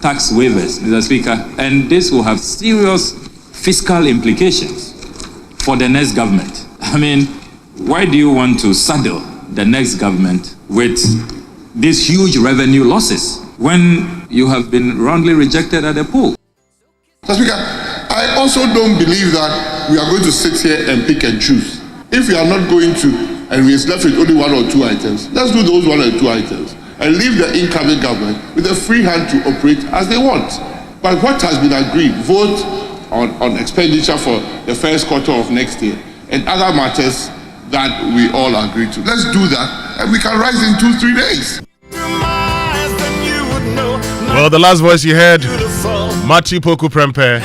tax waivers, Mr. Speaker, and this will have serious fiscal implications for the next government. I mean, why do you want to saddle the next government with these huge revenue losses when you have been roundly rejected at the poll? Mr. Speaker, I also don't believe that we are going to sit here and pick and choose. If we are not going to, and we are left with only one or two items, let's do those one or two items and leave the incoming government with a free hand to operate as they want. But what has been agreed, vote on expenditure for the first quarter of next year and other matters that we all agree to. Let's do that, and we can rise in 2-3 days. Well, the last voice you heard, Matthew Poku Prempeh,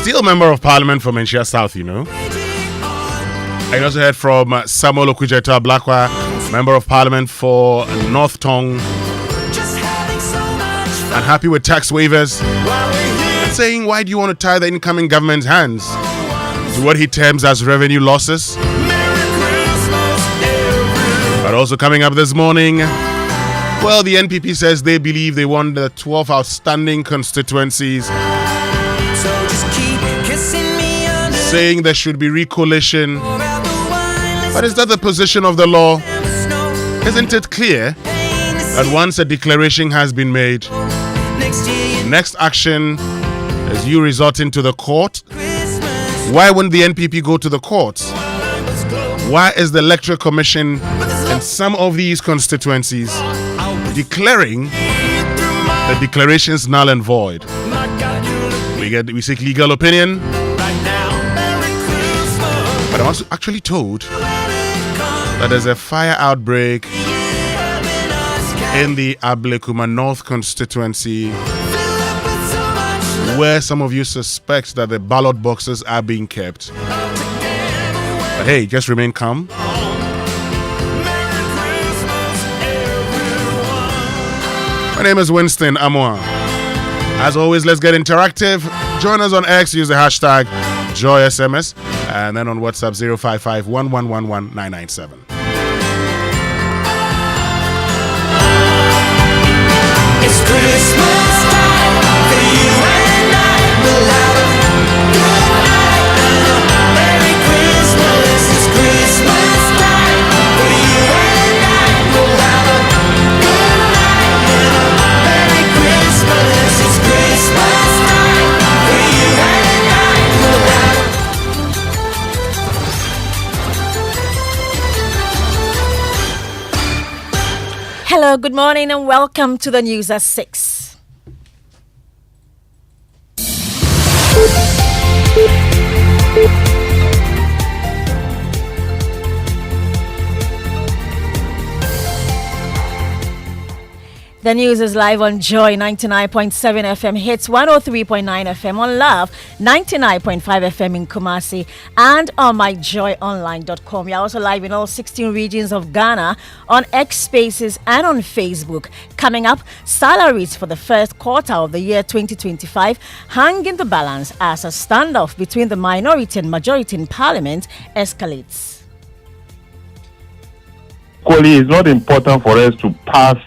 still member of Parliament for Menchia South, you know. I also heard from Samuel Okujeta Blakwa, member of Parliament for North Tong, unhappy with tax waivers, saying, why do you want to tie the incoming government's hands to what he terms as revenue losses? But also coming up this morning, well, the NPP says they believe they won the 12 outstanding constituencies, saying there should be recoalition. But is that the position of the law? Isn't it clear that once a declaration has been made, next action is you resorting to the court? Why wouldn't the NPP go to the courts? Why is the Electoral Commission in some of these constituencies declaring the declarations null and void? We seek legal opinion. But I'm also actually told that there's a fire outbreak in the Ablekuma North constituency where some of you suspect that the ballot boxes are being kept. But hey, just remain calm. My name is Winston Amoa. As always, let's get interactive. Join us on X, use the hashtag JoySMS, and then on WhatsApp 055 1111 997. It's Christmas time for you and I. We'll have a good night and a Merry Christmas. It's Christmas time for you and I. We'll have a good night and a Merry Christmas. It's Christmas time for you and I. We'll have Hello, good morning and welcome to the news at 6. The news is live on Joy 99.7 FM hits 103.9 FM on Love 99.5 FM in Kumasi and on myjoyonline.com. You're also live in all 16 regions of Ghana on X Spaces and on Facebook. Coming up, salaries for the first quarter of the year 2025 hang in the balance as a standoff between the minority and majority in Parliament escalates. Equally, it's not important for us to pass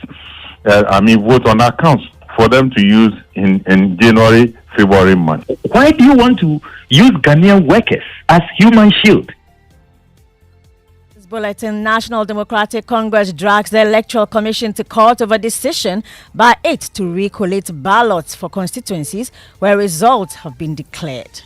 vote on accounts for them to use in January, February month. Why do you want to use Ghanaian workers as human shield? This bulletin, National Democratic Congress drags the Electoral Commission to court over decision by it to recollate ballots for constituencies where results have been declared.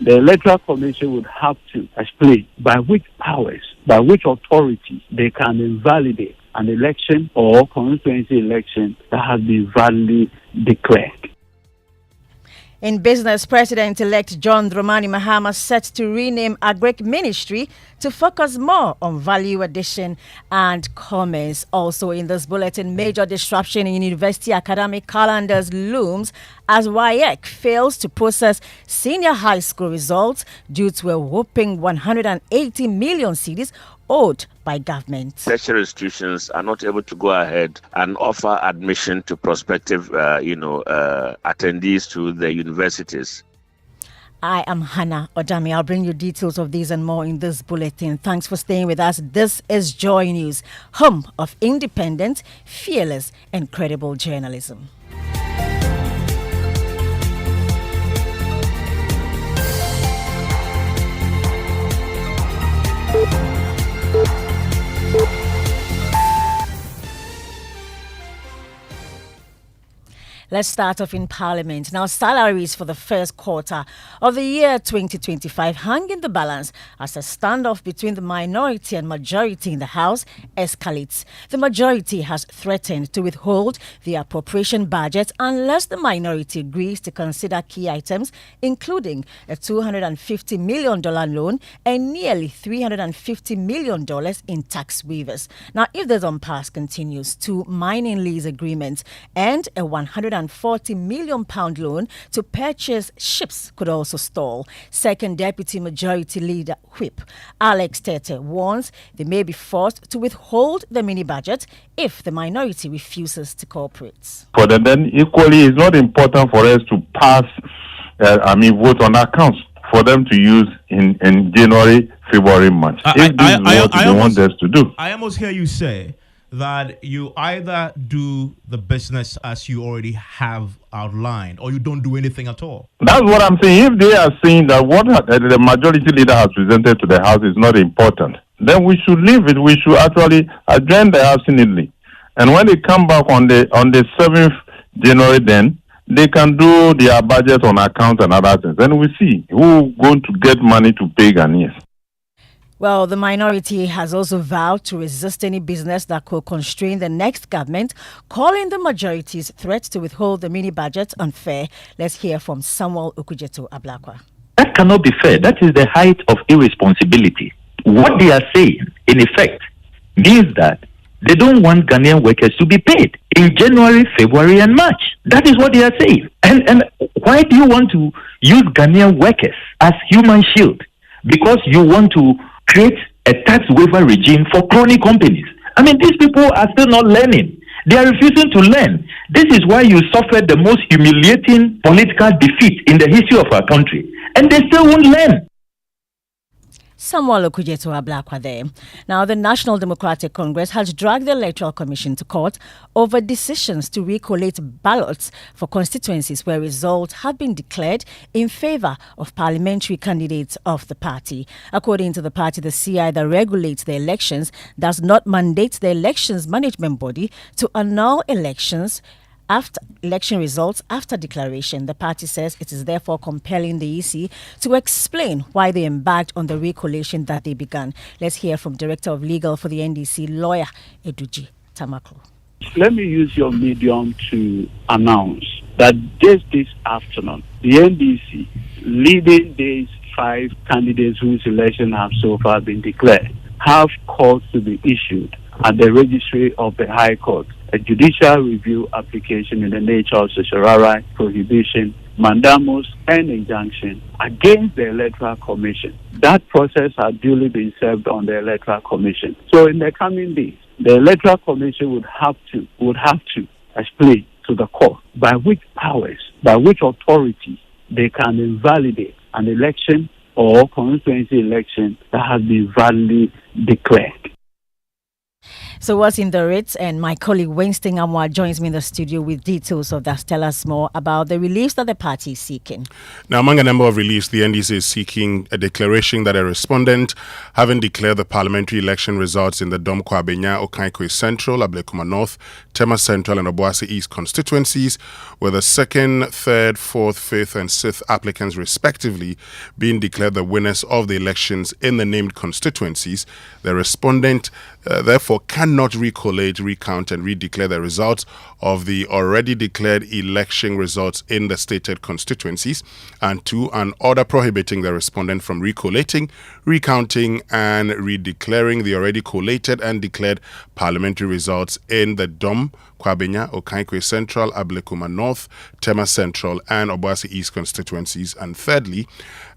The Electoral Commission would have to explain by which powers, by which authority they can invalidate an election or constituency election that has been validly declared. In business, President-elect John Dramani Mahama set to rename Agric Ministry to focus more on value addition and commerce. Also in this bulletin, major disruption in university academic calendars looms as WAEC fails to process senior high school results due to a whopping 180 million cedis owed by government. Tertiary institutions are not able to go ahead and offer admission to prospective, attendees to the universities. I am Hannah Odami. I'll bring you details of these and more in this bulletin. Thanks for staying with us. This is Joy News, home of independent, fearless, and credible journalism. Let's start off in Parliament. Now, salaries for the first quarter of the year 2025 hang in the balance as a standoff between the minority and majority in the House escalates. The majority has threatened to withhold the appropriation budget unless the minority agrees to consider key items, including a $250 million loan and nearly $350 million in tax waivers. Now, if the impasse continues, two mining lease agreements and a £140 million loan to purchase ships could also stall. Second Deputy Majority Leader Whip Alex Tete warns they may be forced to withhold the mini budget if the minority refuses to cooperate. For them, then equally, it's not important for us to pass, vote on accounts for them to use in January, February, March. If this is what they want us to do. I almost hear you say that you either do the business as you already have outlined or you don't do anything at all. That's what I'm saying. If they are saying that what the majority leader has presented to the House is not important, then we should leave it. We should actually adjourn the House immediately. And when they come back on the 7th January, then they can do their budget on account and other things. Then we see who going to get money to pay Ghanaians. Well, the minority has also vowed to resist any business that could constrain the next government, calling the majority's threat to withhold the mini budget unfair. Let's hear from Samuel Okujeto Ablakwa. That cannot be fair. That is the height of irresponsibility. What they are saying, in effect, means that they don't want Ghanaian workers to be paid in January, February, and March. That is what they are saying. And why do you want to use Ghanaian workers as human shield? Because you want to create a tax waiver regime for crony companies. I mean, these people are still not learning. They are refusing to learn. This is why you suffered the most humiliating political defeat in the history of our country. And they still won't learn. Samuel Okujeto Ablakwa there. Now, the National Democratic Congress has dragged the Electoral Commission to court over decisions to recollate ballots for constituencies where results have been declared in favor of parliamentary candidates of the party. According to the party, the CI that regulates the elections does not mandate the elections management body to annul elections after election results after declaration. The party says it is therefore compelling the EC to explain why they embarked on the recollation that they began. Let's hear from Director of Legal for the NDC, lawyer Eduji Tamaklo. Let me use your medium to announce that just this afternoon, the NDC, leading these 5 candidates whose election have so far been declared, have calls to be issued at the registry of the High Court, a judicial review application in the nature of certiorari, prohibition, mandamus, and injunction against the Electoral Commission. That process has duly been served on the Electoral Commission. So in the coming days, the Electoral Commission would have to explain to the court by which powers, by which authority they can invalidate an election or constituency election that has been validly declared. So what's in the writ? And my colleague Winston Amwa joins me in the studio with details of that. Tell us more about the reliefs that the party is seeking. Now, among a number of reliefs, the NDC is seeking a declaration that a respondent, having declared the parliamentary election results in the Dom Kwabenya, Okaikwe Central, Ablekuma North, Tema Central, and Obuasi East constituencies, with the 2nd, 3rd, 4th, 5th, and 6th applicants respectively being declared the winners of the elections in the named constituencies, the respondent therefore cannot recollate, recount, and redeclare the results of the already declared election results in the stated constituencies, and 2, an order prohibiting the respondent from recollating, recounting, and redeclaring the already collated and declared parliamentary results in the Dom, Kwabenya, Okaikwe Central, Ablekuma North, Tema Central, and Obuasi East constituencies, and thirdly,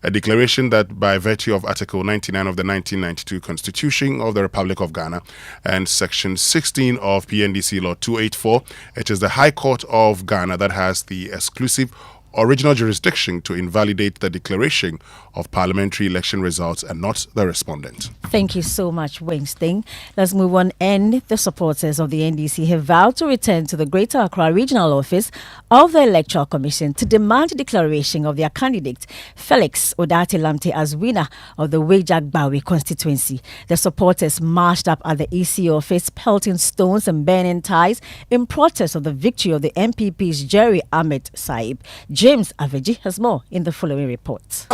a declaration that by virtue of Article 99 of the 1992 Constitution of the Republic of Ghana and Section 16 of PNDC Law 284, it is the High Court of Ghana that has the exclusive original jurisdiction to invalidate the declaration of parliamentary election results and not the respondent. Thank you so much, Winston. Let's move on. And the supporters of the NDC have vowed to return to the Greater Accra Regional Office of the Electoral Commission to demand a declaration of their candidate, Felix Odate Lamte, as winner of the Wejagbawe constituency. The supporters marched up at the EC office, pelting stones and burning ties in protest of the victory of the MPP's Jerry Ahmed Saib. James Aveji has more in the following report.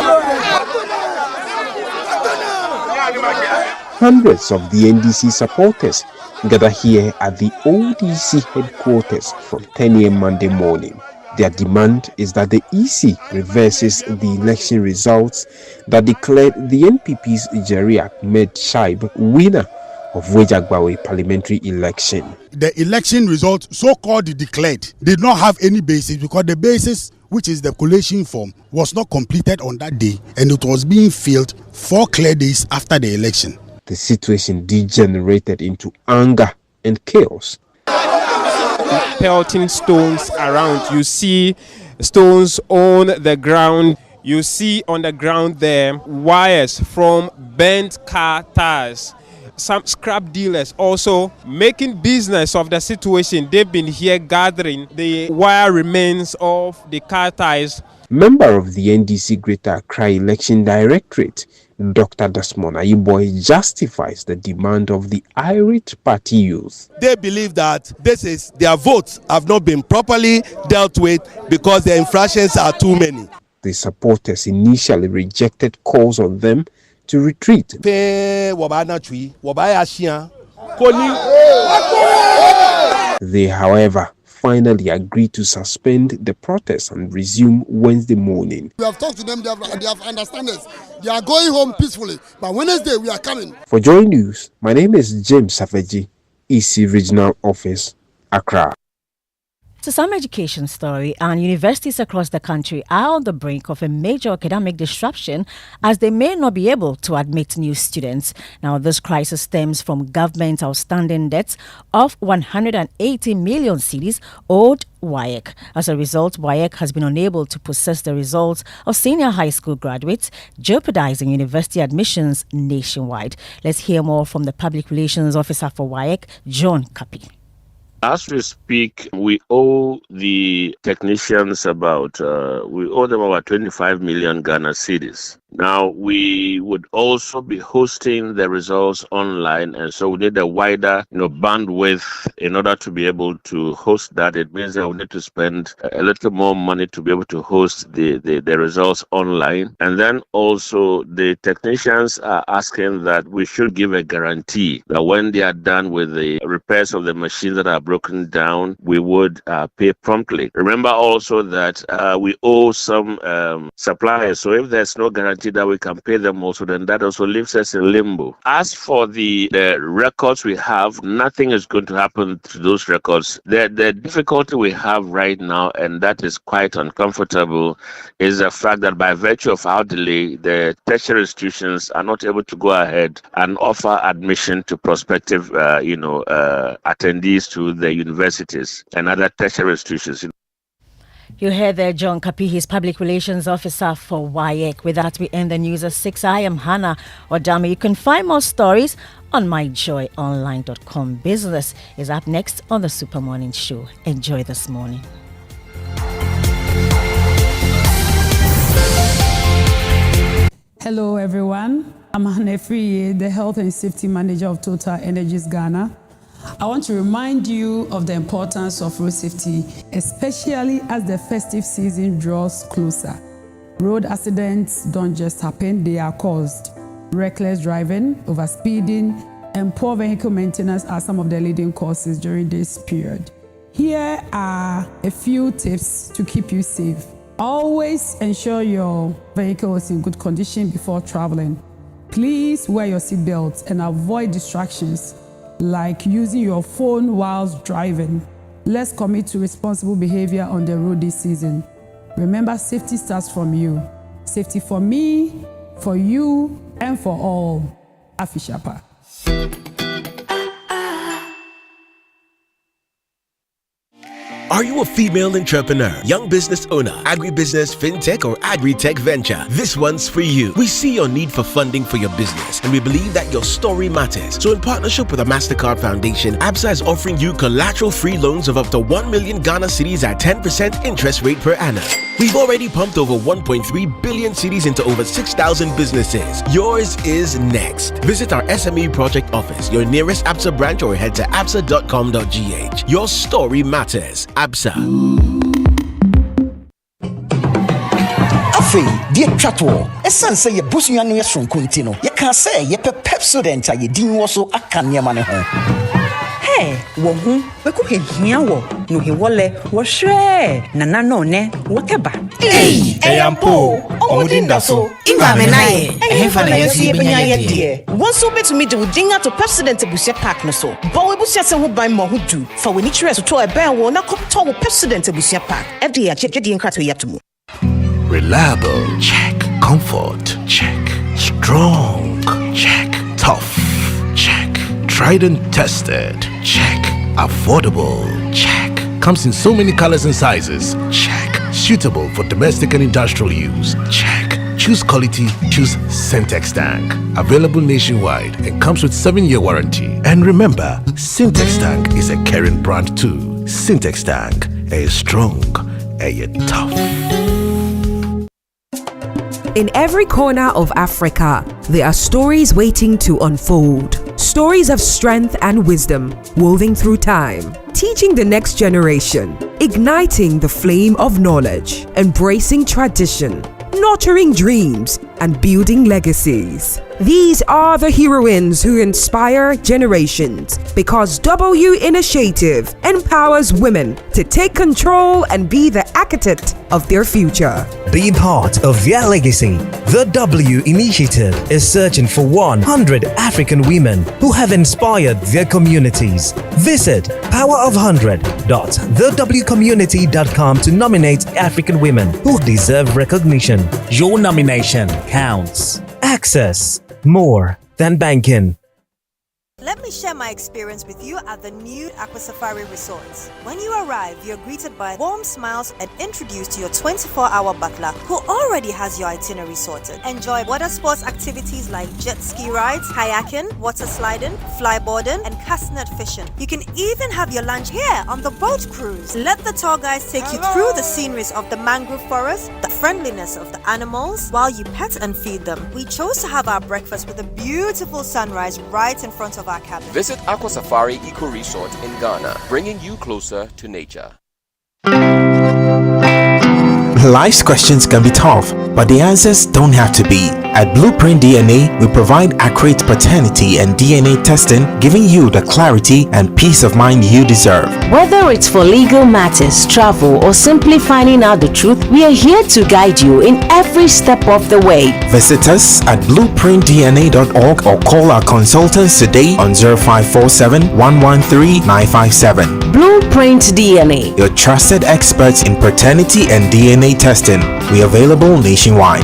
Hundreds of the NDC supporters gather here at the old EC headquarters from 10 a.m. Monday morning. Their demand is that the EC reverses the election results that declared the NPP's Jerry Ahmed Saib winner of Wejagbawe parliamentary election. The election result, so-called declared, did not have any basis because the basis, which is the collation form, was not completed on that day and it was being filled 4 clear days after the election. The situation degenerated into anger and chaos. Pelting stones around. You see stones on the ground. You see on the ground there wires from bent car tires. Some scrap dealers also making business of the situation. They've been here gathering the wire remains of the car tires. Member of the NDC Greater Accra Election Directorate, Dr. Desmond Ayiboy, justifies the demand of the irate party youth. They believe that their votes have not been properly dealt with because the infractions are too many. The supporters initially rejected calls on them to retreat. They, however, finally agreed to suspend the protest and resume Wednesday morning. We have talked to them, they have understood us. They are going home peacefully, but Wednesday we are coming. For Joy News, my name is James Safeji, EC Regional Office, Accra. To some education story, and universities across the country are on the brink of a major academic disruption as they may not be able to admit new students. Now, this crisis stems from government outstanding debts of 180 million cedis owed WAEC. As a result, WAEC has been unable to process the results of senior high school graduates, jeopardizing university admissions nationwide. Let's hear more from the Public Relations Officer for WAEC, John Kapi. As we speak, we owe the technicians about 25 million Ghana cedis. Now, we would also be hosting the results online, and so we need a wider bandwidth in order to be able to host that. It means that we need to spend a little more money to be able to host the results online. And then also the technicians are asking that we should give a guarantee that when they are done with the repairs of the machines that are broken down, we would pay promptly. Remember also that we owe some suppliers, so if there's no guarantee that we can pay them also, then that also leaves us in limbo. As for the records we have, nothing is going to happen to those records. The difficulty we have right now, and that is quite uncomfortable, is the fact that by virtue of our delay, the tertiary institutions are not able to go ahead and offer admission to prospective attendees to the universities and other tertiary institutions. You heard there John Kapi, his Public Relations Officer for WAEC. With that, we end the news at 6. I am Hannah Odame. You can find more stories on myjoyonline.com. Business is up next on the Super Morning Show. Enjoy this morning. Hello, everyone. I'm Hannah Friye, the Health and Safety Manager of Total Energies Ghana. I want to remind you of the importance of road safety, especially as the festive season draws closer. Road accidents don't just happen, they are caused. Reckless driving, overspeeding, and poor vehicle maintenance are some of the leading causes during this period. Here are a few tips to keep you safe. Always ensure your vehicle is in good condition before traveling. Please wear your seatbelt and avoid distractions like using your phone whilst driving. Let's commit to responsible behavior on the road this season. Remember, safety starts from you. Safety for me, for you, and for all. Afishapa. Are you a female entrepreneur, young business owner, agribusiness, fintech, or agri-tech venture? This one's for you. We see your need for funding for your business, and we believe that your story matters. So in partnership with the MasterCard Foundation, ABSA is offering you collateral-free loans of up to 1 million Ghana cedis at 10% interest rate per annum. We've already pumped over 1.3 billion cedis into over 6,000 businesses. Yours is next. Visit our SME project office, your nearest ABSA branch, or head to absa.com.gh. Your story matters. ABSA. Afei, deɛ twatwo ɛsan sɛ yɛ busua no yɛ sonko nti no yɛka sɛ yɛpɛ Pepsodent a yɛdin wɔ so aka nneɛma ne ho. Hey, wo hu, we ko hia wo, no he wole, wo hwɛ, nana no ne, wo teba. Hey, eyampo, omudinda so. Ingwa menaye, ehemfa na yɛsi ebenya yɛ deɛ. Won so betumi de wo dinga to Pepsodent ebusia pack no so. Bo we busia se ho ban mo ho du. Fa we ni kyerɛ so to e ban wo na kopto wo Pepsodent ebusia pack. FDA check nkrato yɛ to mu. Reliable, check. Comfort, check. Strong, check. Tough, check. Tried and tested, check. Affordable, check. Comes in so many colors and sizes, check. Suitable for domestic and industrial use, check. Choose quality, choose Syntex Tank. Available nationwide and comes with 7-year warranty. And remember, Syntex Tank is a caring brand too. Syntex Tank, a strong, a tough. In every corner of Africa, there are stories waiting to unfold. Stories of strength and wisdom woven through time, teaching the next generation, igniting the flame of knowledge, embracing tradition, nurturing dreams, and building legacies. These are the heroines who inspire generations because W Initiative empowers women to take control and be the architect of their future. Be part of their legacy. The W Initiative is searching for 100 African women who have inspired their communities. Visit powerof100.thewcommunity.com to nominate African women who deserve recognition. Your nomination counts. Access more than banking. Let me share my experience with you at the new Aqua Safari Resorts. When you arrive, you're greeted by warm smiles and introduced to your 24-hour butler who already has your itinerary sorted. Enjoy water sports activities like jet ski rides, kayaking, water sliding, flyboarding, and castnet fishing. You can even have your lunch here on the boat cruise. Let the tour guides take you through the sceneries of the mangrove forest, the friendliness of the animals, while you pet and feed them. We chose to have our breakfast with a beautiful sunrise right in front of our cabin. Visit Aqua Safari Eco Resort in Ghana, bringing you closer to nature. Life's questions can be tough, but the answers don't have to be. At Blueprint DNA, we provide accurate paternity and DNA testing, giving you the clarity and peace of mind you deserve. Whether it's for legal matters, travel, or simply finding out the truth, we are here to guide you in every step of the way. Visit us at blueprintdna.org or call our consultants today on 0547 113 957. Blueprint DNA, your trusted experts in paternity and DNA testing. We are available nationwide.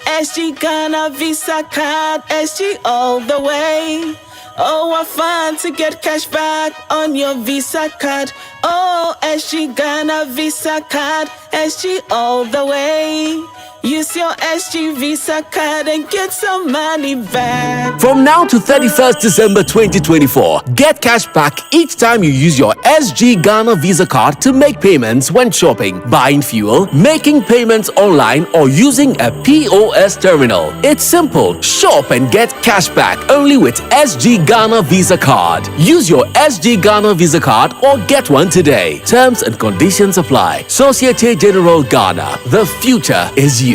SG Ghana Visa card, SG all the way. Oh, what fun to get cash back on your Visa card. Oh, SG Ghana Visa card, SG all the way. Use your SG Visa card and get some money back. From now to 31st December 2024, get cash back each time you use your SG Ghana Visa card to make payments when shopping, buying fuel, making payments online, or using a POS terminal. It's simple. Shop and get cash back only with SG Ghana Visa card. Use your SG Ghana Visa card or get one today. Terms and conditions apply. Societe Generale Ghana. The future is you.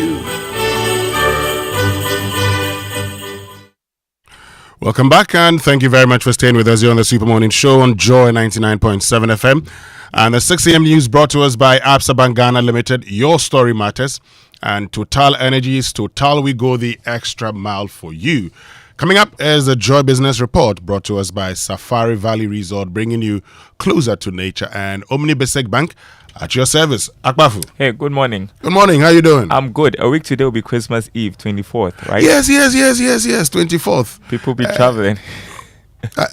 Welcome back, and thank you very much for staying with us here on the Super Morning Show on Joy 99.7 FM. And the 6 a.m. news brought to us by Absa Bank Ghana Limited. Your story matters. And Total Energies, Total, we go the extra mile for you. Coming up is the Joy Business Report brought to us by Safari Valley Resort, bringing you closer to nature, and Omni Besek Bank at your service. Akbafu. Hey, good morning. Good morning. How you doing? I'm good. A week today will be Christmas Eve, 24th, right? Yes. 24th. People be traveling.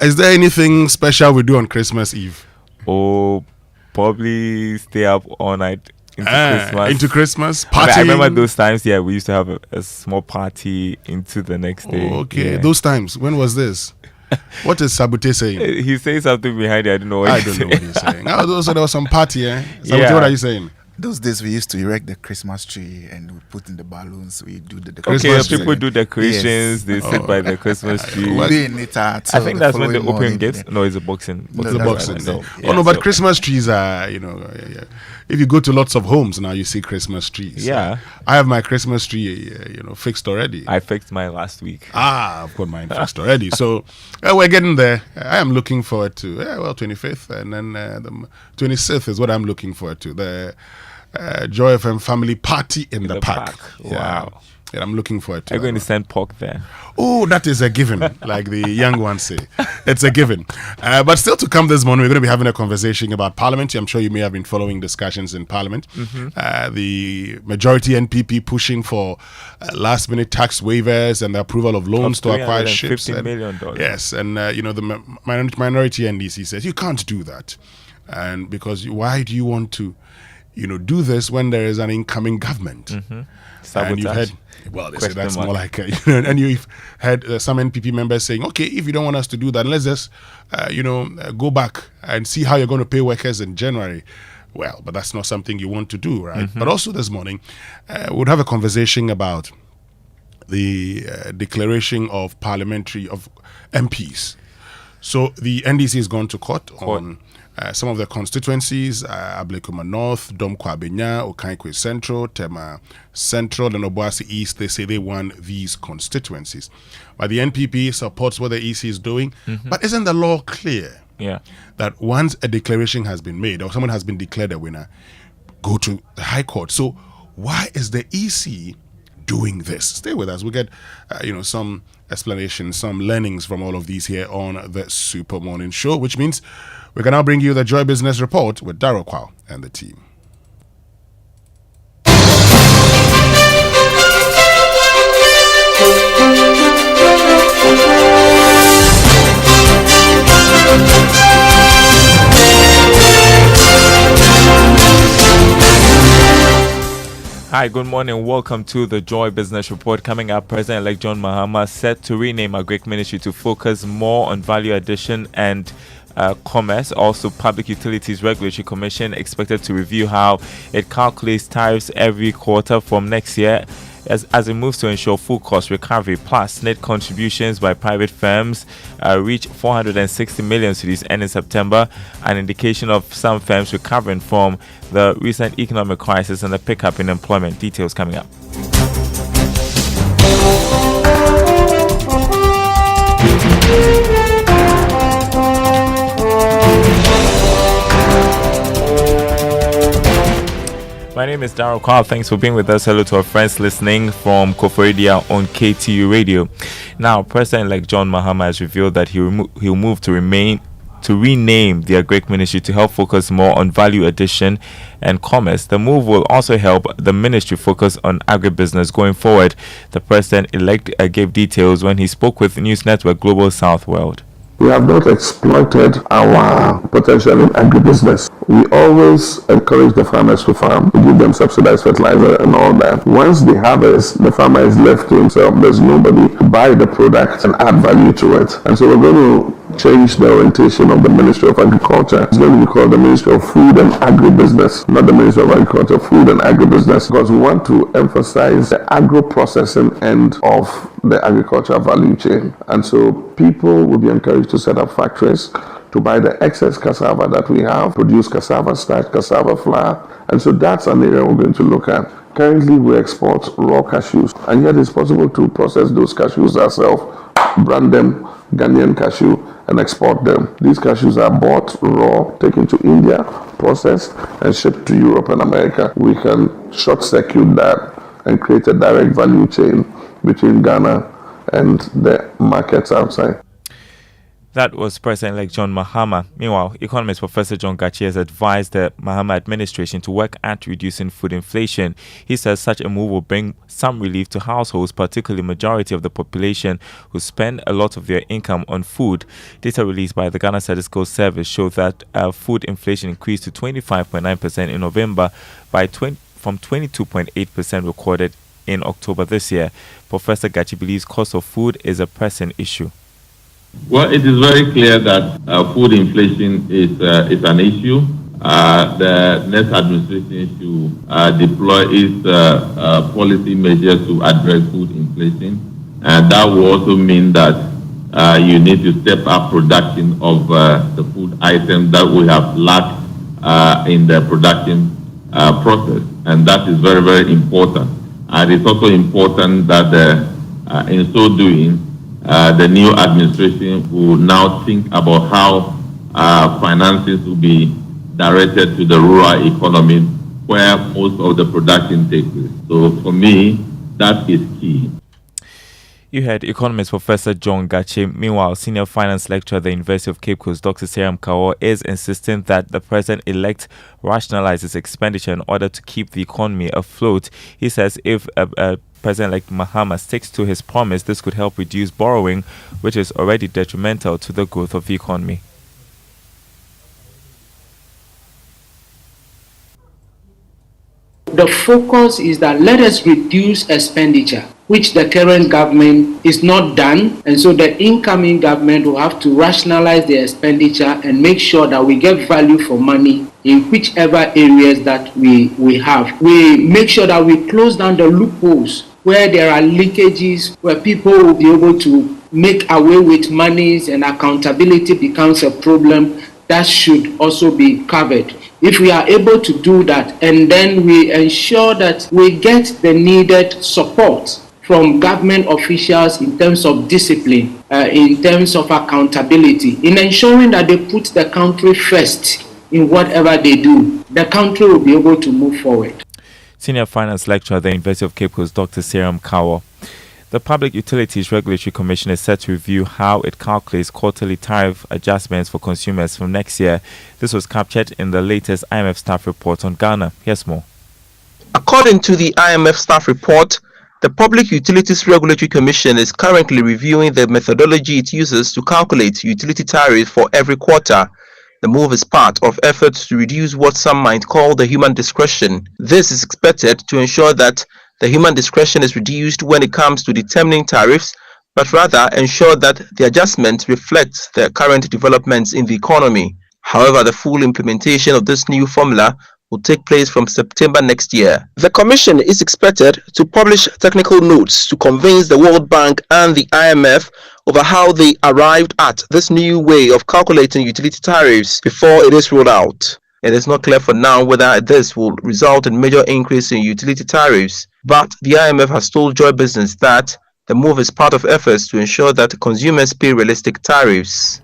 Is there anything special we do on Christmas Eve? Oh, probably stay up all night into Christmas. Party. I remember those times. Yeah, we used to have a small party into the next day. Oh, okay, yeah. Those times. When was this? What is Sabute saying? He's saying something behind it. I don't know what he's saying. Also, there was some party, Sabute, what are you saying? Those days we used to erect the Christmas tree and we put in the balloons. We do the decorations. Okay, people do decorations. Yes. They sit by the Christmas tree. I think that's when they open gifts. No, it's a boxing. It's a boxing. No. Yeah, but Christmas trees are, if you go to lots of homes now, you see Christmas trees. Yeah. I have my Christmas tree, fixed already. I fixed mine last week. I've got mine fixed already. So we're getting there. I am looking forward to, 25th, and then the 26th is what I'm looking forward to. The Joy FM family party in the park. Wow. Yeah, I'm looking forward to it. I'm going to send pork there. Oh, that is a given, like the young ones say. It's a given. But still to come this morning, we're going to be having a conversation about Parliamentary. I'm sure you may have been following discussions in Parliament. Mm-hmm. The majority NPP pushing for last-minute tax waivers and the approval of loans to acquire ships. $50 million. Yes, and the minority NDC says, you can't do that. And because why do you want to do this when there is an incoming government? Mm-hmm. And you've heard, they say that's more like, and you've had some NPP members saying, okay, if you don't want us to do that, let's just, go back and see how you're going to pay workers in January. Well, but that's not something you want to do, right? Mm-hmm. But also this morning, we'll have a conversation about the declaration of parliamentary of MPs. So the NDC has gone to court on some of the constituencies, Ablekuma North, Domkwa Abenya, Okaikwe Central, Tema Central, and Obuasi East. They say they won these constituencies. But the NPP supports what the EC is doing. Mm-hmm. But isn't the law clear? Yeah. That once a declaration has been made or someone has been declared a winner, go to the High Court. So why is the EC doing this? Stay with us. We'll get, some explanation, some learnings from all of these here on the Super Morning Show, which means we can now bring you the Joy Business Report with Darryl Kwao and the team. Hi, good morning. Welcome to the Joy Business Report. Coming up, President-elect John Mahama set to rename our Greek ministry to focus more on value addition and commerce. Also, Public Utilities Regulatory Commission expected to review how it calculates tariffs every quarter from next year as it moves to ensure full cost recovery. Plus, net contributions by private firms reached 460 million cedis end in September, an indication of some firms recovering from the recent economic crisis and the pickup in employment. Details coming up. My name is Darryl Kwao. Thanks for being with us. Hello to our friends listening from Koforidua on KTU Radio. Now, President-elect John Mahama has revealed that he'll move to rename the Greek ministry to help focus more on value addition and commerce. The move will also help the ministry focus on agribusiness going forward. The President-elect gave details when he spoke with News Network Global South World. We have not exploited our potential in agribusiness. We always encourage the farmers to farm. We give them subsidized fertilizer and all that. Once they harvest, the farmer is left to himself. There's nobody to buy the product and add value to it. And so we're going to change the orientation of the Ministry of Agriculture. It's going to be called the Ministry of Food and Agribusiness, not the Ministry of Agriculture, Food and Agribusiness, because we want to emphasize the agro-processing end of the agricultural value chain. And so people will be encouraged to set up factories to buy the excess cassava that we have, produce cassava starch, cassava flour. And so that's an area we're going to look at. Currently, we export raw cashews, and yet it's possible to process those cashews ourselves, brand them Ghanaian cashew, and export them. These cashews are bought raw, taken to India, processed, and shipped to Europe and America. We can short-circuit that and create a direct value chain between Ghana and the markets outside. That was President-elect John Mahama. Meanwhile, economist Professor John Gachi has advised the Mahama administration to work at reducing food inflation. He says such a move will bring some relief to households, particularly the majority of the population who spend a lot of their income on food. Data released by the Ghana Statistical Service show that food inflation increased to 25.9% in November from 22.8% recorded in October this year. Professor Gachi believes cost of food is a pressing issue. Well, it is very clear that food inflation is an issue. The next administration should deploy its policy measures to address food inflation. And that will also mean that you need to step up production of the food items that we have lacked in the production process. And that is very, very important. And it's also important that in so doing, the new administration will now think about how finances will be directed to the rural economy where most of the production takes place. So for me, that is key. You heard economist Professor John Gachi. Meanwhile, senior finance lecturer at the University of Cape Coast, Dr. Seram Kaur, is insisting that the president-elect rationalizes expenditure in order to keep the economy afloat. He says if President-elect Mahama sticks to his promise, this could help reduce borrowing, which is already detrimental to the growth of the economy. The focus is that let us reduce expenditure, which the current government is not done, and so the incoming government will have to rationalize their expenditure and make sure that we get value for money in whichever areas that we have. We make sure that we close down the loopholes where there are leakages, where people will be able to make away with monies and accountability becomes a problem. That should also be covered. If we are able to do that, and then we ensure that we get the needed support from government officials in terms of discipline, in terms of accountability, in ensuring that they put the country first in whatever they do, the country will be able to move forward. Senior finance lecturer at the University of Cape Coast, Dr. Seram Kaur. The Public Utilities Regulatory Commission is set to review how it calculates quarterly tariff adjustments for consumers from next year. This was captured in the latest IMF staff report on Ghana. Here's more. According to the IMF staff report, the Public Utilities Regulatory Commission is currently reviewing the methodology it uses to calculate utility tariffs for every quarter. The move is part of efforts to reduce what some might call the human discretion. This is expected to ensure that the human discretion is reduced when it comes to determining tariffs, but rather ensure that the adjustment reflects the current developments in the economy. However, the full implementation of this new formula will take place from September next year. The Commission is expected to publish technical notes to convince the World Bank and the IMF over how they arrived at this new way of calculating utility tariffs before it is rolled out. It is not clear for now whether this will result in major increase in utility tariffs, but the IMF has told Joy Business that the move is part of efforts to ensure that consumers pay realistic tariffs.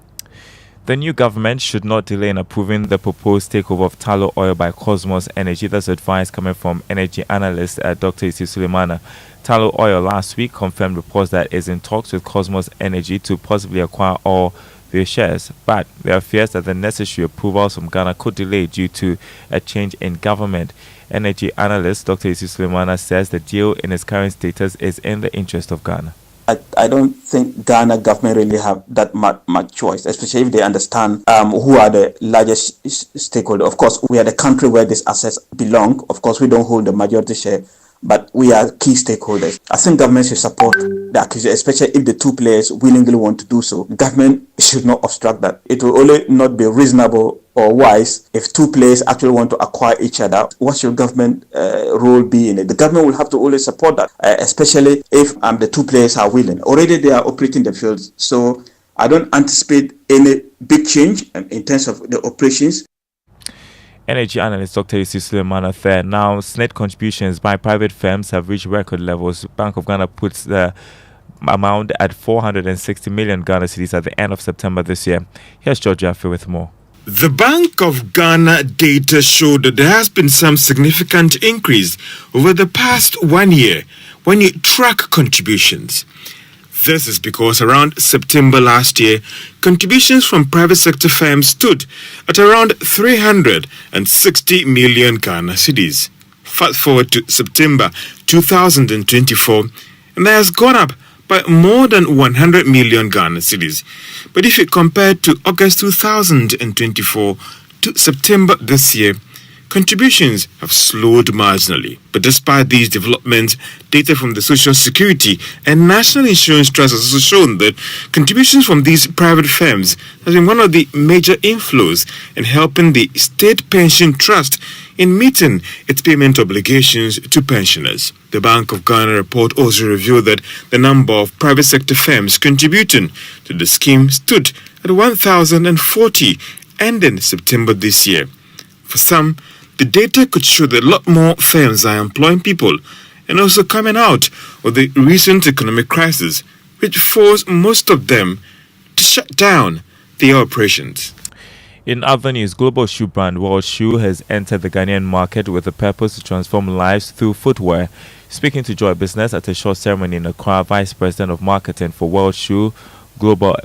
The new government should not delay in approving the proposed takeover of Tallow Oil by Cosmos Energy. That's advice coming from energy analyst Dr. Isi Suleimana. Tallow Oil last week confirmed reports that it is in talks with Cosmos Energy to possibly acquire all their shares, but there are fears that the necessary approvals from Ghana could delay due to a change in government. Energy analyst Dr. Isi Suleimana says the deal in its current status is in the interest of Ghana. I don't think Ghana government really have that much choice, especially if they understand who are the largest stakeholders. Of course, we are the country where these assets belong. Of course, we don't hold the majority share, but we are key stakeholders. I think government should support the acquisition, especially if the two players willingly want to do so. Government should not obstruct that. It will only not be reasonable or wise if two players actually want to acquire each other. What should government role be in it? The government will have to always support that, especially if the two players are willing. Already they are operating the fields, so I don't anticipate any big change in terms of the operations. Energy analyst Dr. Isi Suleimana there. Now, SNET contributions by private firms have reached record levels. Bank of Ghana puts the amount at 460 million Ghana cedis at the end of September this year. Here's George Jaffe with more. The Bank of Ghana data showed that there has been some significant increase over the past 1 year when you track contributions. This is because around September last year, contributions from private sector firms stood at around 360 million Ghana cedis. Fast forward to September 2024, and that has gone up by more than 100 million Ghana cedis. But if you compare to August 2024 to September this year, contributions have slowed marginally. But despite these developments, data from the Social Security and National Insurance Trust has also shown that contributions from these private firms has been one of the major inflows in helping the State Pension Trust in meeting its payment obligations to pensioners. The Bank of Ghana report also revealed that the number of private sector firms contributing to the scheme stood at 1,040 ending September this year. For some, the data could show that a lot more firms are employing people and also coming out of the recent economic crisis, which forced most of them to shut down their operations. In other news, global shoe brand World Shoe has entered the Ghanaian market with the purpose to transform lives through footwear. Speaking to Joy Business at a short ceremony in Accra, Vice President of Marketing for World Shoe Global,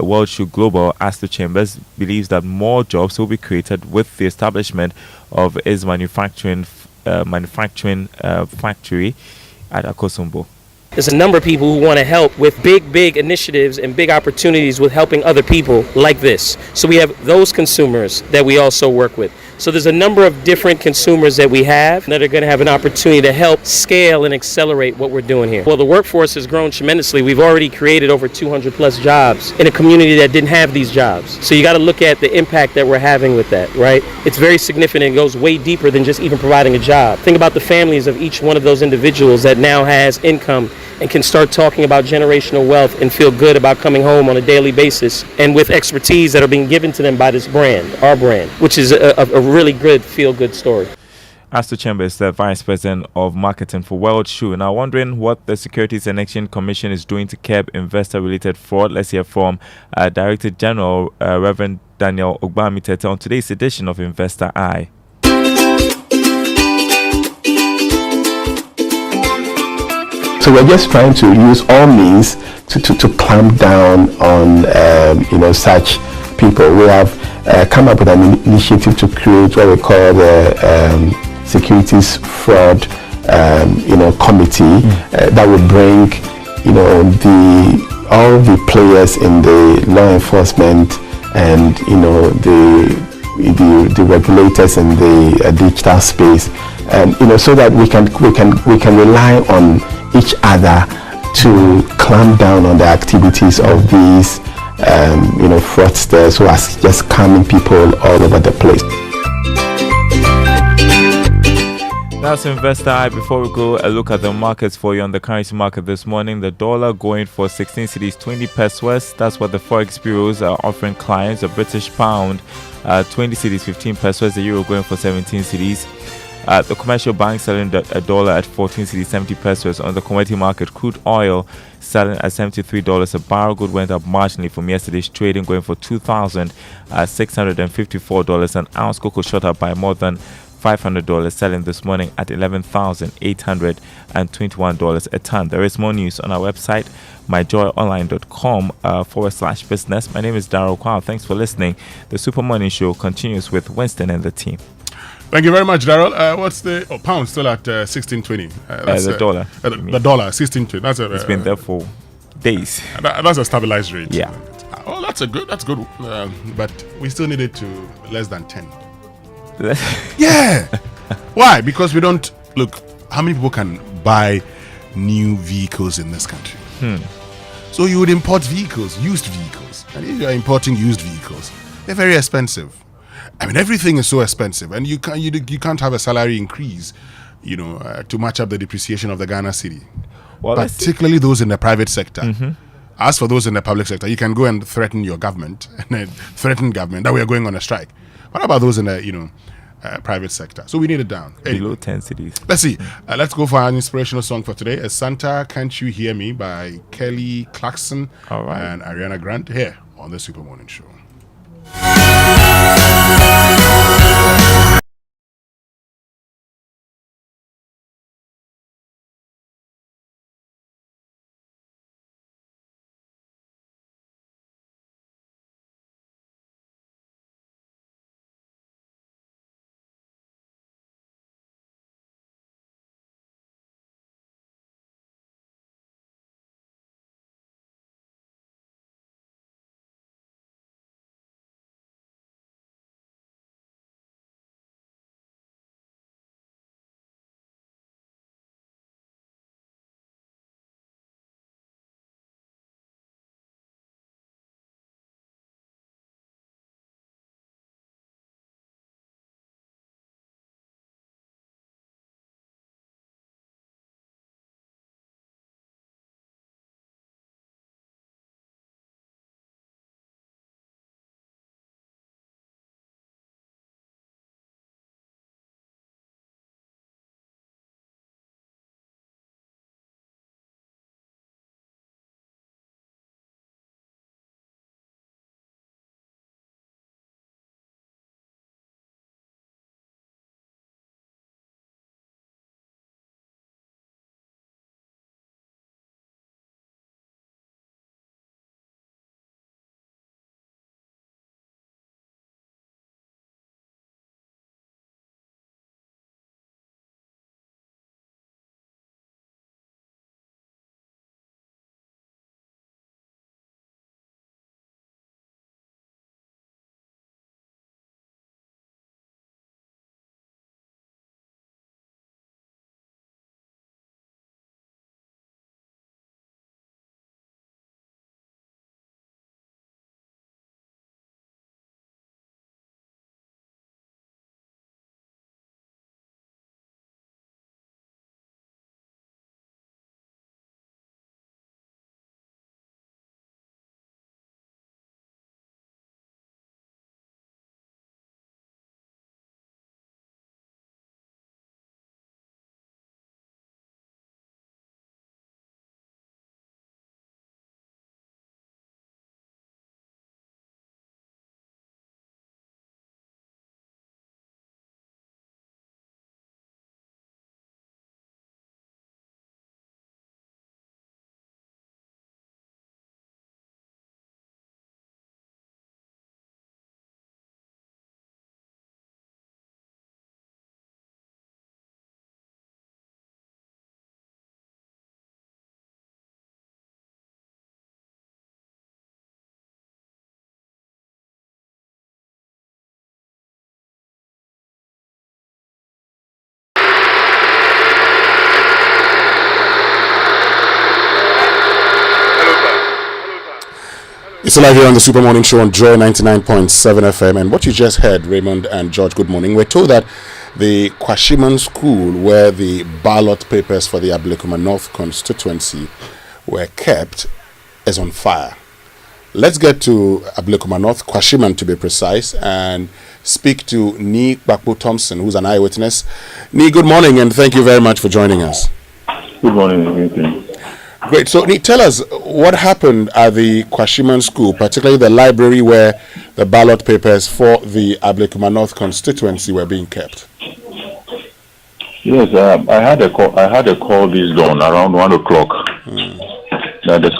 Astor Chambers, believes that more jobs will be created with the establishment of its manufacturing factory at Akosombo. There's a number of people who want to help with big initiatives and big opportunities with helping other people like this. So we have those consumers that we also work with. So there's a number of different consumers that we have that are going to have an opportunity to help scale and accelerate what we're doing here. Well, the workforce has grown tremendously. We've already created over 200 plus jobs in a community that didn't have these jobs. So you got to look at the impact that we're having with that, right? It's very significant. It goes way deeper than just even providing a job. Think about the families of each one of those individuals that now has income and can start talking about generational wealth and feel good about coming home on a daily basis, and with expertise that are being given to them by this brand, our brand, which is a really good feel-good story. Astor Chambers is the Vice President of Marketing for World Shoe. Now, wondering what the Securities and Exchange Commission is doing to curb investor-related fraud. Let's hear from Director General Reverend Daniel Ogbamitete on today's edition of Investor Eye. So we're just trying to use all means to clamp down on such people. We have come up with an initiative to create what we call the Securities Fraud Committee that will bring all the players in the law enforcement and the regulators in the digital space, so that we can rely on each other to clamp down on the activities of these fraudsters who are just scamming people all over the place. That's Investor Eye. Before we go a look at the markets for you on the currency market this morning, the dollar going for 16 cedis 20 pesos. That's what the Forex bureaus are offering clients. A British pound 20 cedis 15 pesos. The euro going for 17 cedis. The commercial bank selling a dollar at 14 cedis 70 pesos. On the commodity market, crude oil selling at $73 a barrel. Gold went up marginally from yesterday's trading, going for $2,654 an ounce. Cocoa shot up by more than $500, selling this morning at $11,821 a ton. There is more news on our website, myjoyonline.com/business. My name is Darryl Kwao. Thanks for listening. The Super Morning Show continues with Winston and the team. Thank you very much, Darryl. What's the pound still at 16.20? The dollar. The dollar 16.20. That's it's been there for days. That's a stabilized rate. Yeah. Oh, that's good. But we still need it to less than 10. Yeah. Why? Because we don't look. How many people can buy new vehicles in this country? So you would import vehicles, used vehicles, and if you are importing used vehicles, they're very expensive. I mean, everything is so expensive, and you can't have a salary increase, to match up the depreciation of the Ghana cedi. Well, particularly those in the private sector. Mm-hmm. As for those in the public sector, you can go and threaten your government and threaten government that we are going on a strike. What about those in the private sector? So we need it down. Below 10 cities. Let's see. Let's go for an inspirational song for today. Santa Can't You Hear Me by Kelly Clarkson and Ariana Grande here on the Super Morning Show. It's live here on the Super Morning Show on Joy 99.7 FM. And what you just heard, Raymond and George, good morning. We're told that the Kwashiman School, where the ballot papers for the Ablekuma North constituency were kept, is on fire. Let's get to Ablekuma North, Kwashiman to be precise, and speak to Nee Bakpo Thompson, who's an eyewitness. Nee, good morning, and thank you very much for joining us. Good morning. Great. So, Nee, tell us what happened at the Kwashiman School, particularly the library where the ballot papers for the Ablekuma North constituency were being kept. Yes, I had a call this dawn around 1 o'clock that the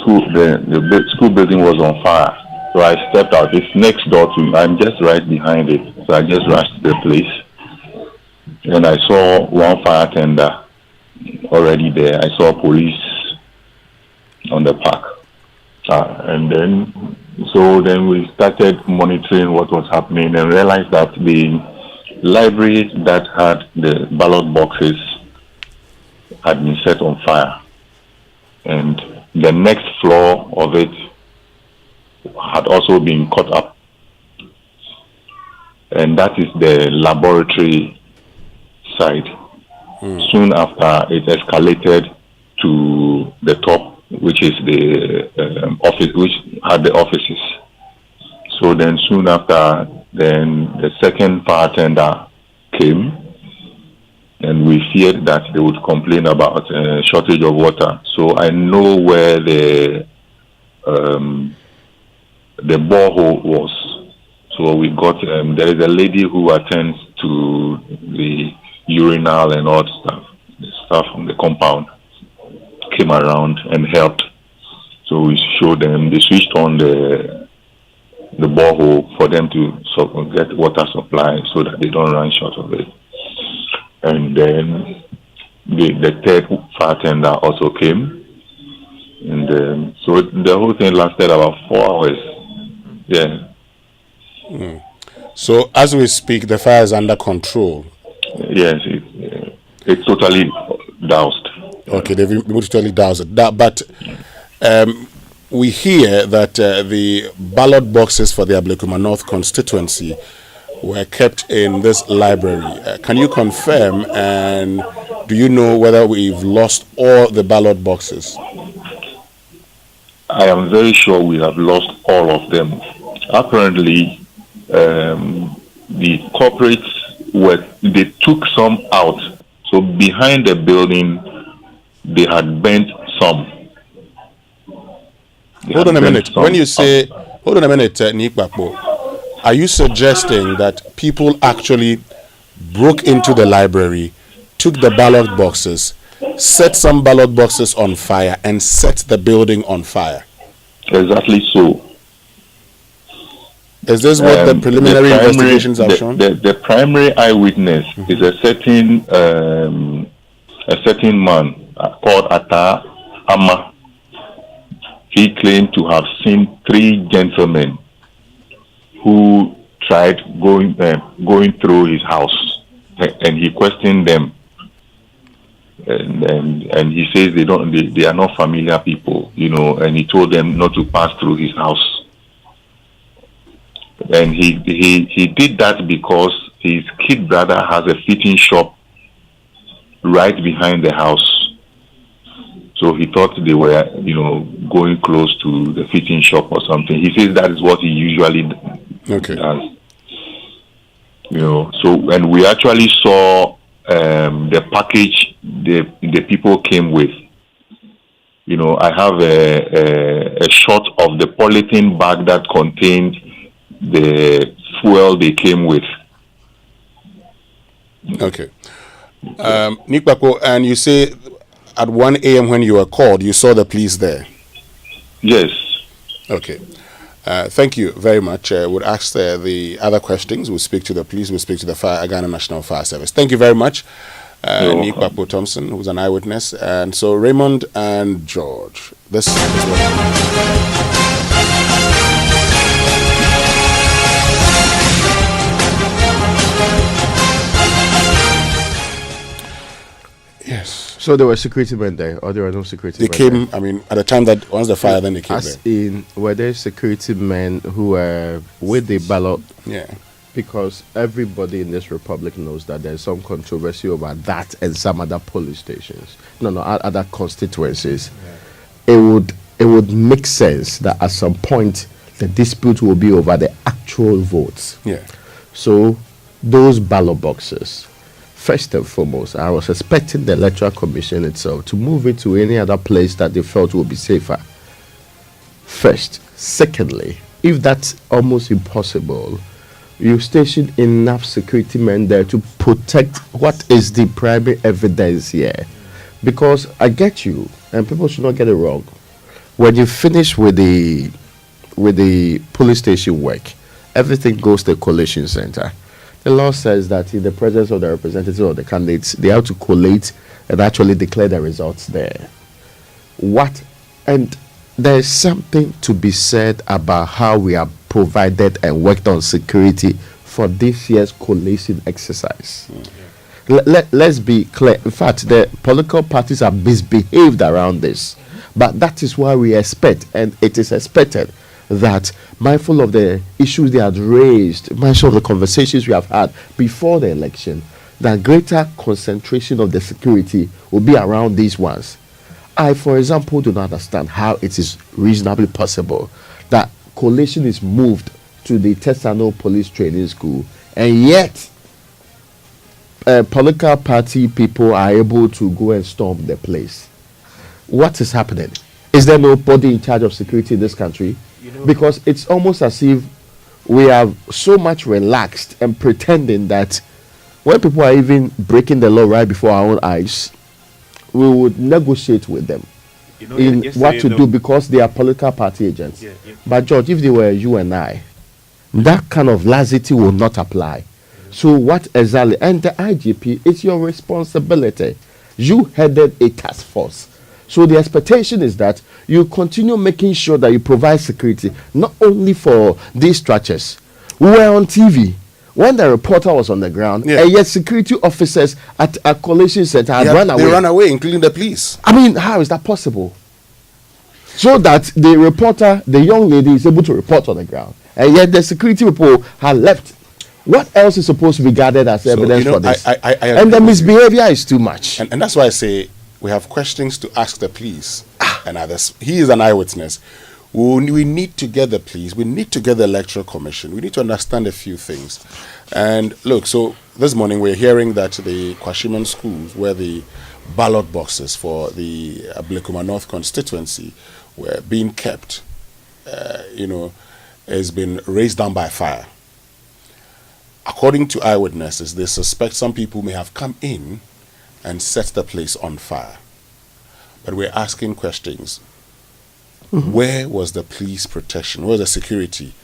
school building was on fire. So I stepped out. It's next door to me. I'm just right behind it. So I just rushed to the place, and I saw one fire tender already there. I saw police on the park, and then we started monitoring what was happening and realized that the library that had the ballot boxes had been set on fire, and the next floor of it had also been caught up, and that is the laboratory side. Soon after, it escalated to the top, which is the office, which had the offices. So then soon after, then the second fire tender came, and we feared that they would complain about a shortage of water. So I know where the borehole was. So we got, there is a lady who attends to the urinal and all the stuff from the compound, came around and helped. So we showed them, they switched on the borehole for them to get water supply so that they don't run short of it. And then the third fire tender also came. And so the whole thing lasted about 4 hours. Yeah. So as we speak, the fire is under control. Yes, it's totally doused. Okay, they've totally doused it. But we hear that the ballot boxes for the Ablekuma North constituency were kept in this library. Can you confirm, and do you know whether we've lost all the ballot boxes? I am very sure we have lost all of them. Apparently, the corporates they took some out. So behind the building, they had burnt some. Hold on a minute. When you say, hold on a minute, Nikbakbo, are you suggesting that people actually broke into the library, took the ballot boxes, set some ballot boxes on fire, and set the building on fire? Exactly so. Is this what the preliminary investigations have shown? The primary eyewitness is a certain man called Ata Ama. He claimed to have seen 3 gentlemen who tried going through his house, and he questioned them. And he says they are not familiar people, and he told them not to pass through his house. And he did that because his kid brother has a fitting shop right behind the house. So he thought they were, going close to the fitting shop or something. He says that is what he usually does. So, and we actually saw the package the people came with. I have a shot of the polythene bag that contained the fuel they came with. Okay. Nikbako, and you say at 1 a.m. when you were called, you saw the police there? Yes. Okay. Thank you very much. We'll ask the other questions. We'll speak to the police. We'll speak to the Ghana National Fire Service. Thank you very much, Nikbako Thompson, who's an eyewitness. And so Raymond and George, this is what So there were security men there, or there were no security They men came, there? I mean, at the time that once the fire, then they came As there. in, were there security men who were with the ballot? Yeah. Because everybody in this republic knows that there's some controversy over that and some other police stations. Other constituencies. It would make sense that at some point the dispute will be over the actual votes. Yeah. So those ballot boxes, first and foremost, I was expecting the Electoral Commission itself to move it to any other place that they felt would be safer. First. Secondly, if that's almost impossible, you station enough security men there to protect what is the primary evidence here. Because I get you, and people should not get it wrong. When you finish with the police station work, everything goes to the collation center. The law says that in the presence of the representatives of the candidates, they have to collate and actually declare the results there. And there's something to be said about how we have provided and worked on security for this year's collation exercise. Let's be clear. In fact, the political parties have misbehaved around this. But that is why we expect, and it is expected, that mindful of the issues they had raised, mindful of the conversations we have had before the election, that greater concentration of the security will be around these ones. I, for example, do not understand how it is reasonably possible that collation is moved to the Tesano Police Training School, and yet political party people are able to go and storm the place. What is happening? Is there nobody in charge of security in this country? Because it's almost as if we are so much relaxed and pretending that when people are even breaking the law right before our own eyes, we would negotiate with them in what to do because they are political party agents. But George, if they were you and I, that kind of laxity will not apply. So what exactly? And the IGP, it's your responsibility. You headed a task force. So the expectation is that you continue making sure that you provide security, not only for these structures. We were on TV when the reporter was on the ground, and yet security officers at a collation center had run away. They ran away, including the police. I mean, how is that possible? So that the reporter, the young lady, is able to report on the ground, and yet the security people had left. What else is supposed to be gathered as evidence for this? And the misbehavior is too much. And that's why I say, we have questions to ask the police and others. He is an eyewitness. We need to get the police. We need to get the Electoral Commission. We need to understand a few things. And look, so this morning we're hearing that the Kwashiman schools, where the ballot boxes for the Ablekuma North constituency were being kept, has been raised down by fire. According to eyewitnesses, they suspect some people may have come in and set the place on fire. But we're asking questions. Where was the police protection? Where was the security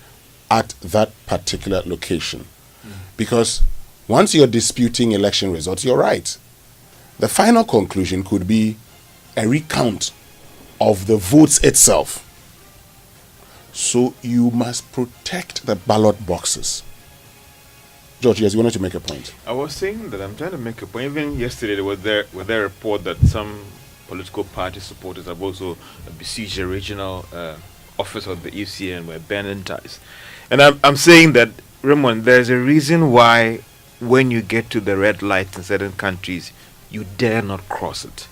at that particular location? Because once you're disputing election results, you're right. The final conclusion could be a recount of the votes itself. So you must protect the ballot boxes. George, yes, you wanted to make a point. I was saying that I'm trying to make a point. Even yesterday, there was a report that some political party supporters have also besieged a regional office of the ECN and were burning ties. And I'm saying that, Raymond, there's a reason why when you get to the red light in certain countries, you dare not cross it.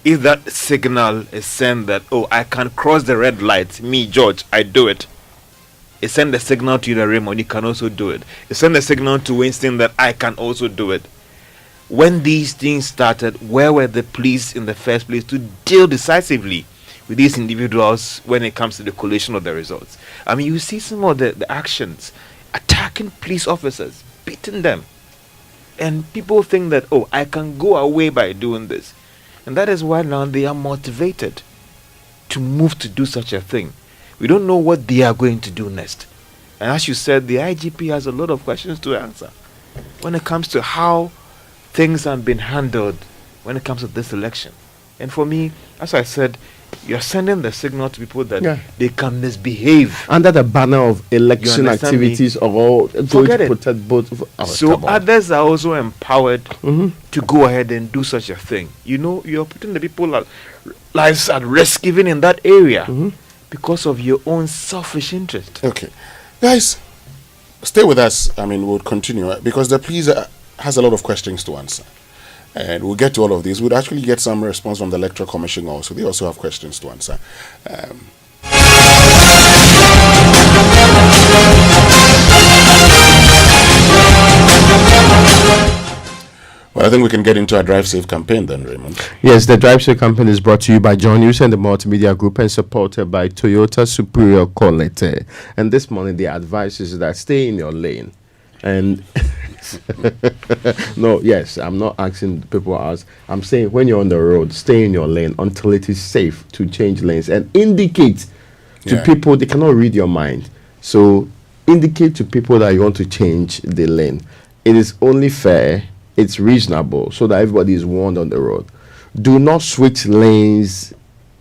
If that signal is sent that, oh, I can cross the red light, me, George, I do it. It send a signal to you that Raymond, you can also do it. It send a signal to Winston that I can also do it. When these things started, where were the police in the first place to deal decisively with these individuals when it comes to the collation of the results? I mean, you see some of the actions, attacking police officers, beating them. And people think that, oh, I can go away by doing this. And that is why now they are motivated to move to do such a thing. We don't know what they are going to do next. And as you said, the IGP has a lot of questions to answer when it comes to how things have been handled when it comes to this election. And for me, as I said, you're sending the signal to people that Yeah. they can misbehave under the banner of election understand me? activities or going Forget to it. protect both. So come on. others are also empowered Mm-hmm. to go ahead and do such a thing. You know, you're putting the people lives at risk even in that area Mm-hmm. because of your own selfish interest. Okay. Guys, stay with us. I mean, we'll continue because the police has a lot of questions to answer. And we'll get to all of these. We'll actually get some response from the Electoral Commission also. They also have questions to answer. Well, I think we can get into our Drive Safe campaign then, Raymond. Yes, the Drive Safe campaign is brought to you by John Hughes and the Multimedia Group and supported by Toyota Superior Quality. And this morning, the advice is that stay in your lane. And no, yes, I'm not asking people as I'm saying when you're on the road, stay in your lane until it is safe to change lanes and indicate to people they cannot read your mind. So indicate to people that you want to change the lane. It is only fair, it's reasonable, so that everybody is warned on the road. Do not switch lanes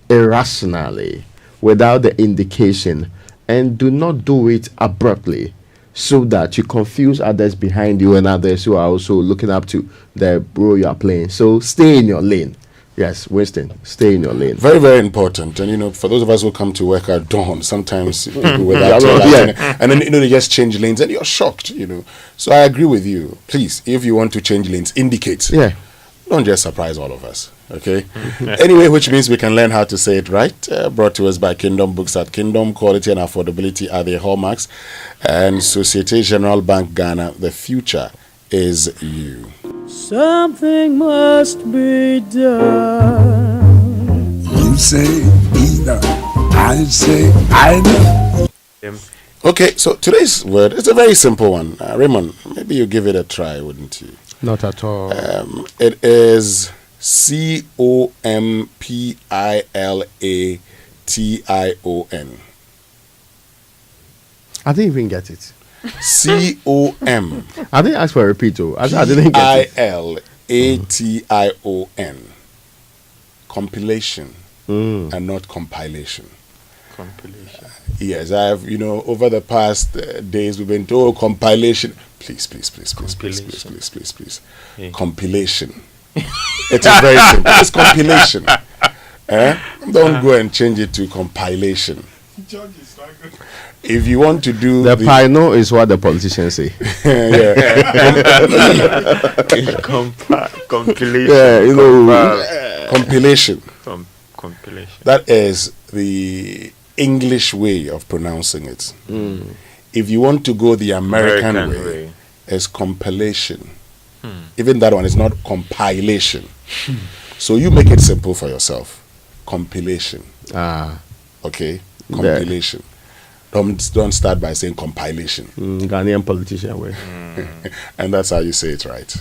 irrationally without the indication, and do not do it abruptly so that you confuse others behind you and others who are also looking up to the role you are playing. So stay in your lane. Yes, Winston, stay in your lane. Very, very important. And, you know, for those of us who come to work at dawn, sometimes people without realizing, and then, you know, they just change lanes and you're shocked, you know. So I agree with you. Please, if you want to change lanes, indicate. Yeah. Don't just surprise all of us, okay? Anyway, which means we can learn how to say it right. Brought to us by Kingdom Books at Kingdom. Quality and affordability are their hallmarks. And Societe Generale Bank Ghana, the future is you. Something must be done. You say either. I say either. Okay, so today's word is a very simple one. Raymond, maybe you give it a try, wouldn't you? Not at all. It is COMPILATION. I didn't even get it. COM. I didn't ask for a repeat. I didn't get it. PILATION. Compilation and not compilation. Compilation. Yes, I have, you know, over the past days we've been told compilation. Please. Yeah. Compilation. It is very simple. It's compilation. Don't go and change it to compilation. If you want to do the pino is what the politicians say. Compilation. Yeah, you know, compilation. Compilation. That is the English way of pronouncing it. If you want to go the American way, it's compilation. Even that one is not compilation. So you make it simple for yourself. Compilation. Okay? Compilation. Don't start by saying compilation. Ghanaian politician way. And that's how you say it right.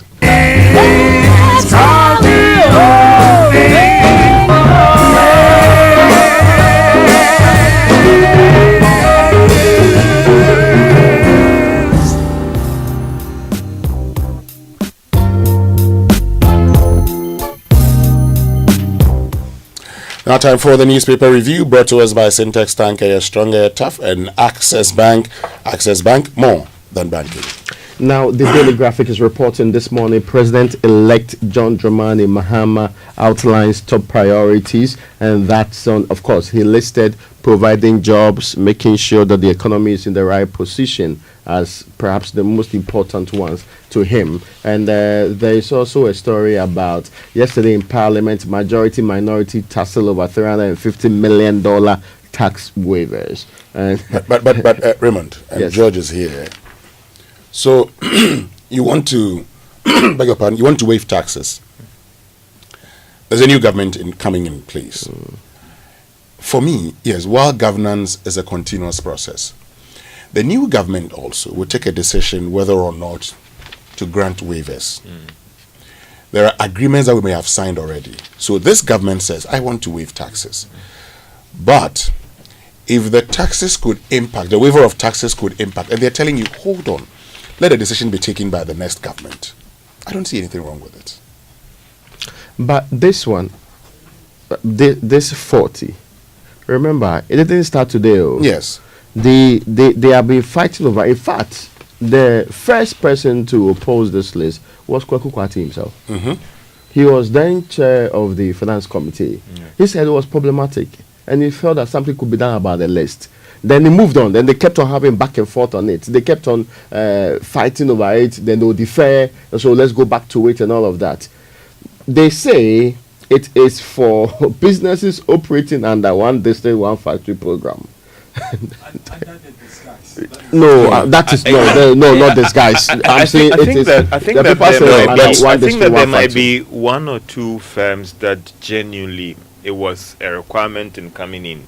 Now time for the newspaper review brought to us by Syntax Tanker, Stronger, Tough, and Access Bank. Access Bank, more than banking. Now, the Daily Graphic is reporting this morning President-elect John Dramani Mahama outlines top priorities, and that's on, of course, he listed providing jobs, making sure that the economy is in the right position as perhaps the most important ones to him. And there is also a story about yesterday in Parliament, majority-minority tussle over $350 million tax waivers. And but Raymond, and yes. George is here. So you want to, beg your pardon, you want to waive taxes. There's a new government coming in place. For me, yes, while governance is a continuous process, the new government also will take a decision whether or not to grant waivers. There are agreements that we may have signed already. So this government says, I want to waive taxes. But if the taxes could impact, the waiver of taxes could impact, and they're telling you, hold on, let a decision be taken by the next government. I don't see anything wrong with it. But this one, this 40. Remember, it didn't start today. Oh. Yes. They have been fighting over. In fact, the first person to oppose this list was Kwaku Kwati himself. He was then chair of the finance committee. He said it was problematic, and he felt that something could be done about the list. Then he moved on. Then they kept on having back and forth on it. They kept on fighting over it. Then they would defer. So let's go back to it and all of that. They say it is for businesses operating under one district, one factory program. No, that is not this, guys. I'm saying I think that there might be one or two firms that genuinely it was a requirement in coming in.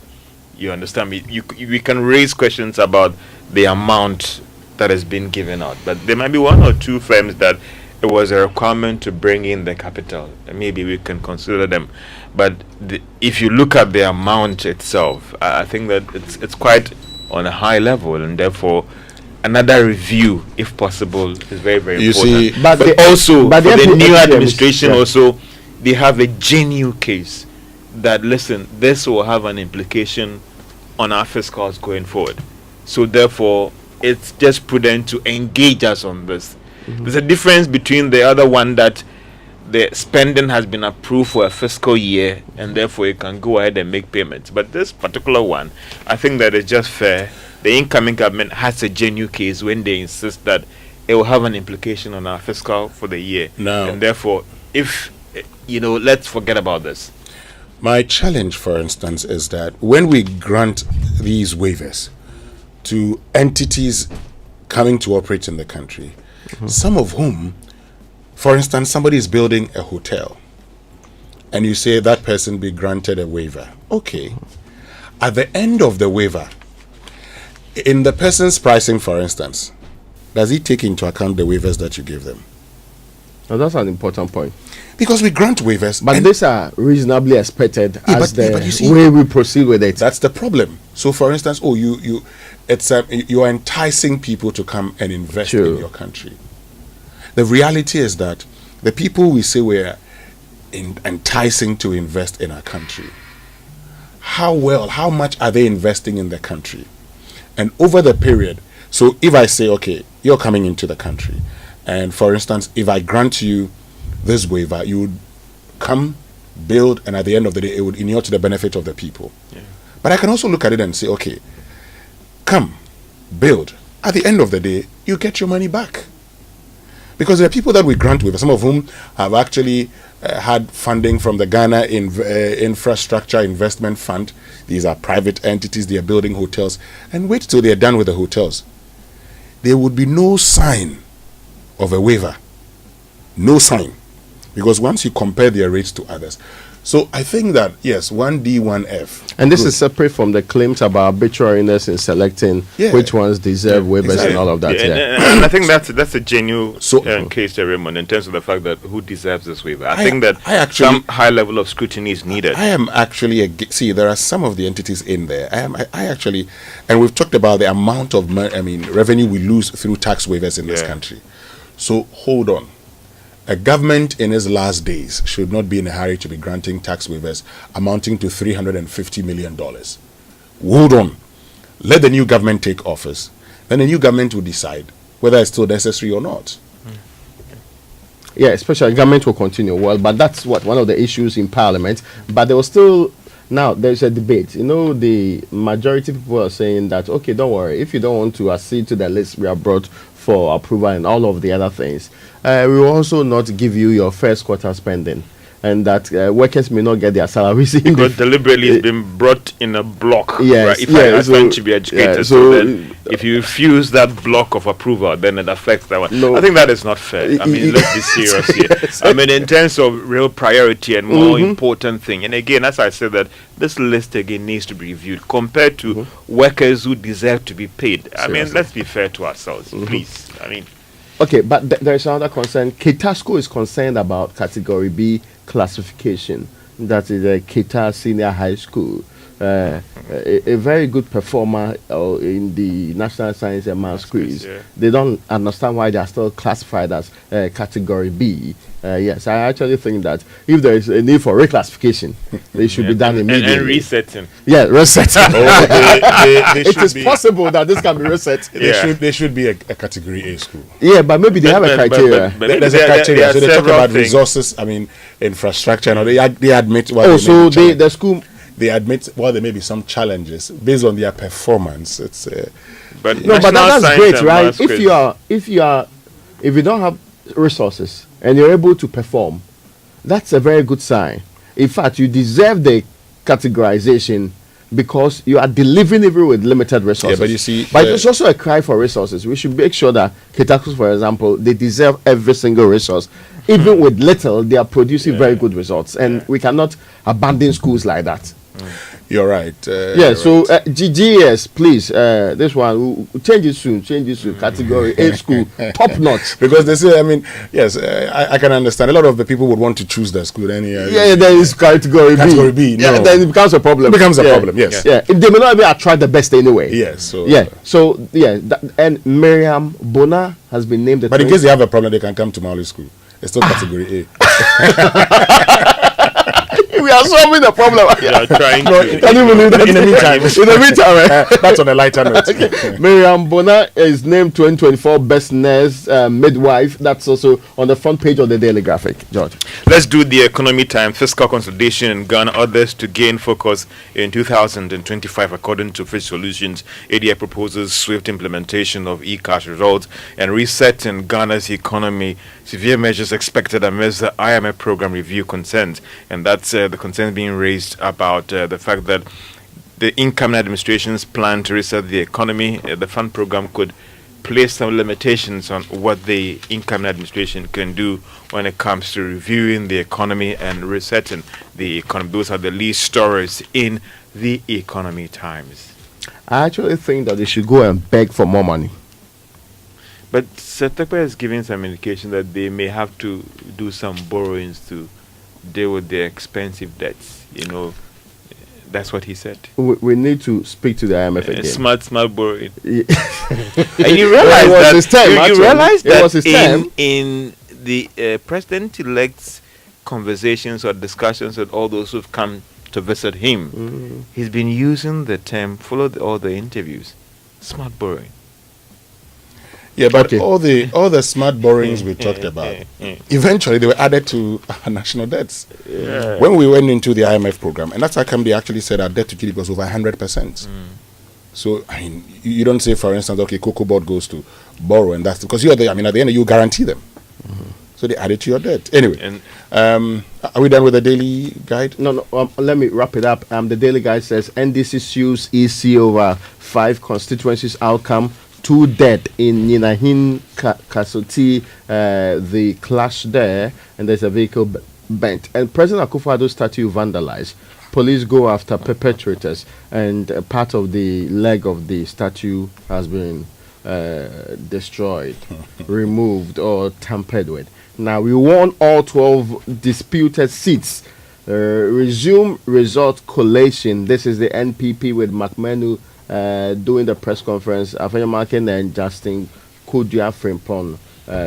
You understand me? We can raise questions about the amount that has been given out, but there might be one or two firms that it was a requirement to bring in the capital, and maybe we can consider them. But if you look at the amount itself, I think that it's quite on a high level, and therefore another review, if possible, is very, very important. You see, but also for the new administration, also they have a genuine case that, listen, this will have an implication on our fiscals going forward. So therefore, it's just prudent to engage us on this. There's a difference between the other one that the spending has been approved for a fiscal year, and therefore you can go ahead and make payments. But this particular one, I think that it's just fair. The incoming government has a genuine case when they insist that it will have an implication on our fiscal for the year. No. And therefore, if, let's forget about this. My challenge, for instance, is that when we grant these waivers to entities coming to operate in the country, some of whom, for instance, somebody is building a hotel, and you say that person be granted a waiver. Okay. At the end of the waiver, in the person's pricing, for instance, does he take into account the waivers that you give them? Now, that's an important point. Because we grant waivers, but these are reasonably expected as the way we proceed with it. That's the problem. So, for instance, you are enticing people to come and invest in your country. The reality is that the people we say we're enticing to invest in our country, how much are they investing in the country? And over the period, so if I say, okay, you're coming into the country, and for instance, if I grant you this waiver, you would come, build, and at the end of the day, it would inure to the benefit of the people. Yeah. But I can also look at it and say, okay, come, build. At the end of the day, you get your money back. Because there are people that we grant waivers, some of whom have actually had funding from the Ghana Infrastructure Investment Fund. These are private entities, they are building hotels. And wait till they are done with the hotels. There would be no sign of a waiver. No sign. Because once you compare their rates to others. So I think that, yes, 1D, 1F. And this is separate from the claims about arbitrariness in selecting which ones deserve waivers and all of that. And I think that's a genuine case there, Raymond, in terms of the fact that who deserves this waiver. I think that some high level of scrutiny is needed. I am actually, there are some of the entities in there. I actually, and we've talked about the amount of revenue we lose through tax waivers in this country. So hold on. A government in its last days should not be in a hurry to be granting tax waivers amounting to $350 million. Hold on. Let the new government take office. Then the new government will decide whether it's still necessary or not. Yeah, especially government will continue. Well, but that's one of the issues in Parliament. But there was still, now there's a debate. The majority of people are saying that, okay, don't worry. If you don't want to accede to the list we have brought for approval and all of the other things, we will also not give you your first quarter spending, and that workers may not get their salaries in because deliberately it's been brought in a block. Yes, right? If I to be educated, so then if you refuse that block of approval, then it affects that one. No, I think that is not fair. I mean, let's be serious here. Yes. I mean, in terms of real priority and more important thing, and again, as I said, that this list again needs to be reviewed compared to workers who deserve to be paid. I mean, let's be fair to ourselves, please. I mean. Okay, but there is another concern. Ketasco is concerned about Category B classification. That is a Kita Senior High School. a very good performer in the National Science and Maths quiz, they don't understand why they are still classified as category B. Yes, I actually think that if there is a need for reclassification, they should be done immediately. And resetting. Yeah, resetting. It is possible that this can be reset. They should be a category A school. Yeah, but maybe they have a criteria. But there's a criteria. So they talk about resources, infrastructure, and they admit the school. They admit there may be some challenges based on their performance. It's but that's great, right? If you don't have resources and you're able to perform, that's a very good sign. In fact, you deserve the categorization because you are delivering even with limited resources. Yeah, but you see, but it's also a cry for resources. We should make sure that Ketakus, for example, they deserve every single resource. Even with little, they are producing very good results, and we cannot abandon schools like that. You're right. So GGS, please. This one, we'll change it soon. Category A school, top notch. Because they say, I can understand. A lot of the people would want to choose their school. Then is category B. Category B. No. Yeah, then it becomes a problem. Yes. Yeah. They may not even attract the best anyway. Yes. And Miriam Bona has been named. But in case they have a problem, they can come to Mali school. It's still category A. We are solving the problem. Trying can you believe that? In the meantime, that's on a lighter note. Okay. Miriam Bona is named 2024 Best Nurse Midwife. That's also on the front page of the Daily Graphic. George. Let's do the economy time. Fiscal consolidation in Ghana, others to gain focus in 2025, according to Fish Solutions. ADI proposes swift implementation of e-cash results and reset in Ghana's economy. Severe measures expected amidst the IMF program review concerns, and that's the concern being raised about the fact that the incoming administration's plan to reset the economy, the fund program could place some limitations on what the incoming administration can do when it comes to reviewing the economy and resetting the economy. Those are the lead stories in the Economy Times. I actually think that they should go and beg for more money. But Setepa is giving some indication that they may have to do some borrowings to deal with their expensive debts. That's what he said. We need to speak to the IMF again. Smart borrowing. And you realize that in the president-elect's conversations or discussions with all those who've come to visit him, he's been using the term, follow all the interviews, smart borrowing. Yeah, but all the smart borrowings we talked about, eventually they were added to our national debts. Yeah. When we went into the IMF program, and that's how come they actually said our debt to GDP was over 100%. So, you don't say, for instance, okay, Cocoa Board goes to borrow, and that's because at the end you guarantee them. So they add it to your debt. Anyway, are we done with the daily guide? No. Let me wrap it up. The daily guide says NDC sues EC over 5 constituencies outcome. 2 dead in Ninahin Kasoti, the clash there, and there's a vehicle bent. And President Akufo-Addo's statue vandalized. Police go after perpetrators, and part of the leg of the statue has been destroyed, removed, or tampered with. Now, we won all 12 disputed seats. Resume result collation. This is the NPP with McMenu doing the press conference. Afanya Markin and Justin Kodua Frimpong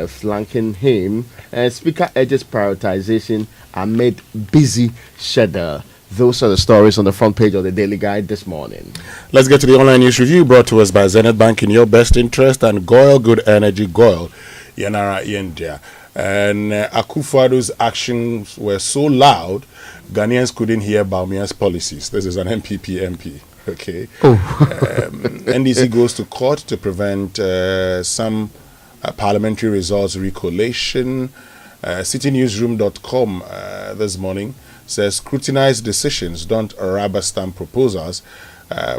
flanking him. Speaker urges prioritization amid busy schedule. Those are the stories on the front page of the Daily Guide this morning. Let's get to the online news review brought to us by Zenith Bank in your best interest and Goil Good Energy Goil Yanara India. And Akufo-Addo's actions were so loud, Ghanaians couldn't hear Baumia's policies. This is an NPP MP. Okay. NDC goes to court to prevent some parliamentary results recollation. CityNewsroom.com this morning says scrutinize decisions, don't rubber stamp proposals.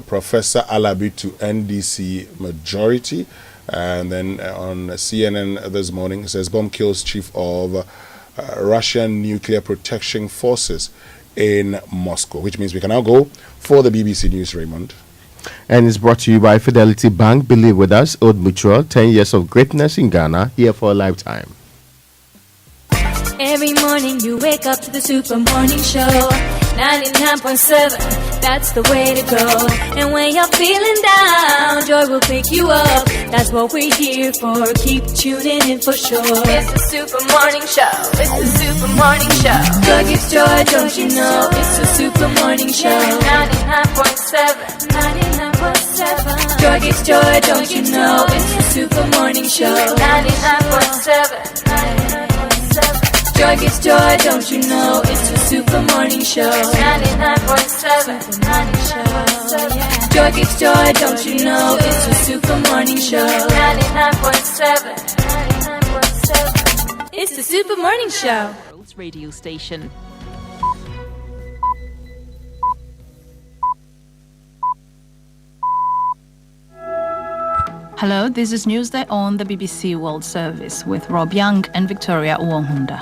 Professor Alabi to NDC majority. And then on CNN this morning, it says bomb kills chief of Russian nuclear protection forces in Moscow, which means we can now go for the BBC News, Raymond. And it's brought to you by Fidelity Bank. Believe with us, Old Mutual, 10 years of greatness in Ghana, here for a lifetime. Every morning you wake up to the Super Morning Show, 99.7 that's the way to go. And when you're feeling down, Joy will pick you up. That's what we're here for. Keep tuning in for sure. It's the Super Morning Show. It's the Super Morning Show. Joy gives joy, don't you know? It's the Super Morning Show. 99.7. 99.7. Joy gives joy, don't you know? It's the Super Morning Show. 99.7. 99.7. Joy gives joy, don't you know? It's the Super Morning Show. 99.7. 99.7. Joy gives joy, don't you know? It's the Super Morning Show. 99.7. 99.7. It's the Super Morning Show. Radio station. Hello, this is Newsday on the BBC World Service with Rob Young and Victoria Uwonhunda.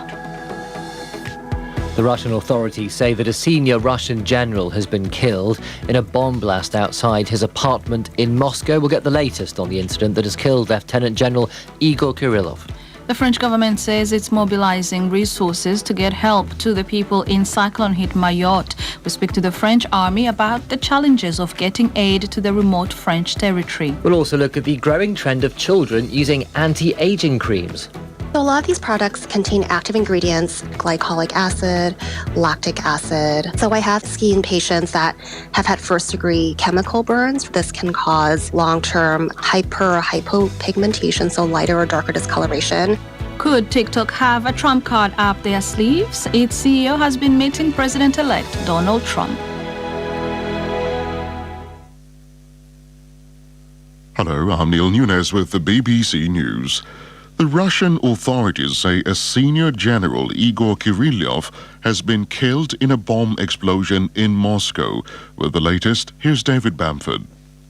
The Russian authorities say that a senior Russian general has been killed in a bomb blast outside his apartment in Moscow. We'll get the latest on the incident that has killed Lieutenant General Igor Kirillov. The French government says it's mobilizing resources to get help to the people in cyclone-hit Mayotte. We speak to the French army about the challenges of getting aid to the remote French territory. We'll also look at the growing trend of children using anti-aging creams. So a lot of these products contain active ingredients, glycolic acid, lactic acid. So I have seen patients that have had first-degree chemical burns. This can cause long-term hypopigmentation, so lighter or darker discoloration. Could TikTok have a Trump card up their sleeves? Its CEO has been meeting President-elect Donald Trump. Hello, I'm Neil Nunes with the BBC News. The Russian authorities say a senior general, Igor Kirillov, has been killed in a bomb explosion in Moscow. With the latest, here's David Bamford.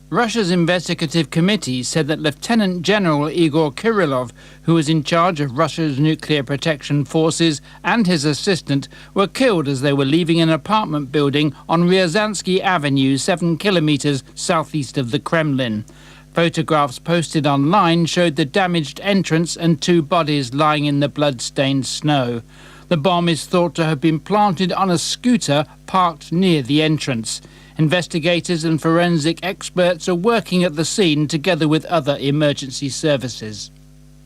Russia's investigative committee said that Lieutenant General Igor Kirillov, who was in charge of Russia's nuclear protection forces, and his assistant were killed as they were leaving an apartment building on Ryazansky Avenue, 7 kilometers southeast of the Kremlin. Photographs posted online showed the damaged entrance and 2 bodies lying in the blood-stained snow. The bomb is thought to have been planted on a scooter parked near the entrance. Investigators and forensic experts are working at the scene together with other emergency services.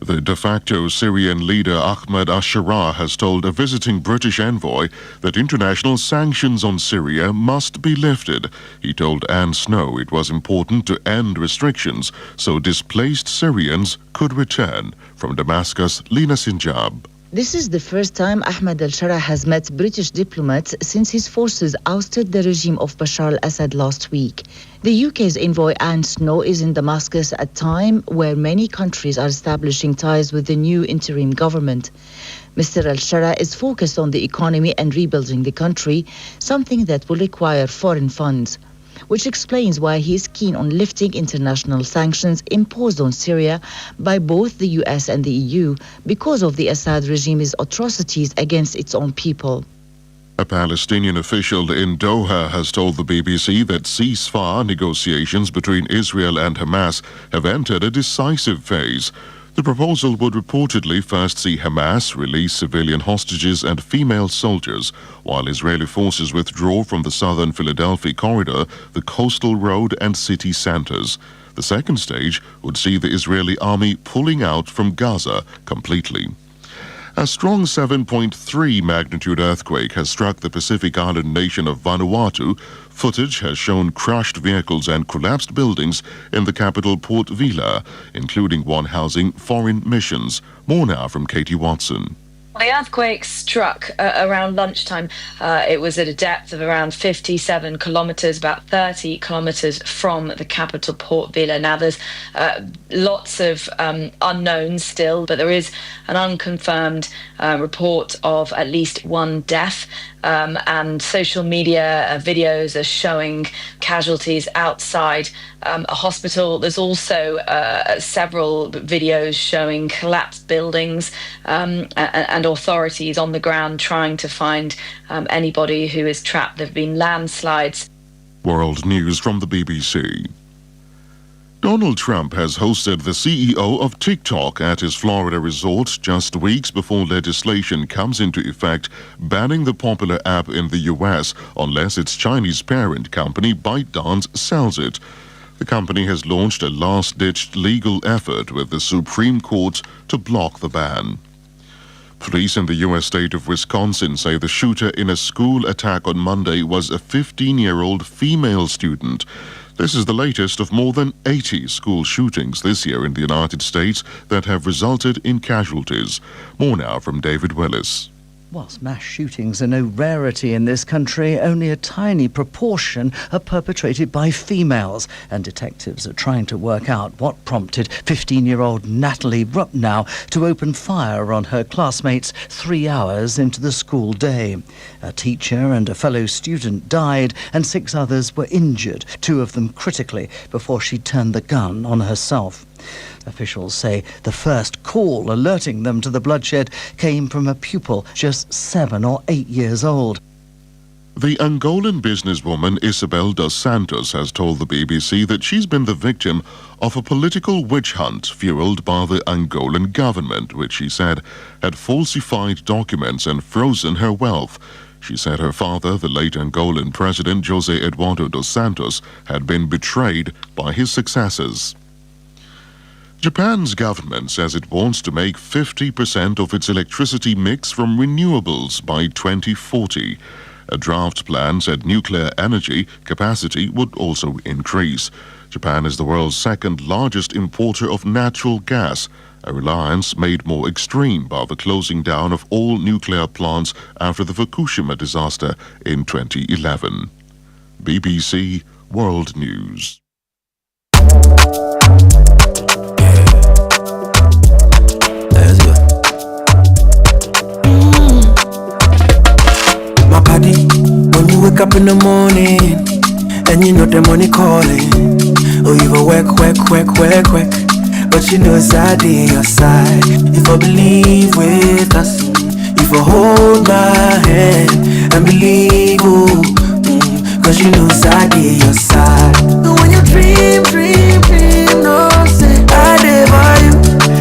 The de facto Syrian leader Ahmed al-Sharaa has told a visiting British envoy that international sanctions on Syria must be lifted. He told Anne Snow it was important to end restrictions so displaced Syrians could return. From Damascus, Lina Sinjab. This is the first time Ahmed al-Sharaa has met British diplomats since his forces ousted the regime of Bashar al-Assad last week. The UK's envoy Anne Snow is in Damascus at a time where many countries are establishing ties with the new interim government. Mr. al-Sharaa is focused on the economy and rebuilding the country, something that will require foreign funds, which explains why he is keen on lifting international sanctions imposed on Syria by both the US and the EU because of the Assad regime's atrocities against its own people. A Palestinian official in Doha has told the BBC that ceasefire negotiations between Israel and Hamas have entered a decisive phase. The proposal would reportedly first see Hamas release civilian hostages and female soldiers, while Israeli forces withdraw from the southern Philadelphia corridor, the coastal road and city centers. The second stage would see the Israeli army pulling out from Gaza completely. A strong 7.3 magnitude earthquake has struck the Pacific island nation of Vanuatu. Footage has shown crushed vehicles and collapsed buildings in the capital Port Vila, including one housing foreign missions. More now from Katie Watson. The earthquake struck around lunchtime. It was at a depth of around 57 kilometres, about 30 kilometres from the capital Port Vila. Now, there's lots of unknowns still, but there is an unconfirmed report of at least one death. And social media videos are showing casualties outside a hospital. There's also several videos showing collapsed buildings and authorities on the ground trying to find anybody who is trapped. There have been landslides. World News from the BBC. Donald Trump has hosted the CEO of TikTok at his Florida resort just weeks before legislation comes into effect banning the popular app in the U.S. unless its Chinese parent company ByteDance sells it. The company has launched a last-ditch legal effort with the Supreme Court to block the ban. Police in the U.S. state of Wisconsin say the shooter in a school attack on Monday was a 15-year-old female student. This is the latest of more than 80 school shootings this year in the United States that have resulted in casualties. More now from David Willis. Whilst mass shootings are no rarity in this country, only a tiny proportion are perpetrated by females, and detectives are trying to work out what prompted 15-year-old Natalie Rupnow to open fire on her classmates 3 hours into the school day. A teacher and a fellow student died, and 6 others were injured, 2 of them critically, before she turned the gun on herself. Officials say the first call alerting them to the bloodshed came from a pupil just 7 or 8 years old. The Angolan businesswoman Isabel dos Santos has told the BBC that she's been the victim of a political witch hunt fueled by the Angolan government, which she said had falsified documents and frozen her wealth. She said her father, the late Angolan President José Eduardo dos Santos, had been betrayed by his successors. Japan's government says it wants to make 50% of its electricity mix from renewables by 2040. A draft plan said nuclear energy capacity would also increase. Japan is the world's second largest importer of natural gas, a reliance made more extreme by the closing down of all nuclear plants after the Fukushima disaster in 2011. BBC World News. When you wake up in the morning and you know the money calling, oh you go work, but you know it's out on your side. If I believe with us, if I hold my hand and believe, cause you know it's out on your side. And when you dream, no say I live for you.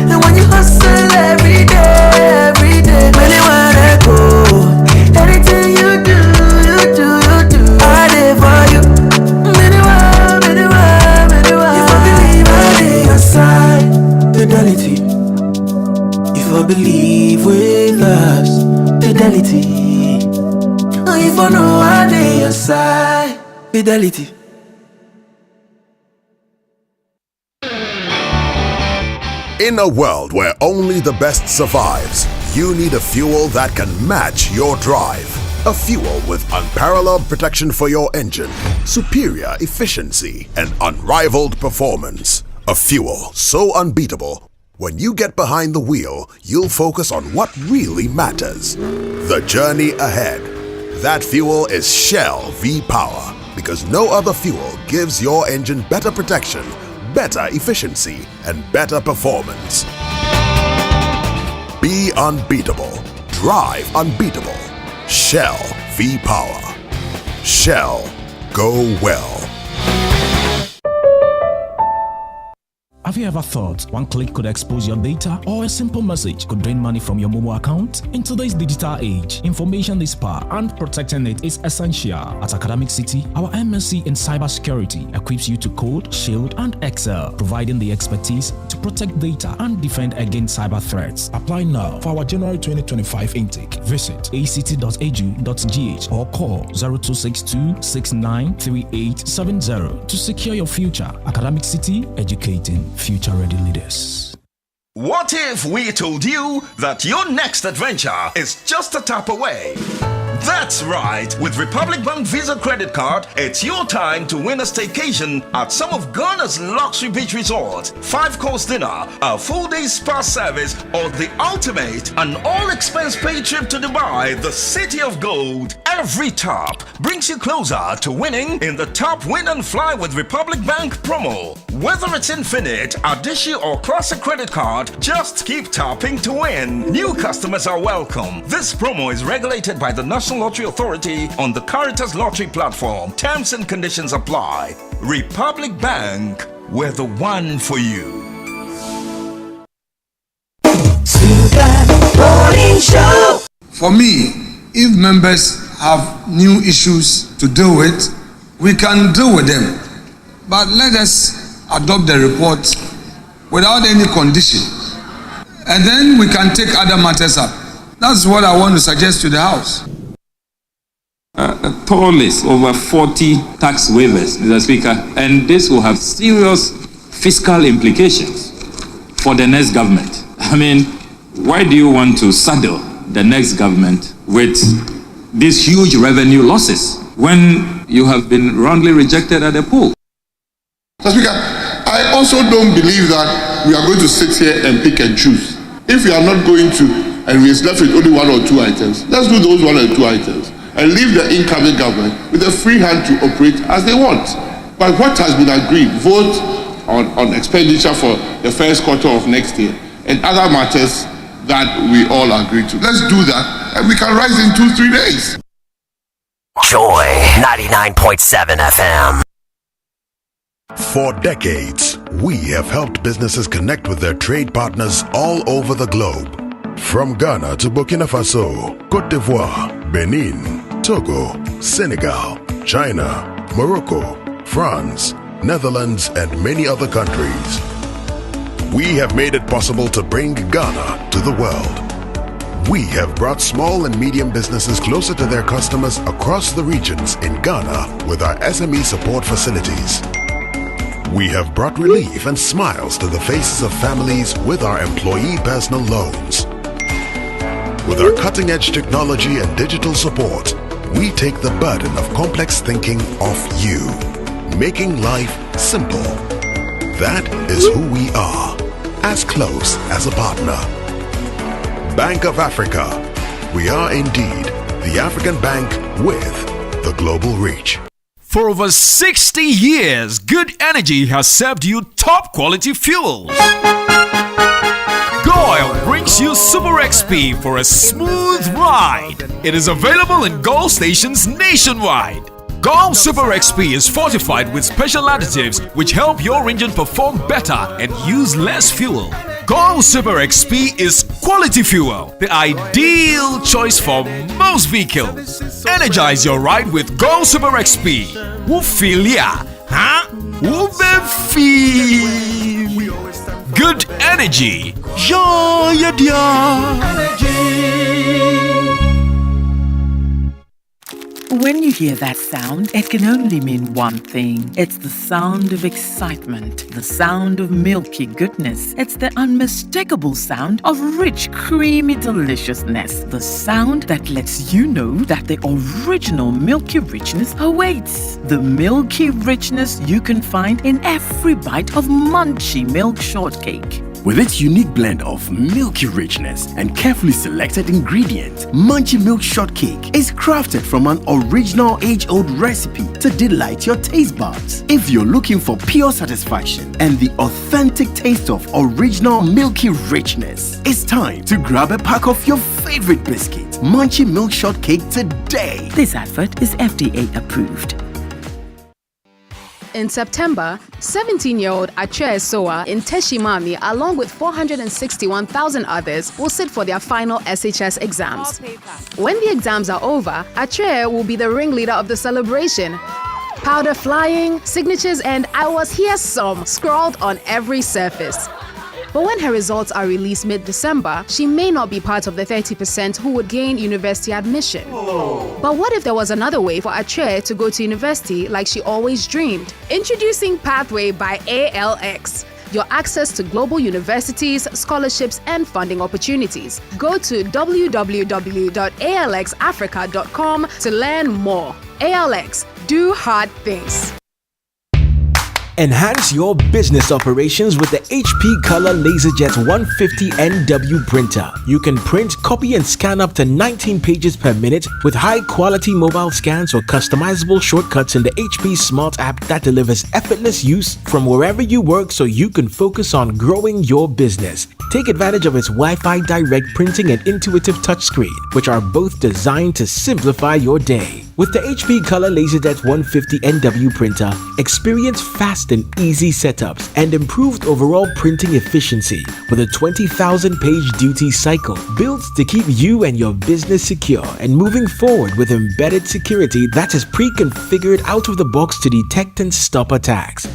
And when you hustle every day, many wanna go. Anything you do, I live for you. Many if I believe I live your side, fidelity. If I believe with us, fidelity. If I know I live your side, fidelity. In a world where only the best survives, you need a fuel that can match your drive. A fuel with unparalleled protection for your engine, superior efficiency, and unrivaled performance. A fuel so unbeatable, when you get behind the wheel, you'll focus on what really matters. The journey ahead. That fuel is Shell V-Power, because no other fuel gives your engine better protection, better efficiency, and better performance. Be unbeatable. Drive unbeatable. Shell V-Power. Shell. Go well. Have you ever thought one click could expose your data, or a simple message could drain money from your Momo account? In today's digital age, information is power, and protecting it is essential. At Academic City, our MSc in cybersecurity equips you to code, shield, and excel, providing the expertise to protect data and defend against cyber threats. Apply now for our January 2025 intake. Visit act.edu.gh or call 0262 693870 to secure your future. Academic City, educating future-ready leaders. What if we told you that your next adventure is just a tap away? That's right. With Republic Bank Visa Credit Card, it's your time to win a staycation at some of Ghana's luxury beach resorts, 5-course dinner, a full-day spa service, or the ultimate, an all-expense-paid trip to Dubai, the city of gold. Every tap brings you closer to winning in the Top Win and Fly with Republic Bank promo. Whether it's Infinite, Adishi, or Classic Credit Card, just keep tapping to win. New customers are welcome. This promo is regulated by the National Lottery Authority on the Caritas Lottery platform. Terms and conditions apply. Republic Bank. we're the one for you. Morning Show. For me, if members have new issues to deal with, we can deal with them. But let us adopt the report without any condition. And then we can take other matters up. That's what I want to suggest to the House. A total list, over 40 tax waivers, Mr. Speaker, and this will have serious fiscal implications for the next government. I mean, why do you want to saddle the next government with these huge revenue losses when you have been roundly rejected at the poll? Mr. Speaker, I also don't believe that we are going to sit here and pick and choose. If we are not going to, and we are left with only one or two items, let's do those one or two items and leave the incoming government with a free hand to operate as they want. But what has been agreed, vote on expenditure for the first quarter of next year and other matters that we all agree to. Let's do that and we can rise in 2-3 days. Joy 99.7 FM. For decades, we have helped businesses connect with their trade partners all over the globe. From Ghana to Burkina Faso, Côte d'Ivoire, Benin, Togo, Senegal, China, Morocco, France, Netherlands, and many other countries. We have made it possible to bring Ghana to the world. We have brought small and medium businesses closer to their customers across the regions in Ghana with our SME support facilities. We have brought relief and smiles to the faces of families with our employee personal loans. With our cutting-edge technology and digital support, we take the burden of complex thinking off you, making life simple. That is who we are, as close as a partner. Bank of Africa. We are indeed the African bank with the global reach. For over 60 years, Good Energy has served you top quality fuel. Goil brings you Super XP for a smooth ride. It is available in Goil stations nationwide. Goil Super XP is fortified with special additives which help your engine perform better and use less fuel. Goil Super XP is quality fuel, the ideal choice for most vehicles. Energize your ride with Goil Super XP. Who feel ya? Huh? Who feel? Good energy. Yeah, When you hear that sound, it can only mean one thing. It's the sound of excitement, the sound of milky goodness. It's the unmistakable sound of rich, creamy deliciousness. The sound that lets you know that the original milky richness awaits. The milky richness you can find in every bite of Munchie Milk Shortcake. With its unique blend of milky richness and carefully selected ingredients, Munchie Milk Shortcake is crafted from an original age-old recipe to delight your taste buds. If you're looking for pure satisfaction and the authentic taste of original milky richness, it's time to grab a pack of your favorite biscuit, Munchie Milk Shortcake, today. This advert is FDA approved. In September, 17-year-old Achille Soa in Teshimami, along with 461,000 others, will sit for their final SHS exams. When the exams are over, Achille will be the ringleader of the celebration. Powder flying, signatures, and "I was here" some scrawled on every surface. But when her results are released mid-December, she may not be part of the 30% who would gain university admission. But what if there was another way for Achille to go to university like she always dreamed? Introducing Pathway by ALX. Your access to global universities, scholarships, and funding opportunities. Go to www.alxafrica.com to learn more. ALX, do hard things. Enhance your business operations with the HP Color LaserJet 150 NW printer. You can print, copy, and scan up to 19 pages per minute with high-quality mobile scans or customizable shortcuts in the HP Smart app that delivers effortless use from wherever you work so you can focus on growing your business. Take advantage of its Wi-Fi direct printing and intuitive touchscreen, which are both designed to simplify your day. With the HP Color LaserJet 150 NW printer, experience fast and easy setups and improved overall printing efficiency with a 20,000 page duty cycle built to keep you and your business secure and moving forward with embedded security that is pre-configured out of the box to detect and stop attacks.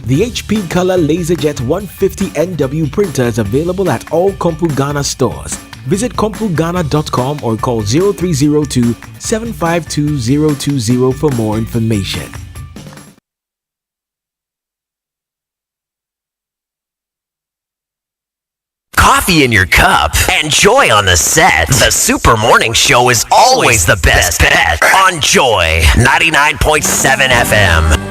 The HP Color LaserJet 150 NW printer is available at all Compu Ghana stores. Visit CompuGhana.com or call 0302-752-020 for more information. Coffee in your cup and Joy on the set. The Super Morning Show is always the best bet on Joy 99.7 FM.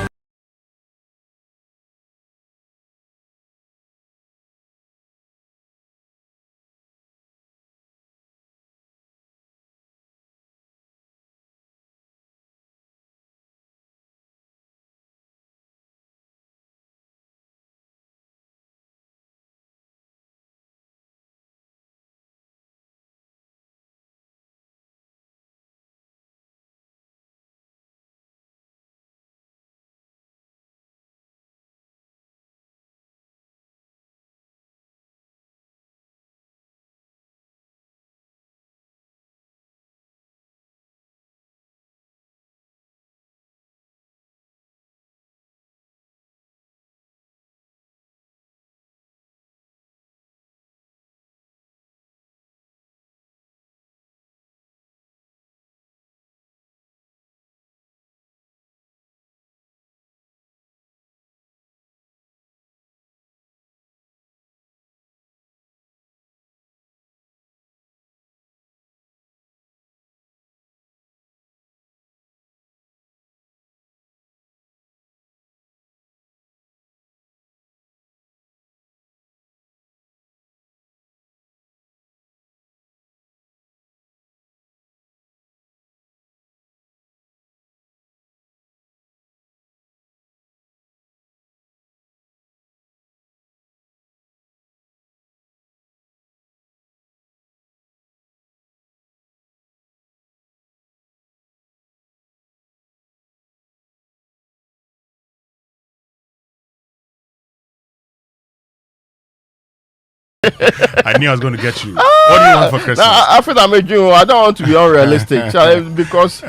I knew I was going to get you. What do you want for Christmas? I feel I'm a Jew. I don't want to be unrealistic because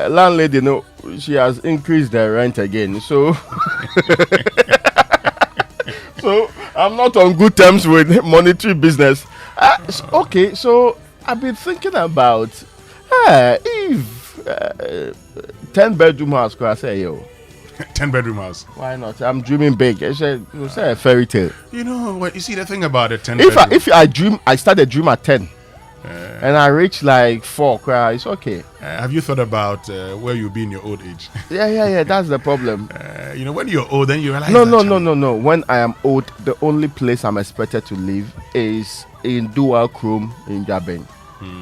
landlady, she has increased the rent again. So, so I'm not on good terms with monetary business. Okay, so I've been thinking about if 10-bedroom house, could I say, 10-bedroom house. Why not? I'm dreaming big. It's a fairy tale. You know what? You see the thing about it. If I dream, I started dream at 10, and I reach like 4. It's okay. Have you thought about where you'll be in your old age? Yeah. That's the problem. When you're old, then you realize. No. When I am old, the only place I'm expected to live is in Dual Chrome in Jabin.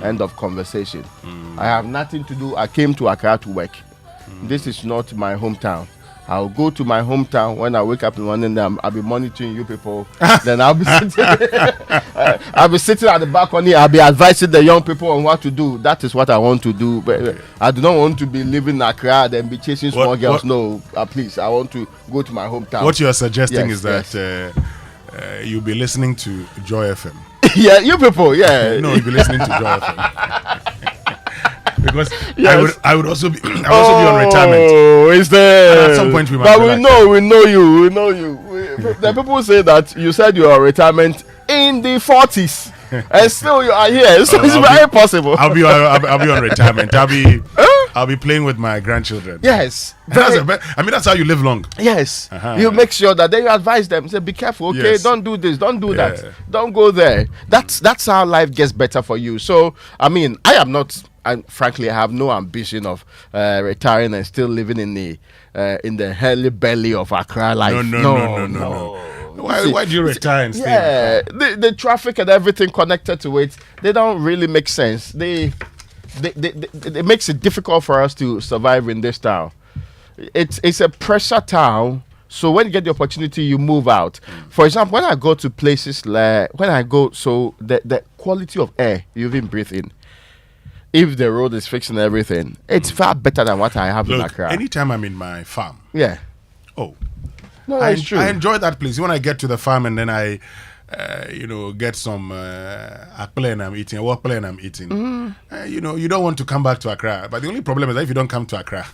End of conversation. I have nothing to do. I came to Accra to work. This is not my hometown. I'll go to my hometown when I wake up in the morning. I'll be monitoring you people. Then I'll be sitting. I'll be sitting at the balcony. I'll be advising the young people on what to do. That is what I want to do. But I do not want to be living in Accra and be chasing small girls. No, please. I want to go to my hometown. What you are suggesting is that you'll be listening to Joy FM. Yeah, you people. Yeah. No, you'll be listening to Joy FM. Because I would also be on retirement. Oh, is there? And at some point we might. But we know you. The people say that you said you are on retirement in the 40s, and still you are here. So it's very possible. I'll be on retirement. I'll be playing with my grandchildren. Yes. That's how you live long. Yes. You make sure that then you advise them. Say, be careful. Okay, yes. Don't do this. Don't do that. Don't go there. That's how life gets better for you. So frankly, I have no ambition of retiring and still living in the hairy belly of Accra life. No. Why do you retire and stay? Yeah, the traffic and everything connected to it, they don't really make sense. It makes it difficult for us to survive in this town. It's a pressure town So when you get the opportunity, you move out. For example, when I go to places like the quality of air you even breathe in, if the road is fixed and everything, it's far better than what I have in Accra. Anytime I'm in my farm, yeah. Oh, no, I that's true. I enjoy that place. When I get to the farm and then I, get some apple and I'm eating, apple and I'm eating. You don't want to come back to Accra. But the only problem is that if you don't come to Accra,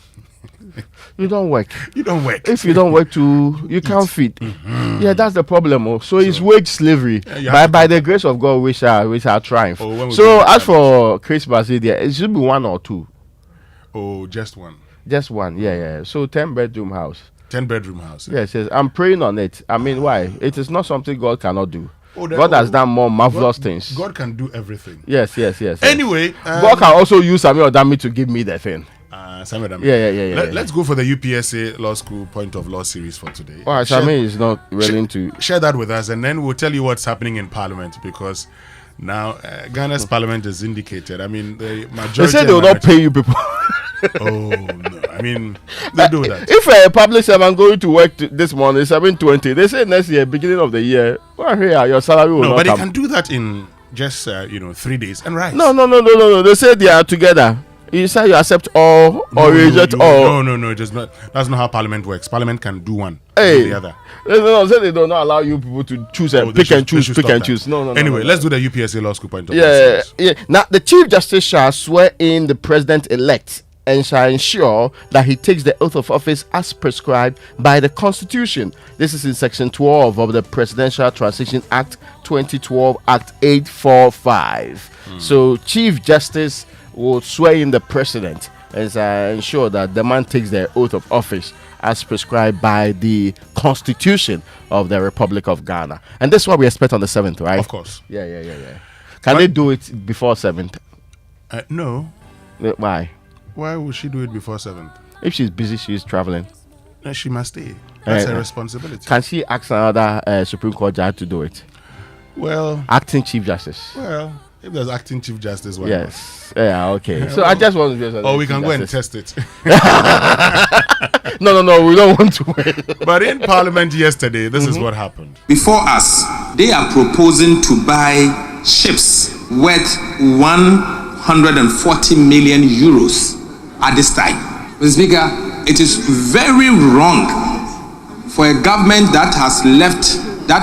you don't work. You don't work. If you don't work you can't feed. Yeah, that's the problem. So it's wage slavery. By the grace of God, we shall triumph. So as for Christmas, it should be 1 or 2. Oh, just one. Just one. Yeah. So 10-bedroom house. 10-bedroom house. Yes. I'm praying on it. I mean, why? It is not something God cannot do. God has done more marvelous things. God can do everything. Yes. Anyway, God can also use Samuel Adami to give me the thing. Samuel Adami. Yeah. Let's go for the UPSA Law School Point of Law series for today. All right, Samuel is not willing to share that with us, and then we'll tell you what's happening in Parliament, because now Ghana's Parliament is indicated. I mean, the majority. They say they will not pay you people. Oh no! I mean, they do that. If a public servant going to work this morning 7:20, they say next year, beginning of the year, your salary will not but come. they can do that in just 3 days and rise. No. They say they are together. You say you accept all or reject all. No. It does not. That's not how Parliament works. Parliament can do one or the other. No, say they do not allow you people to choose and pick and choose. No. Anyway, let's do the UPSA Law School Point of Yeah. Now, the Chief Justice shall swear in the President-elect and shall ensure that he takes the oath of office as prescribed by the Constitution. This is in Section 12 of the Presidential Transition Act 2012, Act 845. So, Chief Justice will swear in the President and ensure that the man takes the oath of office as prescribed by the Constitution of the Republic of Ghana. And this is what we expect on the 7th, right? Of course. Yeah. Can they do it before 7th? No. Why? Why would she do it before 7th? If she's busy, she's traveling. No, she must stay. That's her responsibility. Can she ask another Supreme Court judge to do it? Well, acting Chief Justice. Well, if there's acting Chief Justice, why yes. Not? Yeah, okay. So I just want to be. Or we can go and test it. No, we don't want to wait. But in Parliament yesterday, this is what happened. Before us, they are proposing to buy ships worth 140 million euros at this time. Mr. Speaker, it is very wrong for a government that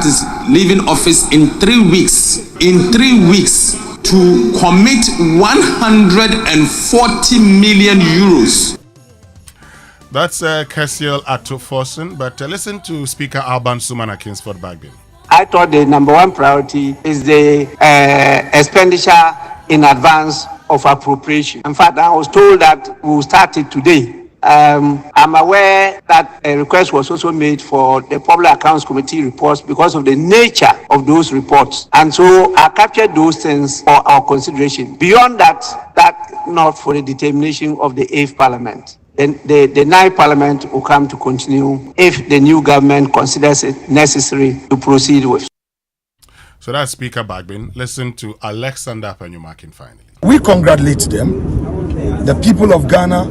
is leaving office in 3 weeks, to commit 140 million euros. That's Kessiel Atoforson, but listen to Speaker Alban Sumana Kingsford Bagbin. I thought the number one priority is the expenditure in advance of appropriation. In fact, I was told that we will start it today. I'm aware that a request was also made for the Public Accounts Committee reports because of the nature of those reports. And so I captured those things for our consideration. Beyond that not for the determination of the 8th Parliament. Then the 9th Parliament will come to continue if the new government considers it necessary to proceed with. So that's Speaker Bagbin. Listen to Alexander Penyumakin finally. We congratulate them. The people of Ghana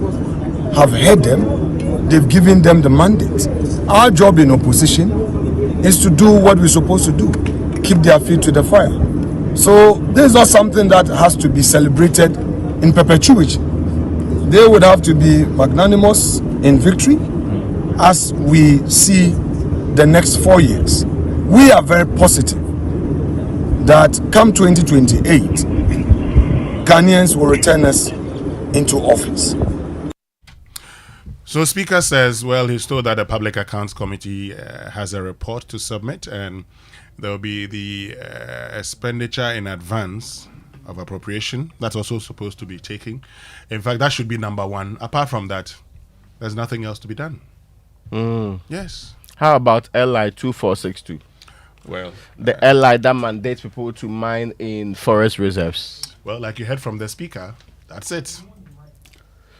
have heard them. They've given them the mandate. Our job in opposition is to do what we're supposed to do. Keep their feet to the fire. So this is not something that has to be celebrated in perpetuity. They would have to be magnanimous in victory as we see the next 4 years. We are very positive that come 2028, Ghanaians will return us into office. So Speaker says, well, he's told that the Public Accounts Committee has a report to submit, and there will be the expenditure in advance of appropriation. That's also supposed to be taken. In fact, that should be number one. Apart from that, there's nothing else to be done. Yes. How about LI 2462? Well, the LI that mandates people to mine in forest reserves. Well, like you heard from the Speaker, that's it.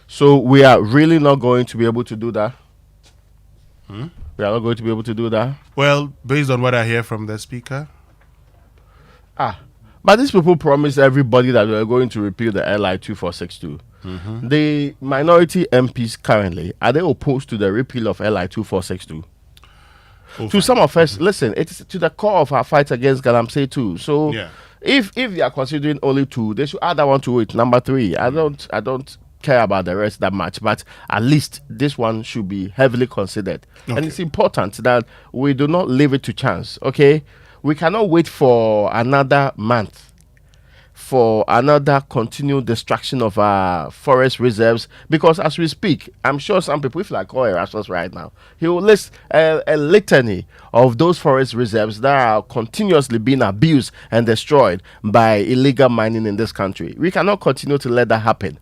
So we are really not going to be able to do that? We are not going to be able to do that? Well, based on what I hear from the Speaker. But these people promised everybody that they are going to repeal the LI 2462. The minority MPs currently, are they opposed to the repeal of LI 2462? to some of us, listen, it's to the core of our fight against Galamsey too. So if they are considering only 2, they should add that one to it. Number 3. I don't care about the rest that much, but at least this one should be heavily considered. And it's important that we do not leave it to chance. Okay, we cannot wait for another month for another continued destruction of our forest reserves, because as we speak, I'm sure some people, if like Erasmus right now, he will list a litany of those forest reserves that are continuously being abused and destroyed by illegal mining in this country. We cannot continue to let that happen.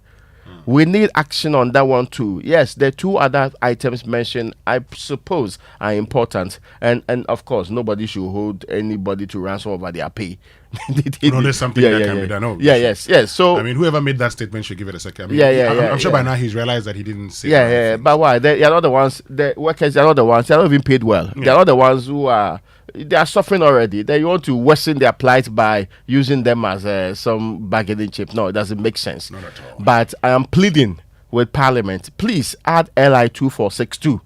We need action on that one too. Yes, the 2 other items mentioned, I suppose, are important, and of course, nobody should hold anybody to ransom over their pay. There's something that can be done. Yes. So I mean, whoever made that statement should give it a second. I mean, I'm sure by now he's realized that he didn't say. But why? They are not the ones. The workers are not the ones. They are not even paid well. They are not the ones who are. They are suffering already. They want to worsen their plight by using them as some bargaining chip. No, it doesn't make sense. Not at all. But I am pleading with Parliament, please add LI 2462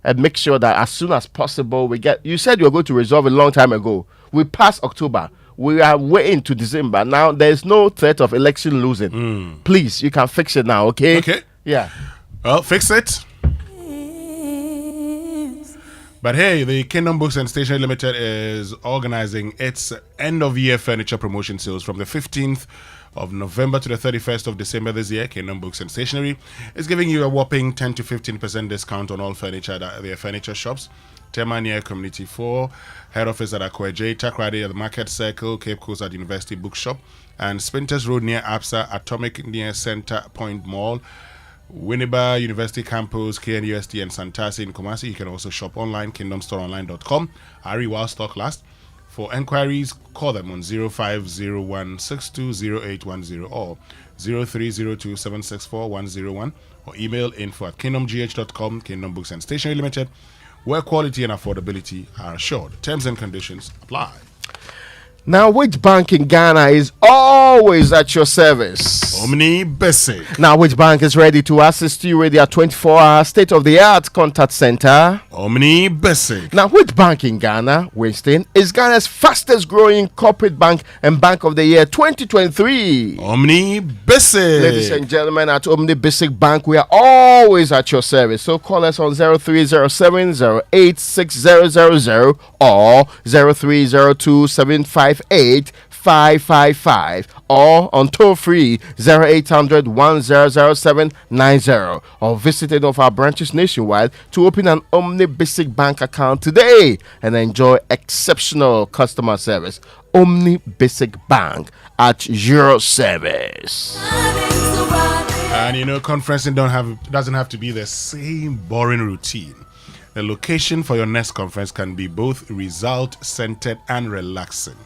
and make sure that as soon as possible we get. You said you were going to resolve a long time ago. We passed October. We are waiting to December. Now there is no threat of election losing. Please, you can fix it now. Okay. Yeah. Well, fix it. But hey, the Kingdom Books and Stationery Limited is organizing its end-of-year furniture promotion sales from the 15th of November to the 31st of December this year. Kingdom Books and Stationery is giving you a whopping 10 to 15% discount on all furniture at their furniture shops. Tema near Community 4, head office at Akweje, Takrady at the Market Circle, Cape Coast at University Bookshop, and Spinters Road near APSA, Atomic near Center Point Mall, Winneba University Campus, KNUST, and Santasi in Kumasi. You can also shop online, kingdomstoreonline.com. Hurry while stock lasts. For enquiries, call them on 0501620810 or 0302764101 or email info@kingdomgh.com. Kingdom Books and Stationery Limited, where quality and affordability are assured. Terms and conditions apply. Now, which bank in Ghana is always at your service? Omni Basic. Now, which bank is ready to assist you with their 24-hour state-of-the-art contact center? Omni Basic. Now, which bank in Ghana, Winston, is Ghana's fastest-growing corporate bank and Bank of the Year 2023? Omni Basic. Ladies and gentlemen, at Omni Basic Bank, we are always at your service. So call us on 0307-086000 or 0302-758-555 or on toll free 0800 100790 or visit any of our branches nationwide to open an Omni Basic Bank account today and enjoy exceptional customer service. Omni Basic Bank at your service. And you know, conferencing doesn't have to be the same boring routine. The location for your next conference can be both result-centered and relaxing.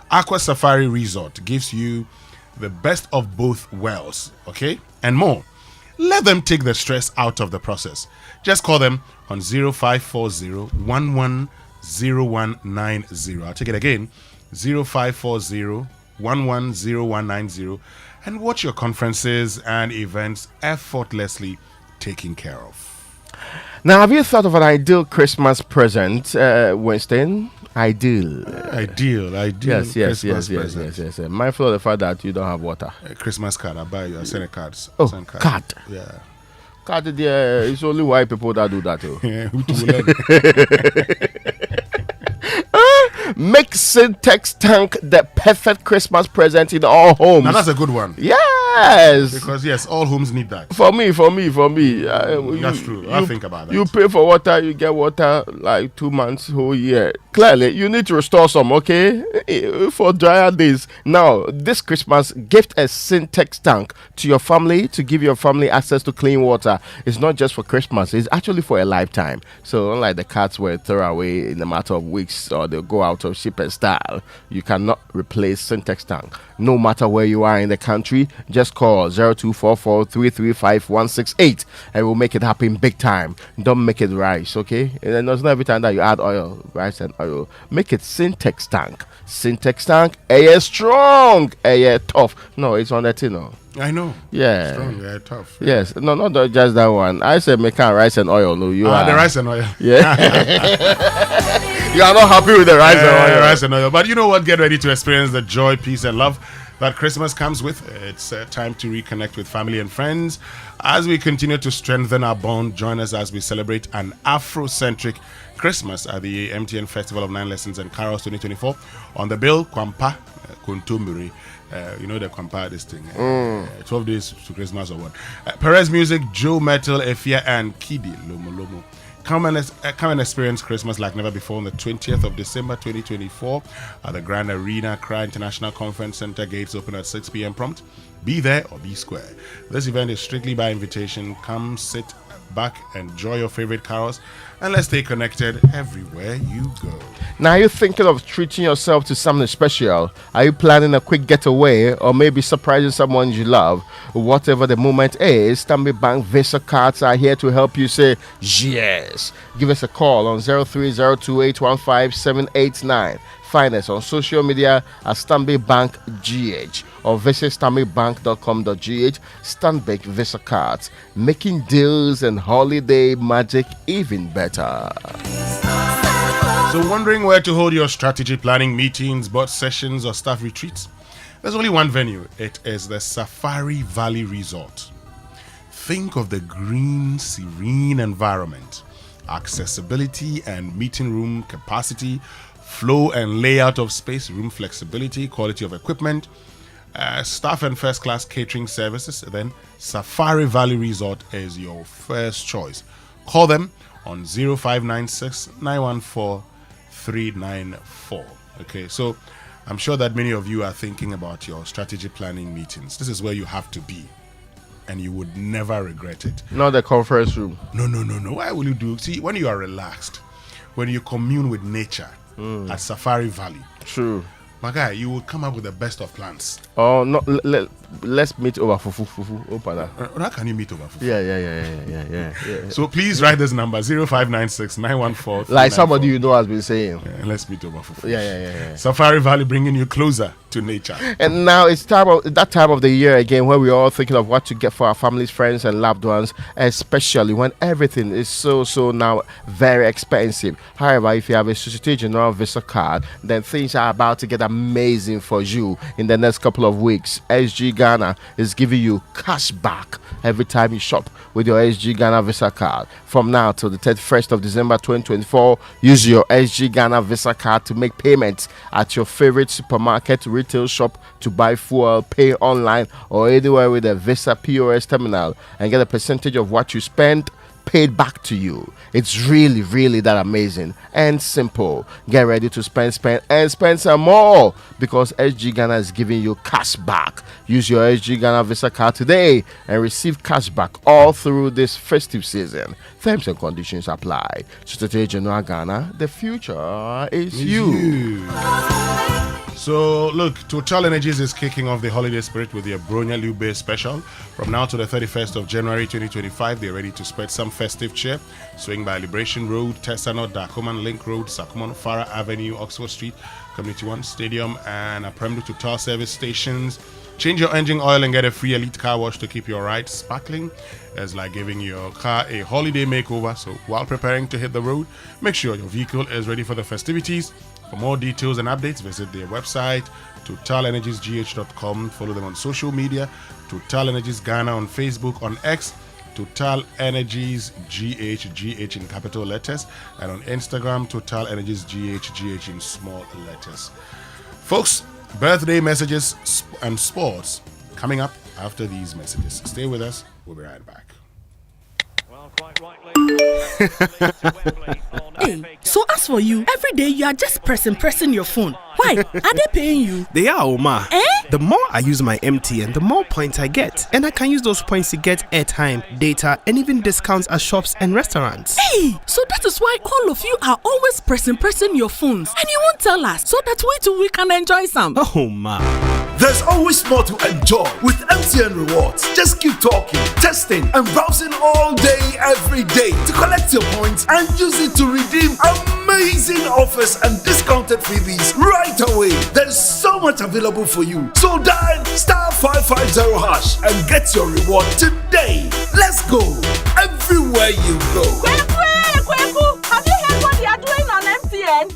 Aqua Safari Resort gives you the best of both worlds, okay? And more. Let them take the stress out of the process. Just call them on 0540-110190. I'll take it again, 0540-110190, and watch your conferences and events effortlessly taken care of. Now, have you thought of an ideal Christmas present, Winston? Ideal. Yes. Mindful of the fact that you don't have water. A Christmas card, I'll buy you. I'll send a card. Card. Yeah. Card, it's only white people that do that. Make Syntex Tank the perfect Christmas present in all homes. Now, that's a good one. Yes. Because, yes, all homes need that. For me. That's true. I'll think about that. You pay for water, you get water like 2 months, whole year. Clearly, you need to restore some, okay? For drier days. Now, this Christmas, gift a Syntex Tank to your family to give your family access to clean water. It's not just for Christmas, it's actually for a lifetime. So, unlike the cats were thrown away in a matter of weeks or they'll go out of ship and style, you cannot replace Syntex Tank. No matter where you are in the country, just call 0244-335-168 and we'll make it happen big time. Don't make it rice, okay? And it's not every time that you add oil, rice and oil. Make it Syntex Tank. Syntex Tank, air strong, air tough. No, it's on the tin. I know. Yeah. Strong, yeah, tough. Yes. No, not just that one. I said make rice and oil. No, you are. The rice and oil. Yeah. You are not happy with the rice and oil. Rice and oil. But you know what? Get ready to experience the joy, peace, and love that Christmas comes with. It's time to reconnect with family and friends. As we continue to strengthen our bond, join us as we celebrate an Afrocentric Christmas at the MTN Festival of 9 Lessons and Carols 2024. On the bill, Kwampa, Kuntumuri. You know the Kwampa, this thing. 12 days to Christmas or what? Perez Music, Joe Metal, Efia, and Kidi, Lomo Lomo. Come and experience Christmas like never before on the 20th of December 2024 at the Grand Arena Accra International Conference Center. Gates open at 6 p.m. prompt. Be there or be square. This event is strictly by invitation. Come sit back, enjoy your favorite carols, and let's stay connected everywhere you go. Now, are you thinking of treating yourself to something special? Are you planning a quick getaway or maybe surprising someone you love? Whatever the moment is, Stanbic Bank Visa cards are here to help you say yes. Give us a call on 0302815789. Find us on social media at Stanbic Bank GH or visit stanbicbank.com.gh. Stanbic Visa cards, making deals and holiday magic even better. So wondering where to hold your strategy planning meetings, board sessions, or staff retreats? There's only one venue. It is the Safari Valley Resort. Think of the green, serene environment, accessibility and meeting room capacity, flow and layout of space, room flexibility, quality of equipment, staff and first-class catering services. Then Safari Valley Resort is your first choice. Call them on 0596 914 394. Okay, so I'm sure that many of you are thinking about your strategy planning meetings. This is where you have to be, and you would never regret it. Not the conference room. No. Why will you do? See, when you are relaxed, when you commune with nature at Safari Valley, true, my guy, you will come up with the best of plans. Oh no, let's meet over fufu. How can you meet over fufu? Yeah. So please write this number 0596 914. Like somebody you know has been saying. Yeah, let's meet over fufu. Yeah. Safari Valley, bringing you closer to nature. And now it's that time of the year again where we're all thinking of what to get for our families, friends, and loved ones, especially when everything is so now very expensive. However, if you have a Societe Generale Visa card, then things are about to get amazing for you in the next couple of weeks. SG Ghana is giving you cash back every time you shop with your SG Ghana Visa card. From now till the 31st of December 2024, use your SG Ghana Visa card to make payments at your favorite supermarket, retail shop, to buy fuel, pay online, or anywhere with a Visa POS terminal and get a percentage of what you spend paid back to you. It's really that amazing and simple. Get ready to spend some more, because SG Ghana is giving you cash back. Use your SG Ghana Visa card today and receive cash back all through this festive season. Terms and conditions apply. Societe Generale Ghana, the future is you. So look, Total Energies is kicking off the holiday spirit with the Bronya Lube special. From now to the 31st of January 2025, they're ready to spread some festive cheer. Swing by Liberation Road, Tessanot, Dacoman Link Road, Sakumon, Farah Avenue, Oxford Street, Community One Stadium, and Apremdu Total service stations. Change your engine oil and get a free elite car wash to keep your ride sparkling. It's like giving your car a holiday makeover. So while preparing to hit the road, make sure your vehicle is ready for the festivities. For more details and updates, visit their website, totalenergiesgh.com. Follow them on social media, Total Energies Ghana on Facebook, on X, Total Energies GH in capital letters, and on Instagram, Total Energies GH in small letters. Folks, birthday messages and sports coming up after these messages. Stay with us. We'll be right back. Hey, so as for you, every day you are just pressing your phone. Why? Are they paying you? They are, Oma. The more I use my MTN, the more points I get. And I can use those points to get airtime, data, and even discounts at shops and restaurants. Hey, so that is why all of you are always pressing your phones. And you won't tell us, so that we can enjoy some. Oh, ma. There's always more to enjoy with MTN Rewards. Just keep talking, testing, and browsing all day, every day to collect your points and use it to redeem amazing offers and discounted freebies right away. There's so much available for you. So dial *555# #150# and get your reward today. Let's go everywhere you go. Kweku, have you heard what they are doing on MTN?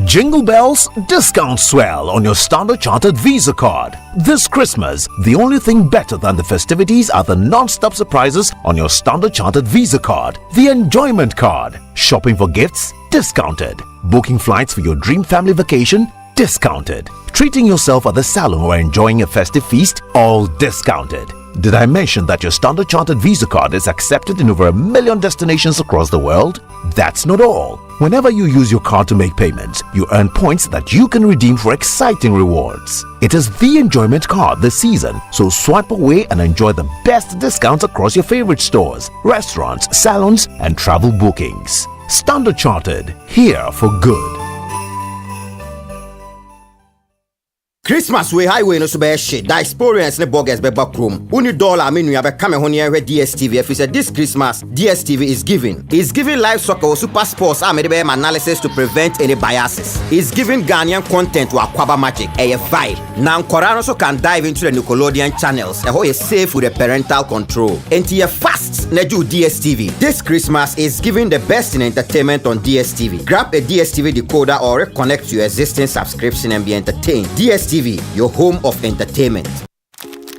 Jingle bells, discount swell on your Standard Chartered Visa card. This Christmas, the only thing better than the festivities are the non-stop surprises on your Standard Chartered Visa card. The enjoyment card. Shopping for gifts, discounted. Booking flights for your dream family vacation, discounted. Treating yourself at the salon or enjoying a festive feast, all discounted. Did I mention that your Standard Chartered Visa card is accepted in over 1 million destinations across the world? That's not all. Whenever you use your card to make payments, you earn points that you can redeem for exciting rewards. It is the enjoyment card this season, so swipe away and enjoy the best discounts across your favorite stores, restaurants, salons, and travel bookings. Standard Chartered, here for good. Christmas we highway no so be shit. The experience ne bogus be back room. Uni dollar menu ya be come hon here DSTV. If you say this Christmas DSTV is giving. It's giving live soccer or super sports and be analysis to prevent any biases. It's giving Ghanaian content to Aquaba Magic. A vibe. Now Korano so can dive into the Nickelodeon channels. The whole is safe with the parental control. Into your fast ne do DSTV. This Christmas is giving the best in entertainment on DSTV. Grab a DSTV decoder or reconnect to your existing subscription and be entertained. DSTV, your home of entertainment.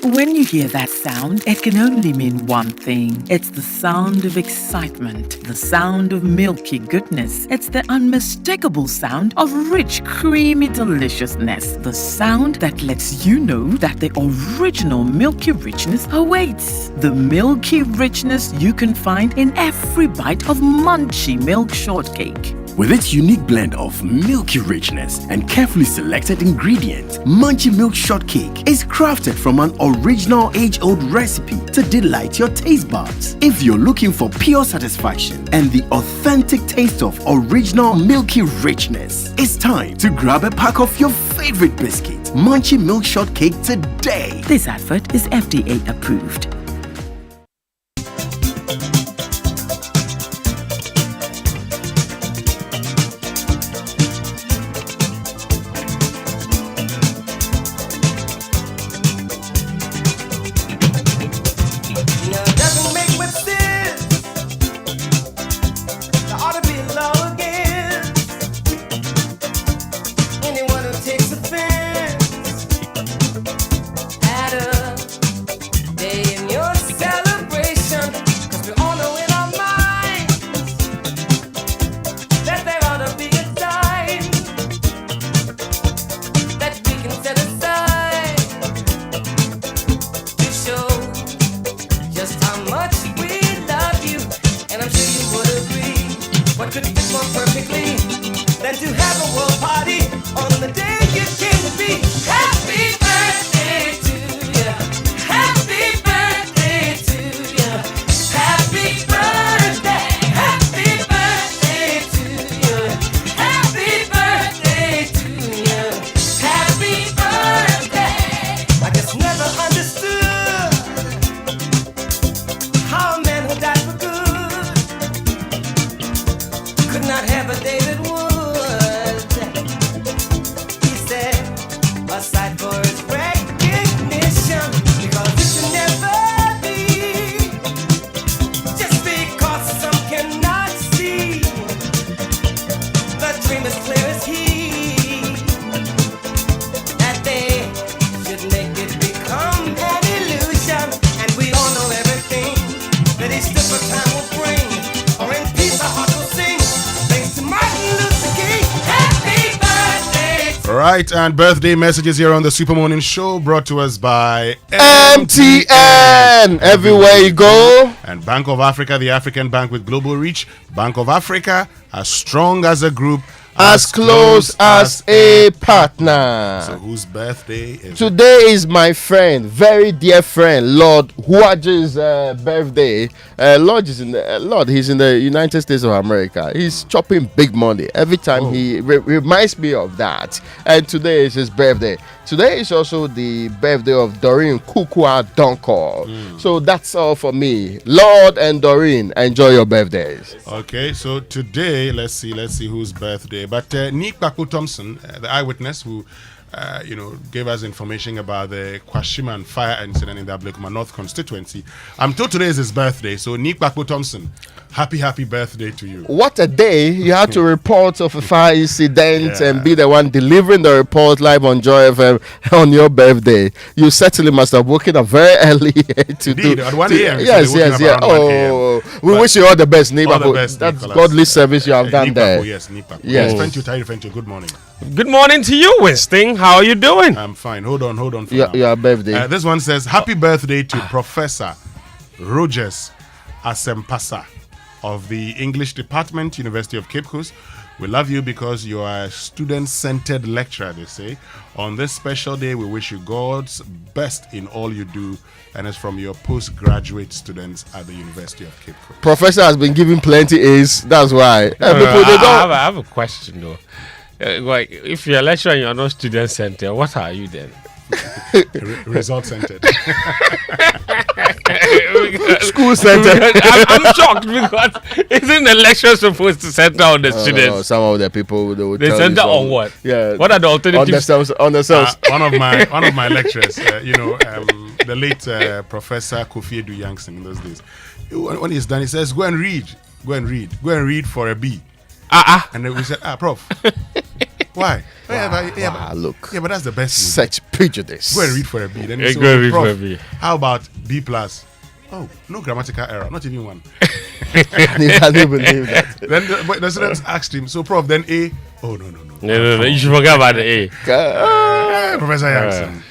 When you hear that sound, it can only mean one thing. It's the sound of excitement, the sound of milky goodness. It's the unmistakable sound of rich, creamy deliciousness. The sound that lets you know that the original milky richness awaits. The milky richness you can find in every bite of Munchy Milk Shortcake. With its unique blend of milky richness and carefully selected ingredients, Munchy Milk Shortcake is crafted from an original age-old recipe to delight your taste buds. If you're looking for pure satisfaction and the authentic taste of original milky richness, it's time to grab a pack of your favorite biscuit, Munchy Milk Shortcake today. This advert is FDA approved. Right, and birthday messages here on the Super Morning Show brought to us by MTN. Everywhere you go. And Bank of Africa, the African bank with global reach. Bank of Africa, as strong as a group, as close as a partner. So whose birthday is today? Is my friend, very dear friend, Lord Huaji's birthday. Lord is he's in the United States of America. He's chopping big money every time. He reminds me of that. And today is his birthday. Today is also the birthday of Doreen Kukua Donko. So that's all for me. Lord and Doreen, enjoy your birthdays. Okay, so today let's see whose birthday. But Nick Baku Thompson, the eyewitness who gave us information about the Kwashiman fire incident in the Ablekuma North constituency. I'm told today is his birthday, so Nick Baku Thompson, happy birthday to you. What a day. You had to report of a fire incident and be the one delivering the report live on Joy FM on your birthday. You certainly must have woken up very early to Indeed, do. at 1 a.m. Yes. Oh, we wish you all the best, Nick Baku. That's Nicholas. godly service you have done Nick there. Baku, yes, Nick Baku. Yes. Thank you. Good morning. Good morning to you, Winston. How are you doing? I'm fine. Hold on for your, now. Your birthday. This one says, happy birthday to Professor Rogers Asempasa of the English Department, University of Cape Coast. We love you because you are a student-centered lecturer, they say. On this special day, we wish you God's best in all you do, and it's from your postgraduate students at the University of Cape Coast. Professor has been giving plenty A's. That's why. I have a question, though. Like, if you're a lecturer and you're not student-centered, what are you then? Result-centered. School-centered. I'm shocked because isn't the lecturer supposed to center on the students? No, some of the people they center on what? Yeah. What are the alternatives? On themselves. One of my lecturers, the late Professor Kofi Edu Youngson in those days. When he's done, he says, "Go and read for a B." And then we said, Prof. Why? Look. Yeah, but that's the best. Such prejudice. Go and read for a B. Then you say, go and read for a B. How about B+? Oh, no grammatical error, not even one. I can't even believe that. Then the students asked him, so Prof, then A? Oh, no. No, you should forget about the A. Professor Youngson.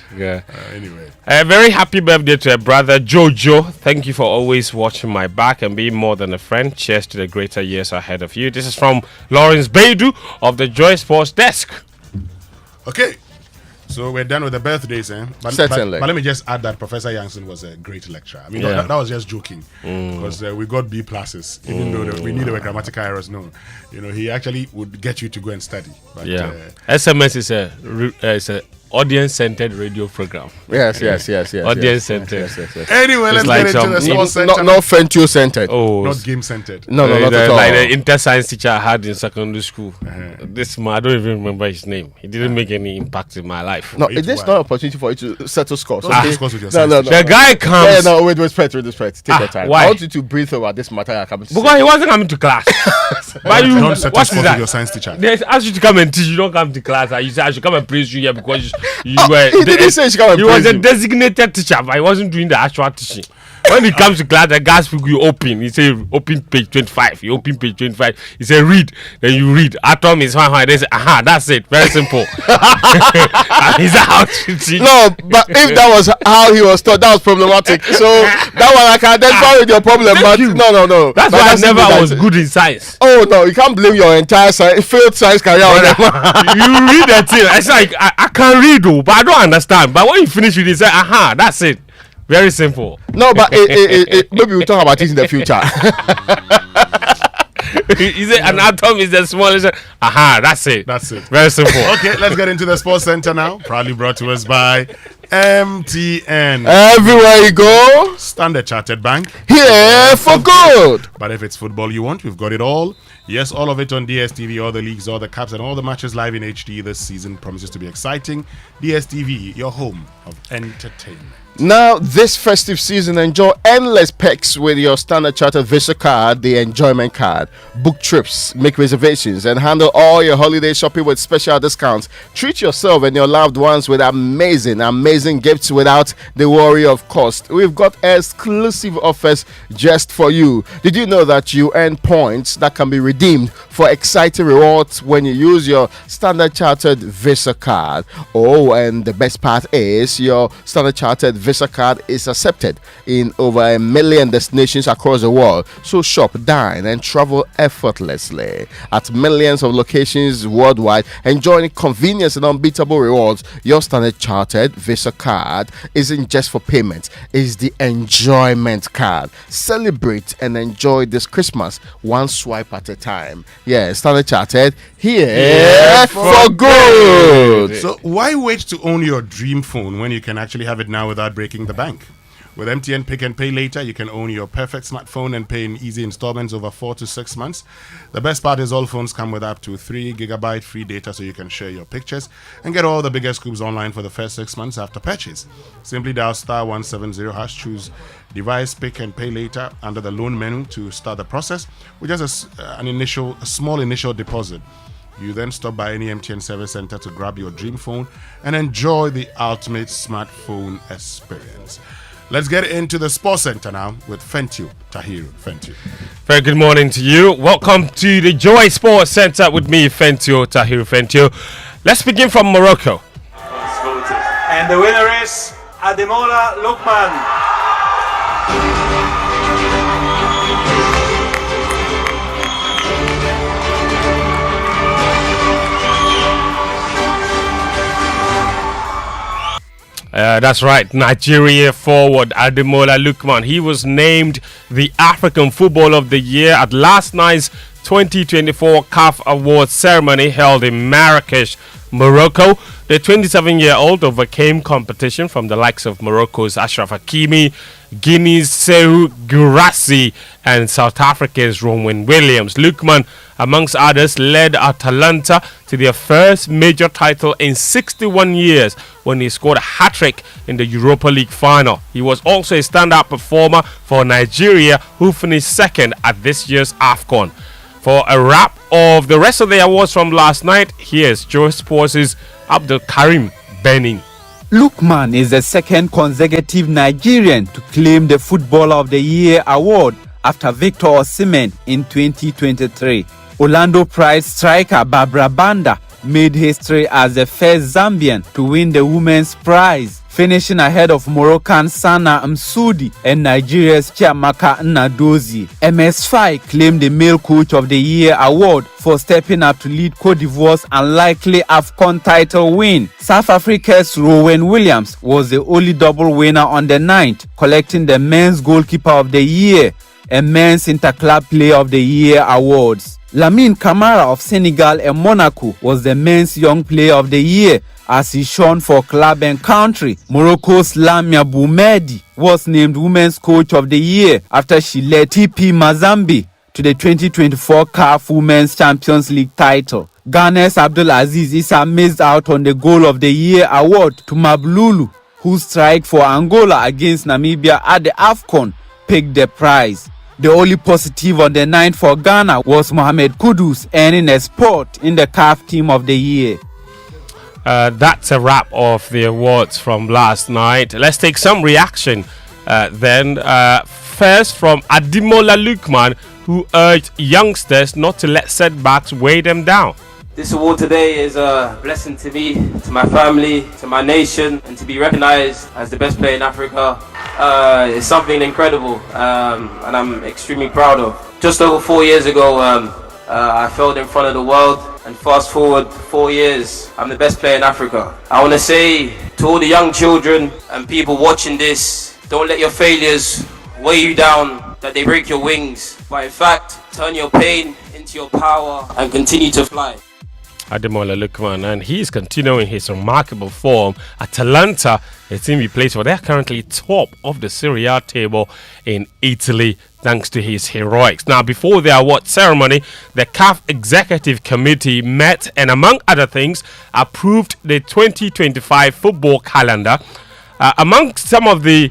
Anyway. A very happy birthday to a brother, Jojo. Thank you for always watching my back and being more than a friend. Cheers to the greater years ahead of you. This is from Lawrence Baidu of the Joy Sports Desk. Okay. So we're done with the birthdays, Certainly. But let me just add that Professor Youngson was a great lecturer. I mean, that was just joking. Because we got B+, even though we knew there were grammatical errors. No. He actually would get you to go and study. But, SMS is a audience-centered radio program. Yes. Audience-centered. Yes. Anyway, let's get into the sports center. Not Fentio-centered. Oh, not game-centered. No, not at all. Like the inter-science teacher I had in secondary school. This man, I don't even remember his name. He didn't make any impact in my life. No, it is not an opportunity for you to settle scores. Okay? Scores with your no. The guy comes. No, with respect. Take your time. Why? I want you to breathe over this matter. Because he wasn't coming to class. But you don't settle scores with your science teacher. They ask you to come and teach. You don't come to class. You say I should come and praise you here because you were. He didn't say he should come and praise you. He was a designated teacher, but he wasn't doing the actual teaching. When he comes to class, the guy speak, you open. He say open page 25. You open page 25. He say read. Then you read. Atom is fine. They say that's it. Very simple. Is that how to teach? No, but if that was how he was taught, that was problematic. So that one I can identify with your problem. But no. That's why I never was good in science. Oh no, you can't blame your entire failed science career on them. You read the thing. It's like I can read though, but I don't understand. But when you finish with it, say that's it. Very simple. No, but maybe we'll talk about it in the future. He said an atom is the smallest. That's it. Very simple. Okay, let's get into the sports center now. Proudly brought to us by MTN. Everywhere you go, Standard Chartered Bank. Here for good. But if it's football you want, we've got it all. Yes, all of it on DSTV, all the leagues, all the cups, and all the matches live in HD this season promises to be exciting. DSTV, your home of entertainment. Now, this festive season, enjoy endless perks with your Standard Chartered Visa card, the enjoyment card. Book trips, make reservations, and handle all your holiday shopping with special discounts. Treat yourself and your loved ones with amazing gifts without the worry of cost. We've got exclusive offers just for you. Did you know that you earn points that can be redeemed for exciting rewards when you use your Standard Chartered Visa card? Oh, and the best part is your Standard Chartered Visa card is accepted in over 1 million destinations across the world. So shop, dine, and travel effortlessly at millions of locations worldwide, enjoying convenience and unbeatable rewards. Your Standard Chartered Visa card isn't just for payment, it's the enjoyment card. Celebrate and enjoy this Christmas one swipe at a time. Yeah, Standard Chartered, here for good. So why wait to own your dream phone when you can actually have it now without breaking the bank? With MTN Pick and Pay Later, you can own your perfect smartphone and pay in easy installments over 4 to 6 months. The best part is all phones come with up to 3 gigabyte free data, so you can share your pictures and get all the biggest scoops online for the first 6 months after purchase. Simply dial star 170 hash, choose device Pick and Pay Later under the loan menu to start the process with just a small initial deposit. You then stop by any MTN service center to grab your dream phone and enjoy the ultimate smartphone experience. Let's get into the Sports Center now with Fentio Tahiru. Fentio. Very good morning to you. Welcome to the Joy Sports Center with me, Fentio Tahiru. Fentio. Let's begin from Morocco. And the winner is Ademola Lookman. That's right, Nigeria forward Ademola Lookman. He was named the African Footballer of the Year at last night's 2024 CAF Awards ceremony held in Marrakesh, Morocco. The 27-year-old overcame competition from the likes of Morocco's Achraf Hakimi, Guinea's Sekou Guirassy, and South Africa's Ronwen Williams. Lookman, amongst others, led Atalanta to their first major title in 61 years when he scored a hat-trick in the Europa League final. He was also a standout performer for Nigeria, who finished second at this year's AFCON. For a wrap of the rest of the awards from last night, here's Joy Sports' Abdul Karim Benin. Lookman is the second consecutive Nigerian to claim the Footballer of the Year award after Victor Osimhen in 2023. Orlando Pride striker Barbara Banda made history as the first Zambian to win the women's prize, finishing ahead of Moroccan Sana Msudi and Nigeria's Chiamaka Nnadozie. MS5 claimed the Male Coach of the Year award for stepping up to lead Cote d'Ivoire's unlikely AFCON title win. South Africa's Ronwen Williams was the only double winner on the night, collecting the Men's Goalkeeper of the Year and Men's Interclub Player of the Year awards. Lamine Camara of Senegal and Monaco was the Men's Young Player of the Year as he shone for club and country. Morocco's Lamia Boumedi was named Women's Coach of the Year after she led TP Mazembe to the 2024 CAF Women's Champions League title. Ghana's Abdul Aziz Issa missed out on the Goal of the Year award to Mablulu, whose strike for Angola against Namibia at the AFCON picked the prize. The only positive on the night for Ghana was Mohamed Kudus earning a spot in the CAF Team of the Year. That's a wrap of the awards from last night. Let's take some reaction then. First from Ademola Lookman, who urged youngsters not to let setbacks weigh them down. This award today is a blessing to me, to my family, to my nation, and to be recognized as the best player in Africa is something incredible, and I'm extremely proud of. Just over 4 years ago, I failed in front of the world, and fast forward 4 years, I'm the best player in Africa. I want to say to all the young children and people watching this, don't let your failures weigh you down, that they break your wings, but in fact, turn your pain into your power and continue to fly. Ademola Lookman, and he's continuing his remarkable form. Atalanta, the team he plays for, they're currently top of the Serie A table in Italy thanks to his heroics. Now, before the award ceremony, the CAF Executive Committee met and, among other things, approved the 2025 football calendar. Among some of the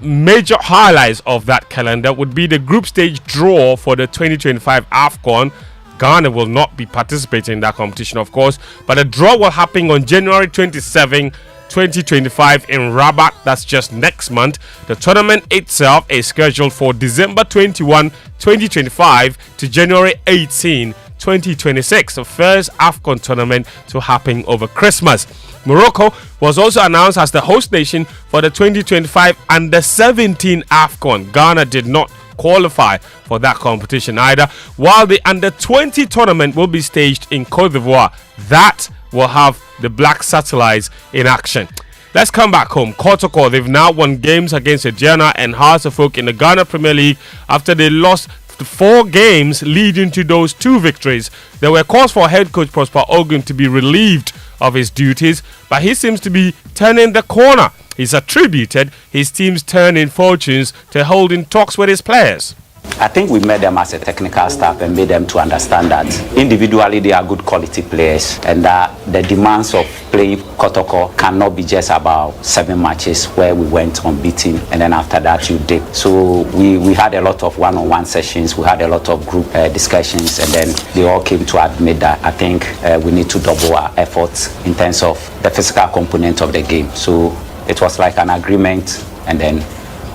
major highlights of that calendar would be the group stage draw for the 2025 AFCON. Ghana will not be participating in that competition, of course, but the draw will happen on January 27, 2025 in Rabat. That's just next month. The tournament itself is scheduled for December 21, 2025 to January 18, 2026, the first AFCON tournament to happen over Christmas. Morocco was also announced as the host nation for the 2025 Under-17 AFCON. Ghana did not qualify for that competition either, while the Under-20 tournament will be staged in Cote d'Ivoire. That will have the Black Satellites in action. Let's come back home. Kotoko, they've now won games against Ediana and Hearts of Oak in the Ghana Premier League after they lost 4 games leading to those 2 victories. There were calls for head coach Prosper Ogun to be relieved of his duties, but he seems to be turning the corner He's attributed his team's turn in fortunes to holding talks with his players. I think we met them as a technical staff and made them to understand that individually they are good quality players and that the demands of playing Kotoko cannot be just about 7 matches where we went unbeaten and then after that you dip. So we had a lot of one-on-one sessions, we had a lot of group discussions, and then they all came to admit that I think we need to double our efforts in terms of the physical component of the game. So it was like an agreement and then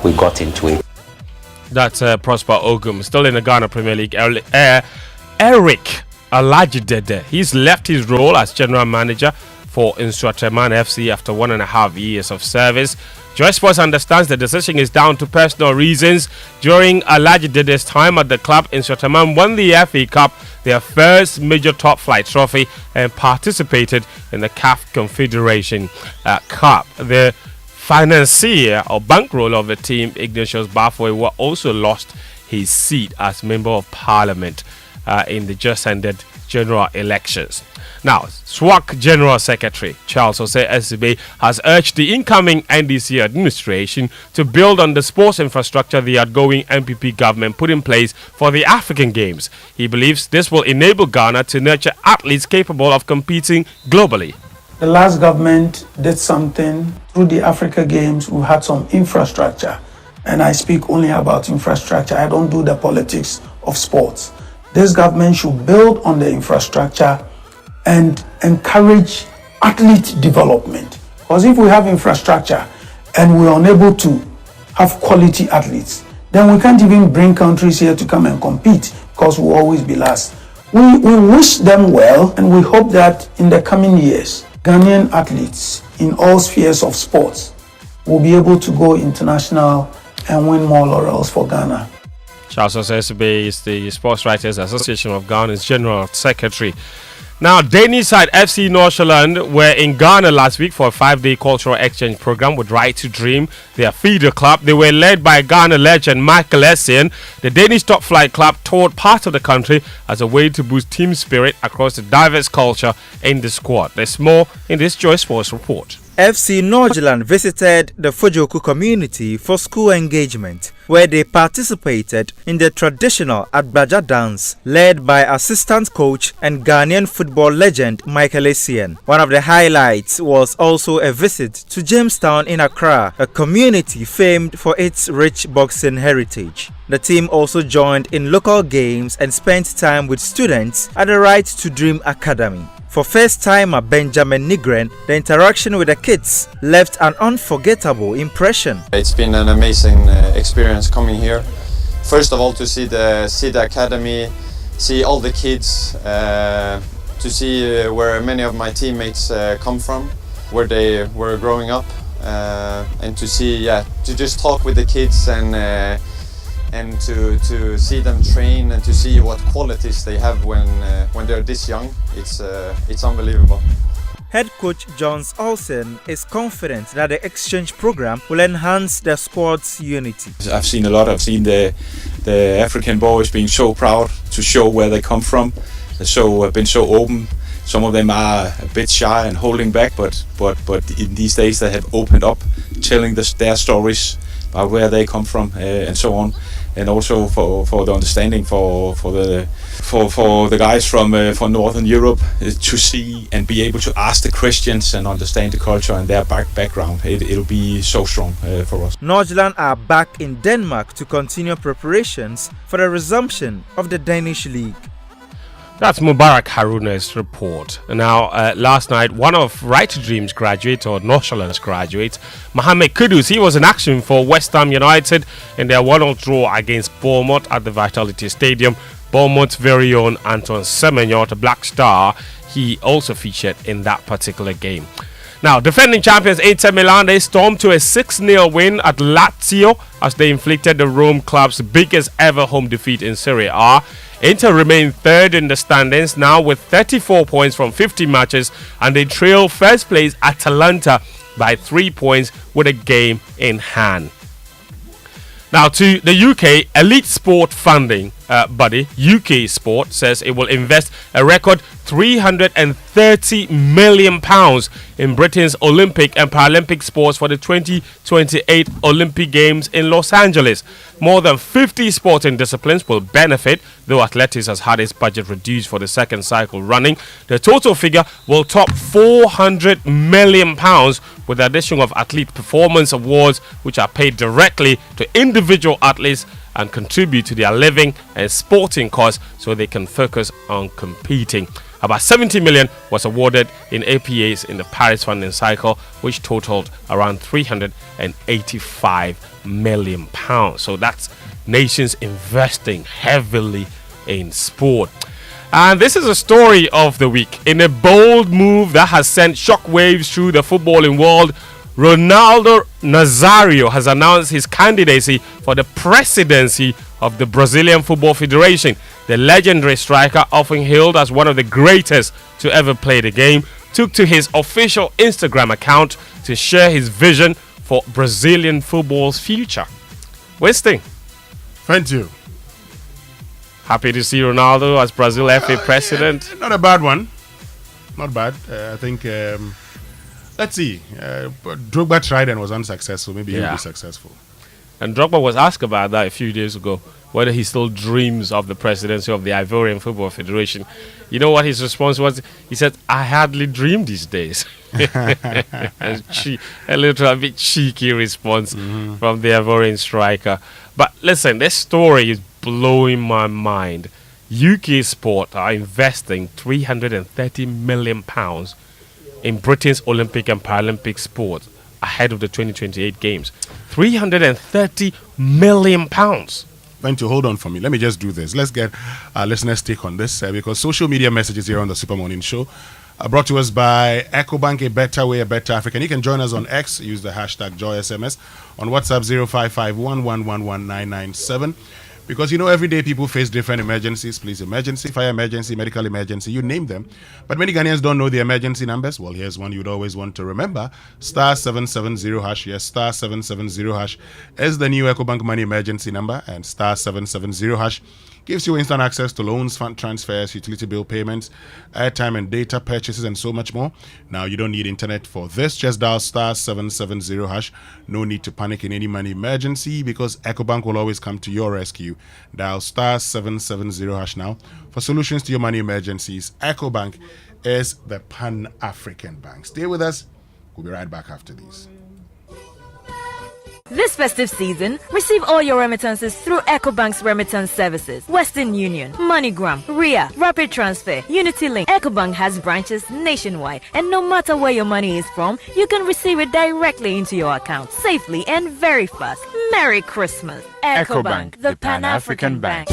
we got into it. That's Prosper Ogum, still in the Ghana Premier League. Eric Alajidede, he's left his role as general manager for Insuateman FC after 1.5 years of service. Joy Sports understands the decision is down to personal reasons. During Alajidede's time at the club, Insuateman won the FA Cup, their first major top flight trophy, and participated in the CAF Confederation Cup. The financier or bankroll of the team, Ignatius Bafoy, also lost his seat as Member of Parliament in the just ended general elections. Now, SWAC General Secretary Charles Osei Esibe has urged the incoming NDC administration to build on the sports infrastructure the outgoing MPP government put in place for the African Games. He believes this will enable Ghana to nurture athletes capable of competing globally. The last government did something through the Africa Games. We had some infrastructure, and I speak only about infrastructure. I don't do the politics of sports. This government should build on the infrastructure and encourage athlete development. Because if we have infrastructure and we're unable to have quality athletes, then we can't even bring countries here to come and compete because we'll always be last. We wish them well, and we hope that in the coming years, Ghanaian athletes in all spheres of sports will be able to go international and win more laurels for Ghana. Charles Osesibe is the Sports Writers Association of Ghana's General Secretary. Now, Danish side FC Nordsjælland were in Ghana last week for a 5-day cultural exchange program with Right to Dream, their feeder club. They were led by Ghana legend Michael Essien. The Danish top flight club toured part of the country as a way to boost team spirit across the diverse culture in the squad. There's more in this Joy Sports report. FC Nordsjælland visited the Fojoku community for school engagement, where they participated in the traditional Adbaja dance, led by assistant coach and Ghanaian football legend Michael Essien. One of the highlights was also a visit to Jamestown in Accra, a community famed for its rich boxing heritage. The team also joined in local games and spent time with students at the Right to Dream Academy. For first-timer Benjamin Nigren, the interaction with the kids left an unforgettable impression. It's been an amazing experience coming here. First of all, to see the academy, see all the kids, to see where many of my teammates come from, where they were growing up, and to see, to just talk with the kids and to see them train and to see what qualities they have when they're this young. It's unbelievable. Head coach Johns Olsen is confident that the exchange program will enhance the squad's unity. I've seen a lot. I've seen the African boys being so proud to show where they come from. They've been so open. Some of them are a bit shy and holding back, but in these days they have opened up, telling their stories about where they come from and so on. And also for the understanding for the guys from Northern Europe to see and be able to ask the questions and understand the culture and their background. It'll be so strong for us. Nordsjælland are back in Denmark to continue preparations for the resumption of the Danish League. That's Mubarak Haruna's report. Now, last night, one of Right to Dream's graduates, or Nordsjælland's graduates, Mohamed Kudus, he was in action for West Ham United in their 1-1 draw against Bournemouth at the Vitality Stadium. Bournemouth's very own Anton Semenyo, the Black Star, he also featured in that particular game. Now, defending champions Inter Milan, they stormed to a 6-0 win at Lazio as they inflicted the Rome club's biggest ever home defeat in Serie A. Inter remain third in the standings now with 34 points from 50 matches, and they trail first place Atalanta by 3 points with a game in hand. Now to the UK, Elite Sport Funding body, UK Sport, says it will invest a record £330 million in Britain's Olympic and Paralympic sports for the 2028 Olympic Games in Los Angeles. More than 50 sporting disciplines will benefit, though athletics has had its budget reduced for the second cycle running. The total figure will top £400 million, with the addition of athlete performance awards, which are paid directly to individual athletes and contribute to their living and sporting costs so they can focus on competing. About 70 million was awarded in APAs in the Paris funding cycle, which totaled around 385 million pounds. So that's nations investing heavily in sport. And this is a story of the week. In a bold move that has sent shockwaves through the footballing world, Ronaldo Nazário has announced his candidacy for the presidency of the Brazilian Football Federation. The legendary striker, often hailed as one of the greatest to ever play the game, took to his official Instagram account to share his vision for Brazilian football's future. Winston. Thank you. Happy to see Ronaldo as Brazil FA president. Not a bad one. Not bad. I think... let's see. Drogba tried and was unsuccessful. Maybe he'll be successful. And Drogba was asked about that a few days ago, whether he still dreams of the presidency of the Ivorian Football Federation. You know what his response was? He said, I hardly dream these days. A little bit cheeky response from the Ivorian striker. But listen, this story is blowing my mind. UK Sport are investing £330 million in Britain's Olympic and Paralympic sports ahead of the 2028 Games. £330 million. Thank you. Hold on for me. Let me just do this. Let's get our listeners' take on this because social media messages here on the Super Morning Show are brought to us by EcoBank, a better way, a better African. You can join us on X. Use the hashtag JoySMS. On WhatsApp 0551111997. Because you know every day people face different emergencies, police emergency, fire emergency, medical emergency, you name them. But many Ghanaians don't know the emergency numbers. Well, here's one you'd always want to remember. *770#. Yes, *770# is the new EcoBank Money emergency number, and *770# gives you instant access to loans, fund transfers, utility bill payments, airtime and data purchases, and so much more. Now, you don't need internet for this. Just dial *770#. No need to panic in any money emergency because EcoBank will always come to your rescue. Dial *770# now for solutions to your money emergencies. EcoBank is the Pan-African bank. Stay with us. We'll be right back after these. This festive season, receive all your remittances through EcoBank's remittance services. Western Union, MoneyGram, RIA, Rapid Transfer, UnityLink. EcoBank has branches nationwide, and no matter where your money is from, you can receive it directly into your account, safely and very fast. Merry Christmas. EcoBank, the Pan-African Bank.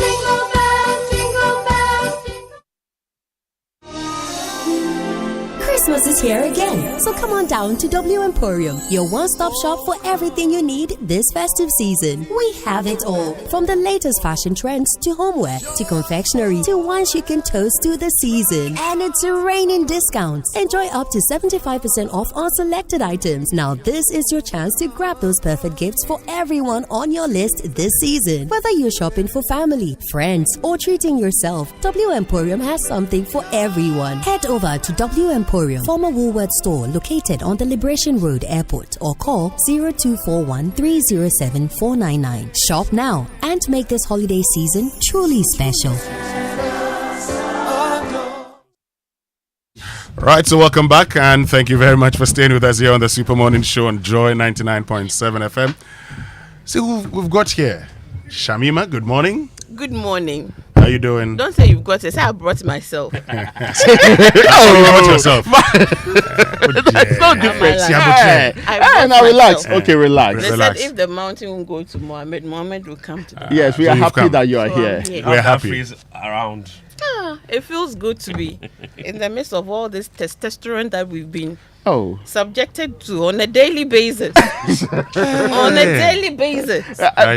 Christmas is here again, so come on down to W Emporium, your one-stop shop for everything you need this festive season. We have it all, from the latest fashion trends to homeware to confectionery to wines you can toast to the season. And it's raining discounts. Enjoy up to 75% off on selected items. Now this is your chance to grab those perfect gifts for everyone on your list this season. Whether you're shopping for family, friends, or treating yourself, W Emporium has something for everyone. Head over to W Emporium, former Woolworth store located on the Liberation Road Airport, or call 0241 307 499. Shop now and make this holiday season truly special. Right, so welcome back and thank you very much for staying with us here on the Super Morning Show on Joy 99.7 FM. See who we've got here. Shamima, good morning. Good morning. How you doing? Don't say you've got it. Say I brought myself. You brought yourself. It's not different. Now relax. Okay, relax. They said if the mountain won't go to Mohammed will come to them. Yes, we are happy that you are here. We're happy. Around. It feels good to be in the midst of all this testosterone that we've been subjected to on a daily basis.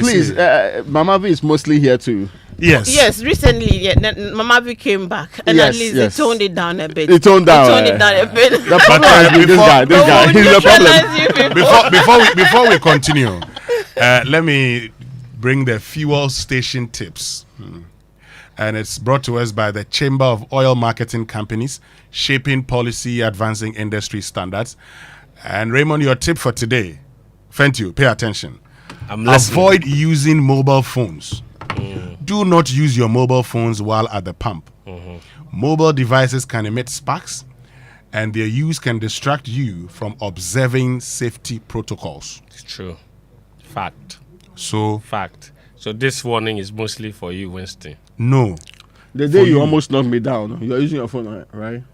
Please, Mama V is mostly here too. Yes, recently, Mama V came back and at least they toned it down a bit. The problem is the problem. Before we continue, let me bring the fuel station tips. And it's brought to us by the Chamber of Oil Marketing Companies, shaping policy, advancing industry standards. And Raymond, your tip for today, thank you, pay attention. Avoid using mobile phones. Do not use your mobile phones while at the pump. Mobile devices can emit sparks, and their use can distract you from observing safety protocols. It's true. Fact. So this warning is mostly for you, Winston. No. The day you almost knocked me down, you're using your phone, right?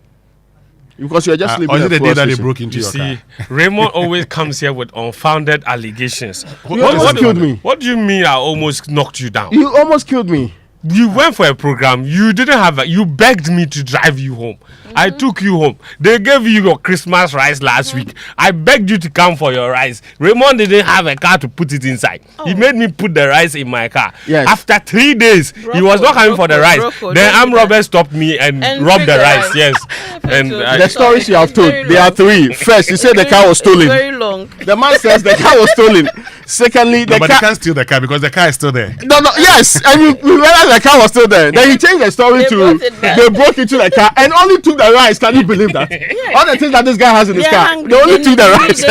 Because you're just sleeping. Or is it the day that they broke into your car? Raymond always comes here with unfounded allegations. You almost killed me. What do you mean I almost knocked you down? You almost killed me. You went for a program. You didn't have you begged me to drive you home. I took you home. They gave you your Christmas rice last week. I begged you to come for your rice. Raymond didn't have a car to put it inside. He made me put the rice in my car. Yes. After 3 days, he was not coming for the rice. Then armed robbers stopped me and robbed the rice. Yes. And the stories you have told, there are 3. First, you said the car was stolen. Very long. The man says the car was stolen. Secondly, but they can't steal the car because the car is still there. No, yes, and you realize the car was still there. Then he changed the story to they broke into the car and only took the rice. Can you believe that? All the things that this guy has in his car, they only took the rice.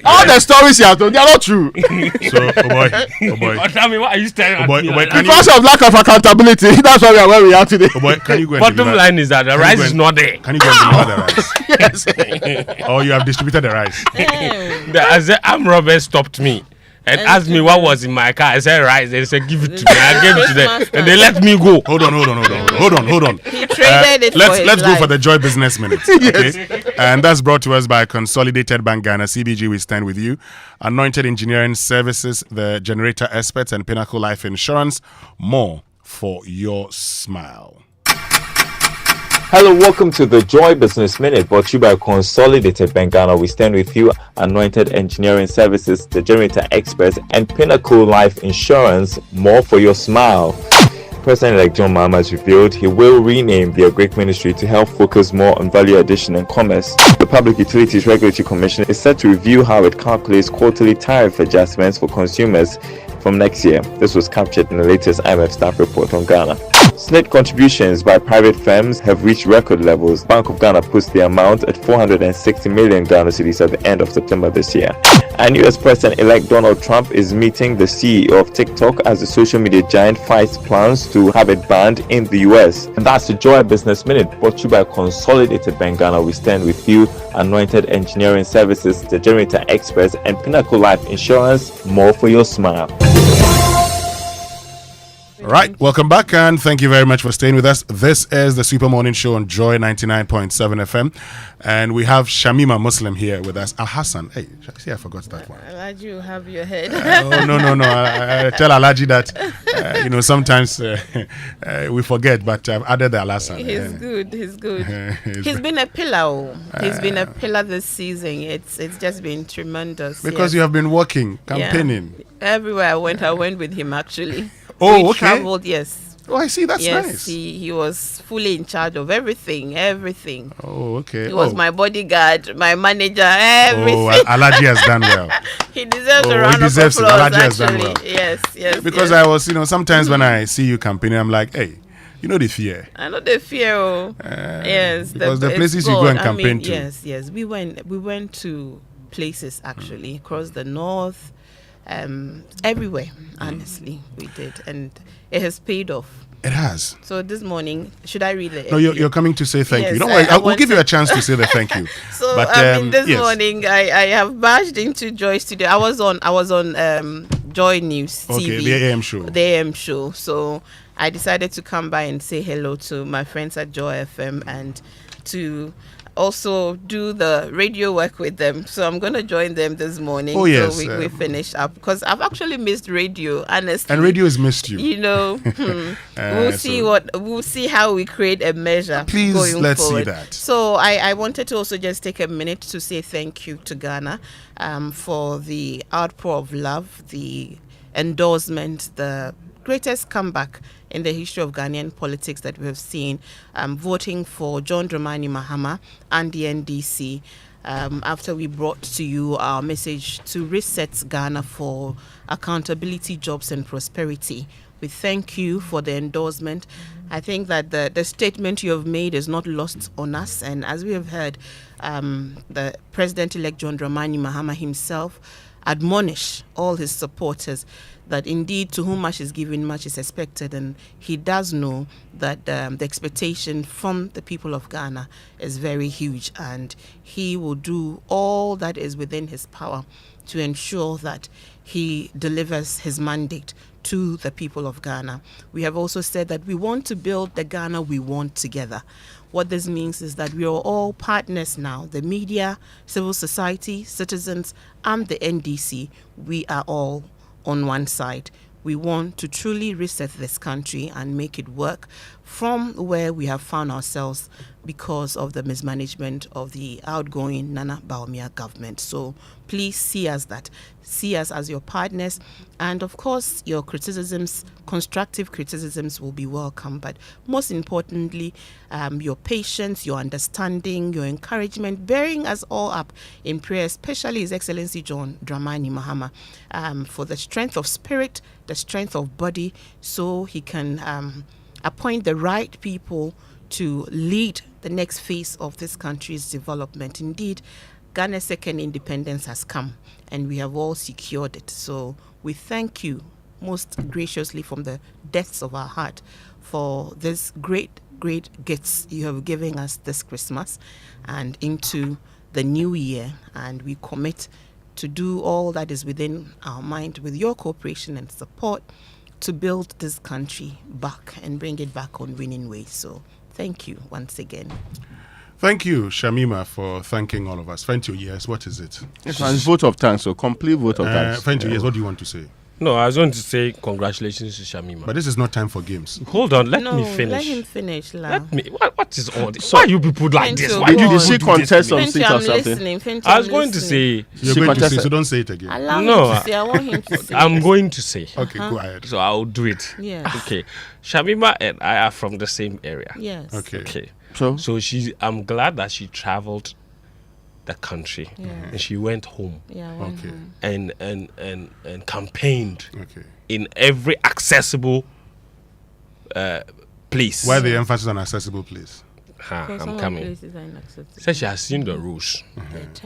All the stories you have told, they are not true. So, oh boy. Tell me, what are you staring at me? Because of lack of accountability, that's why we are where we are today. Oh boy, can you go and Bottom line is that the rice is not there. Can you go and deliver the rice? Yes. Or you have distributed the rice. The armed robbers stopped me and asked me what was in my car. I said rice. They said give it to me. I gave it to them and they let me go. Hold on. He traded it for his let's go life. for the Joy Business Minute. Okay? Yes. And that's brought to us by Consolidated Bank Ghana, CBG. We stand with you. Anointed Engineering Services, the Generator Experts, and Pinnacle Life Insurance. More for your smile. Hello, welcome to the Joy Business Minute, brought to you by Consolidated Bank Ghana. We stand with you, Anointed Engineering Services, the Generator Experts, and Pinnacle Life Insurance. More for your smile. President-elect John Mahama has revealed he will rename the Agric Ministry to help focus more on value addition and commerce. The Public Utilities Regulatory Commission is set to review how it calculates quarterly tariff adjustments for consumers from next year. This was captured in the latest IMF staff report on Ghana. SNIT contributions by private firms have reached record levels. Bank of Ghana puts the amount at 460 million Ghana cedis at the end of September this year. And US President-elect Donald Trump is meeting the CEO of TikTok as the social media giant fights plans to have it banned in the US. And that's the Joy Business Minute, brought to you by Consolidated Bank Ghana. We stand with you, Anointed Engineering Services, the Generator Experts, and Pinnacle Life Insurance. More for your smile. Right, welcome back and thank you very much for staying with us. This is the Super Morning Show on Joy 99.7 FM, and we have Shamima Muslim here with us. Al Hassan, hey, see, I forgot that one. Alaji, you have your head. No. I tell Alaji that sometimes we forget, but I've added the Al Hassan. He's good. He's been a pillar. He's been a pillar this season. It's just been tremendous. Because you have been working, campaigning. Yeah. Everywhere I went with him actually. Oh, we okay. Traveled, yes. Oh, I see. That's yes, nice. He was fully in charge of everything. Oh, okay. He was my bodyguard, my manager, everything. Oh, Alaji has done well. He deserves a round of applause. Alaji has done well. Yes. Because I was, sometimes when I see you campaigning, I'm like, hey, the fear. I know the fear. Yes. Because the places you go and campaign to. Yes. We went to places actually across the north. Everywhere, honestly, we did, and it has paid off. It has. So this morning, should I read it? No, you're coming to say thank yes, you. Don't worry, we'll give you a chance to say the thank you. So but, this morning, I have barged into Joy Studio. I was on Joy News TV. Okay, the AM show. The AM show. So I decided to come by and say hello to my friends at Joy FM and to also do the radio work with them. So I'm going to join them this morning. Oh, yes. So we finish up because I've actually missed radio, honestly. And radio has missed you. We'll see how we create a measure. Please, going let's forward. see that. So I wanted to also just take a minute to say thank you to Ghana for the outpour of love, the endorsement, the greatest comeback in the history of Ghanaian politics that we have seen, voting for John Dramani Mahama and the NDC after we brought to you our message to reset Ghana for accountability, jobs and prosperity. We thank you for the endorsement. I think that the statement you have made is not lost on us. And as we have heard, the President-elect John Dramani Mahama himself admonish all his supporters that indeed to whom much is given, much is expected. And he does know that the expectation from the people of Ghana is very huge. And he will do all that is within his power to ensure that he delivers his mandate to the people of Ghana. We have also said that we want to build the Ghana we want together. What this means is that we are all partners now. The media, civil society, citizens, and the NDC, we are all on one side. We want to truly reset this country and make it work from where we have found ourselves because of the mismanagement of the outgoing Nana Bawumia government. So please see us as your partners, and of course your criticisms, constructive criticisms, will be welcome, but most importantly your patience, your understanding, your encouragement, bearing us all up in prayer, especially His Excellency John Dramani Mahama, for the strength of spirit, the strength of body, so he can appoint the right people to lead the next phase of this country's development. Indeed, Ghana's second independence has come, and we have all secured it. So we thank you most graciously from the depths of our heart for this great gifts you have given us this Christmas and into the new year. And we commit to do all that is within our mind with your cooperation and support to build this country back and bring it back on winning ways. So thank you once again. Thank you, Shamima, for thanking all of us. Thank you. Yes, what is it? It's a vote of thanks, so complete vote of thanks. Thank you. Yes, what do you want to say? No, I was going to say congratulations to Shamima. But this is not time for games. Hold on, let me finish. Let him finish, La. Let me. What is all this? Why you people like this? Why did she contest some seat or something? I was going to say. You're going to say, so don't say it again. Allow him to say. I want him to say. I'm going to say. Okay, go ahead. So I'll do it. Yes. Okay. Shamima and I are from the same area. Yes. Okay. So I'm glad that she traveled the country and she went home. Yeah. Okay. And campaigned. Okay. In every accessible place. Why the emphasis on accessible place? I'm coming. Says she has seen the rules.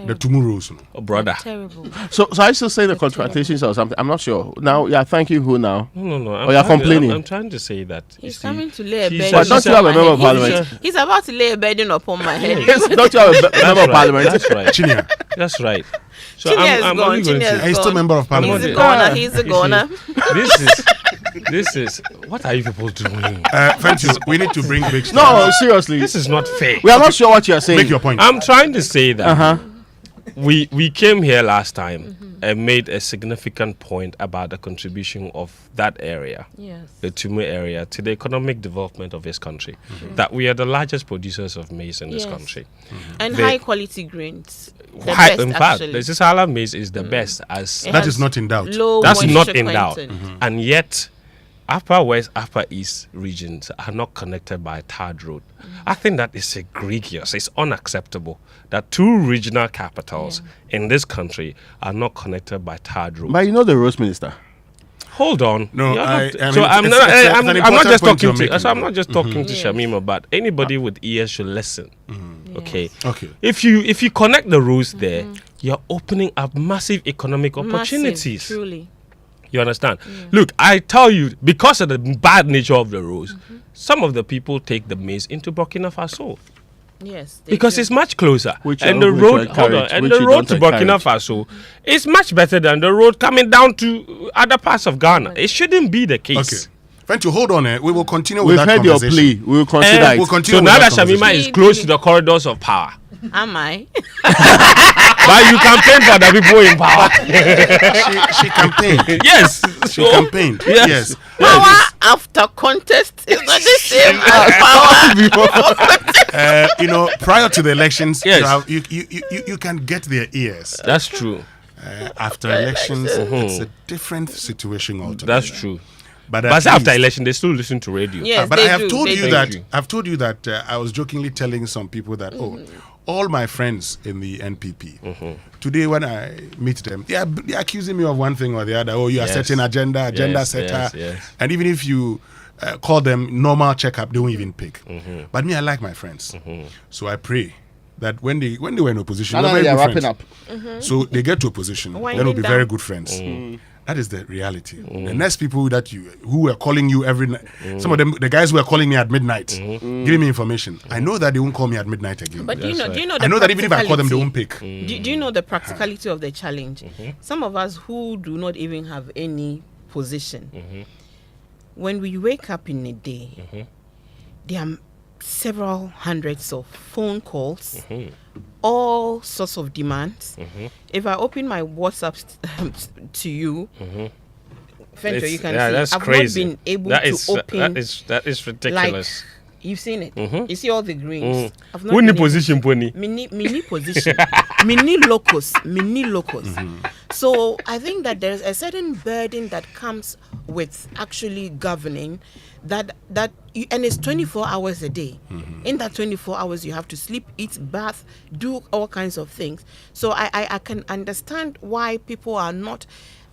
The Tumu rules. Oh, brother. Terrible. So I still say the contradictions or something. I'm not sure. Now, yeah, thank you. Who now? No. Or you're complaining? I'm trying to say that. He's coming to lay a burden. But don't you have a member of parliament? He's about to lay a burden upon my head. Don't you have a member of parliament? That's right. Chinya. That's right. So I'm only going to say. He's still member of parliament. He's a goner. This is what are you people doing? Thank you. We need to bring big. No, seriously. This is not fair. We are not sure what you are saying. Make your point. I'm trying to say that we came here last time and made a significant point about the contribution of that area, the Tumu area, to the economic development of this country. That we are the largest producers of maize in this country. And high quality grains. In fact, the Sisala maize is the best. That is not in doubt. That's not in doubt. And yet, Upper West, Upper East regions are not connected by a tarred road. I think that is egregious. It's unacceptable that two regional capitals in this country are not connected by tarred road. But you know the roads minister. Hold on. No, I'm not just talking to. So I'm not just talking to Shamima, but anybody with ears should listen. Okay. If you connect the roads there, you're opening up massive economic opportunities. Truly. You understand? Look, I tell you, because of the bad nature of the roads, some of the people take the maize into Burkina Faso. Yes. Because it's much closer. And the road to Burkina Faso is much better than the road coming down to other parts of Ghana. It shouldn't be the case. Okay. Thank you. Hold on. We will continue with that conversation. We've heard your plea. We will consider it. We'll continue so now that Shamima is close to the corridors of power. Am I? But you campaign for the people in power. she campaigned. Yes. She campaigned. Yes. Power after contest is not the same as power. Prior to the elections, you can get their ears. That's true. After elections, it's a different situation altogether. That's true. But after election, they still listen to radio. Yes, but they I have do. told you that I was jokingly telling some people that all my friends in the NPP, today when I meet them, they're accusing me of one thing or the other. Oh, you are setting agenda setter. Yes. And even if you call them normal checkup, they won't even pick. But me, I like my friends. So I pray that when they were in opposition, Now we're very wrapping good friends. up. So they get to opposition, then we'll be very good friends. That is the reality. The next people who were calling you every night, some of them, the guys who were calling me at midnight, giving me information. I know that they won't call me at midnight again. But do you know the I know that even if I call them, they won't pick. Do you know the practicality of the challenge? Some of us who do not even have any position, when we wake up in a day, there are several hundreds of phone calls, all sorts of demands. If I open my WhatsApp to you, Fento, you can see that's I've crazy. not been able to open. That is ridiculous. Like, you've seen it. You see all the greens. I've not When been the position, Pony? Mini position, mini locus. So I think that there's a certain burden that comes with actually governing and it's 24 hours a day. In that 24 hours, you have to sleep, eat, bath, do all kinds of things. So I can understand why people are not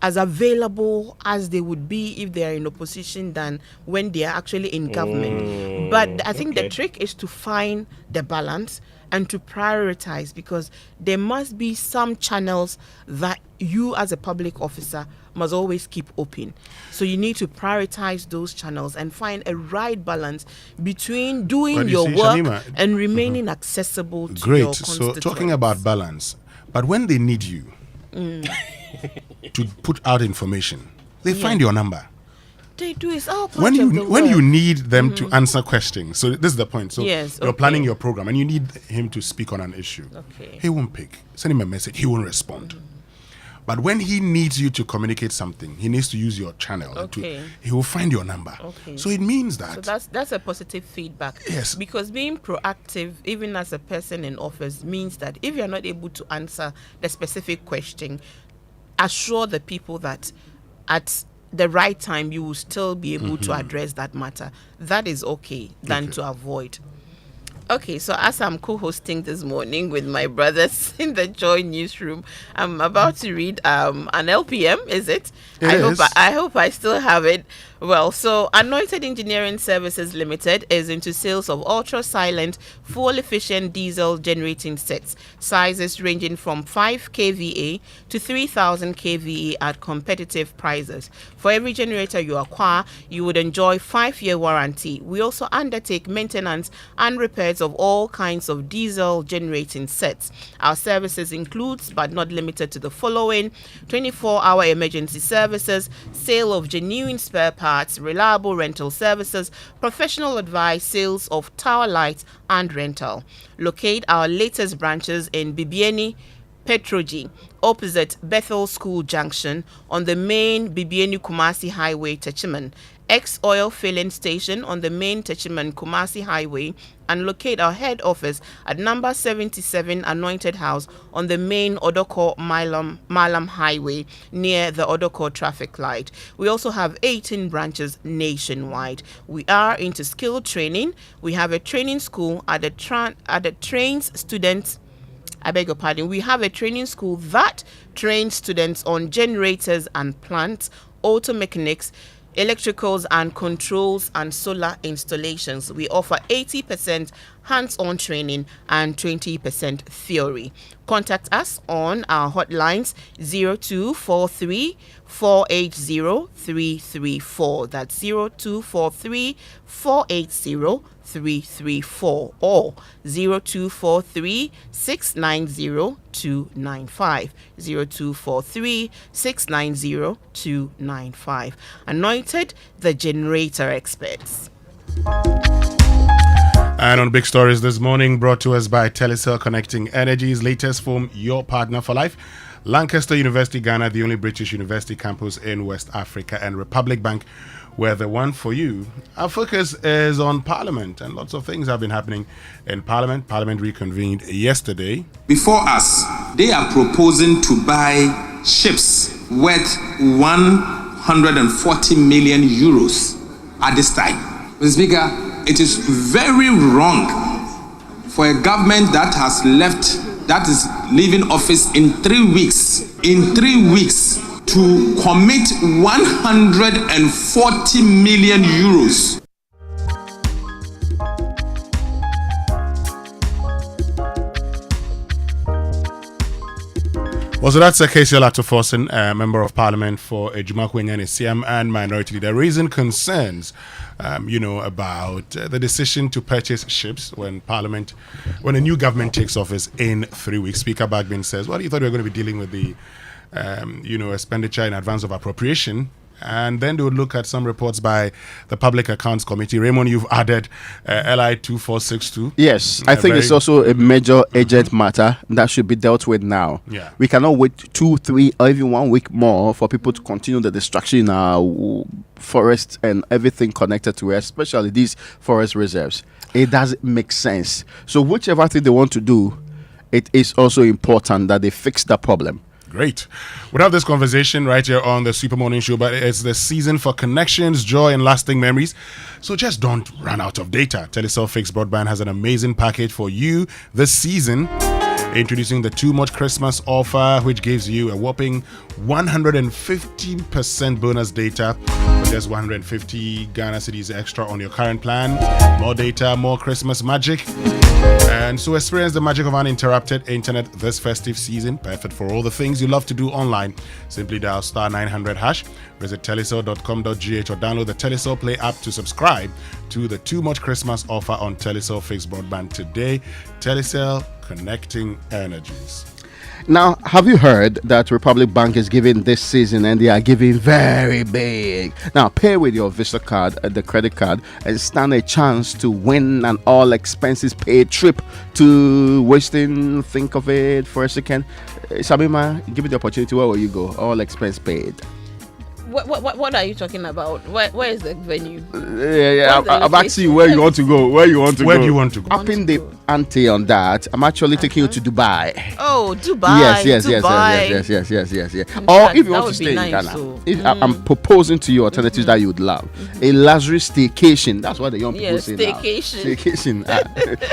as available as they would be if they are in opposition than when they are actually in government. But I think the trick is to find the balance and to prioritize, because there must be some channels that you as a public officer must always keep open. So you need to prioritize those channels and find a right balance between doing your work Shamima, and remaining accessible to your Great. constituents. So talking about balance, but when they need you to put out information, they find your number. They do. It's all part When of the you work. need them to answer questions, so this is the point. So Yes, you're planning your program and you need him to speak on an issue. Okay. He won't pick. Send him a message. He won't respond. But when he needs you to communicate something, he needs to use your channel. He will find your number. So it means that. So that's a positive feedback. Yes. Because being proactive, even as a person in office, means that if you're not able to answer the specific question, assure the people that at the right time you will still be able to address that matter. That is okay than to avoid. Okay, so as I'm co-hosting this morning with my brothers in the Joy newsroom, I'm about to read an LPM, is it? I hope I still have it. Well, so Anointed Engineering Services Limited is into sales of ultra-silent, fuel-efficient diesel generating sets, sizes ranging from 5 kVA to 3,000 kVA at competitive prices. For every generator you acquire, you would enjoy 5-year warranty. We also undertake maintenance and repairs of all kinds of diesel generating sets. Our services includes, but not limited to, the following: 24-hour emergency services, sale of genuine spare parts, reliable rental services, professional advice, sales of tower lights and rental. Locate our latest branches in Bibiani, Petroji, opposite Bethel School Junction, on the main Bibiani-Kumasi Highway, Techiman, ex-oil filling station on the main Techiman-Kumasi Highway, and locate our head office at number 77 Anointed House on the main Odoko Malam Highway near the Odoko traffic light. We also have 18 branches nationwide. We are into skill training. We have a training school at the trains students. I beg your pardon. We have a training school that trains students on generators and plants, auto mechanics, electricals and controls, and solar installations. We offer 80% hands-on training and 20% theory. Contact us on our hotlines 0243 480 334. That's 0243 480 334 or 0243 690 295. 0243 690 295. Anointed, the generator experts. And on Big Stories this morning, brought to us by Telecel, connecting Energy's latest form, your partner for life. Lancaster University, Ghana, the only British university campus in West Africa, and Republic Bank, we're the one for you. Our focus is on Parliament, and lots of things have been happening in Parliament. Parliament reconvened yesterday. Before us, they are proposing to buy ships worth 140 million euros at this time. Mr. Speaker, it is very wrong for a government that is leaving office in 3 weeks, to commit 140 million euros. Well, so that's Casey Olatoforson, Member of Parliament for Ejumakwenyane Siam and Minority Leader, raising concerns, about the decision to purchase ships when a new government takes office in 3 weeks. Speaker Bagbin says, well, you thought we were going to be dealing with the, expenditure in advance of appropriation. And then they would look at some reports by the Public Accounts Committee. Raymond, you've added LI 2462. Yes, I think it's also a major urgent matter that should be dealt with now. Yeah. We cannot wait 2, 3, or even 1 week more for people to continue the destruction in our forests and everything connected to it, especially these forest reserves. It doesn't make sense. So whichever thing they want to do, it is also important that they fix the problem. Great. We'll have this conversation right here on the Super Morning Show, but it's the season for connections, joy, and lasting memories. So just don't run out of data. Telecel Fixed Broadband has an amazing package for you this season. Introducing the Too Much Christmas offer, which gives you a whopping 150% bonus data for just 150 Ghana cedis extra on your current plan. More data, more Christmas magic. And so experience the magic of uninterrupted internet this festive season. Perfect for all the things you love to do online. Simply dial *900#. Visit telecel.com.gh or download the Telecel Play app to subscribe to the Too Much Christmas offer on Telecel Fixed Broadband today. Telecel, connecting energies. Now, have you heard that Republic Bank is giving this season, and they are giving very big? Now, pay with your Visa card, the credit card, and stand a chance to win an all expenses paid trip to Western. Think of it for a second. Sabima, give me the opportunity. Where will you go? All expense paid. What are you talking about? Where is the venue? I'm asking you where you want to go. Where do you want to go? Upping the ante on that. I'm actually taking you to Dubai. Oh, Dubai. Yes. Or if you want to stay in Ghana, I'm proposing to you alternatives that you would love. A luxury staycation. That's what the young people say now. Staycation.